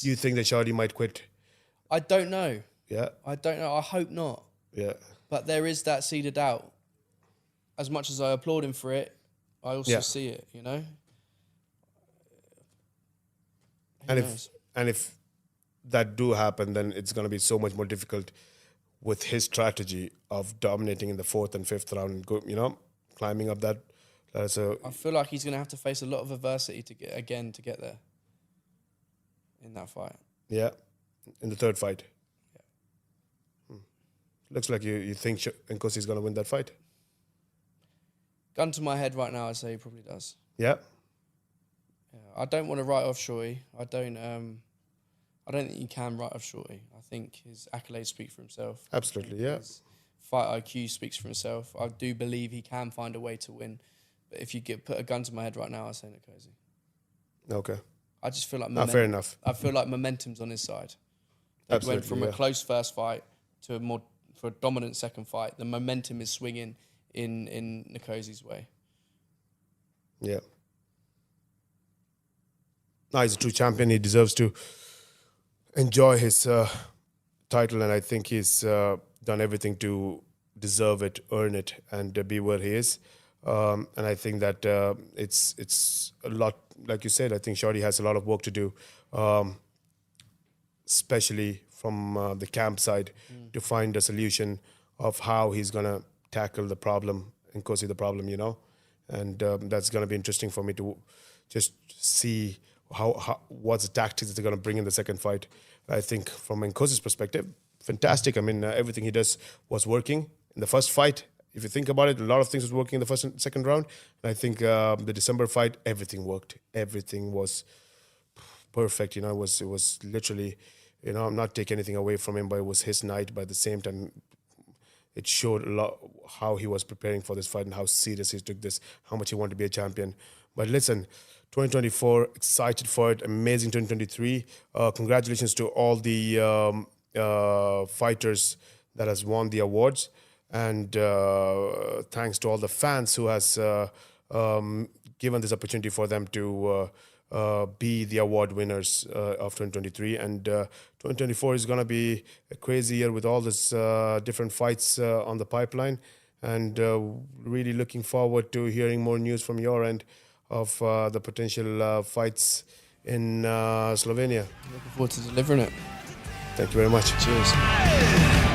You think that Shorty might quit? I don't know. Yeah. I don't know. I hope not. Yeah. But there is that seed of doubt. As much as I applaud him for it, I also see it, And if that do happen, then it's going to be so much more difficult with his strategy of dominating in the fourth and fifth round and go, climbing up that. So I feel like he's going to have to face a lot of adversity to get there in that fight. Yeah, in the third fight. Looks like you think Nkosi is going to win that fight. Gun to my head right now, I say he probably does. Yeah. I don't want to write off Shorty. I don't think you can write off Shorty. I think his accolades speak for himself. Absolutely, yeah. His fight IQ speaks for himself. I do believe he can find a way to win. But if you put a gun to my head right now, I say Nkosi. Okay. I just feel like fair enough. I feel like momentum's on his side. It went from a close first fight to a dominant second fight. The momentum is swinging in Nkosi's way. Yeah. No, he's a true champion. He deserves to enjoy his title, and I think he's done everything to deserve it, earn it, and be where he is. And I think that it's a lot, like you said, I think Shorty has a lot of work to do, especially from the camp side, to find a solution of how he's going to tackle the problem, Nkosi the problem, And that's going to be interesting for me to just see what's the tactics that they're going to bring in the second fight. I think from Nkosi's perspective, fantastic. I mean, everything he does was working in the first fight. If you think about it, a lot of things was working in the first and second round. And I think the December fight, everything worked. Everything was perfect. It was literally, I'm not taking anything away from him, but it was his night. But at the same time, it showed a lot how he was preparing for this fight and how serious he took this, how much he wanted to be a champion. But listen, 2024, excited for it. Amazing 2023. Congratulations to all the fighters that has won the awards, and thanks to all the fans who has given this opportunity for them to be the award winners of 2023. And 2024 is going to be a crazy year with all this different fights on the pipeline, and really looking forward to hearing more news from your end of the potential fights in Slovenia. Looking forward to delivering it. Thank you very much. Cheers.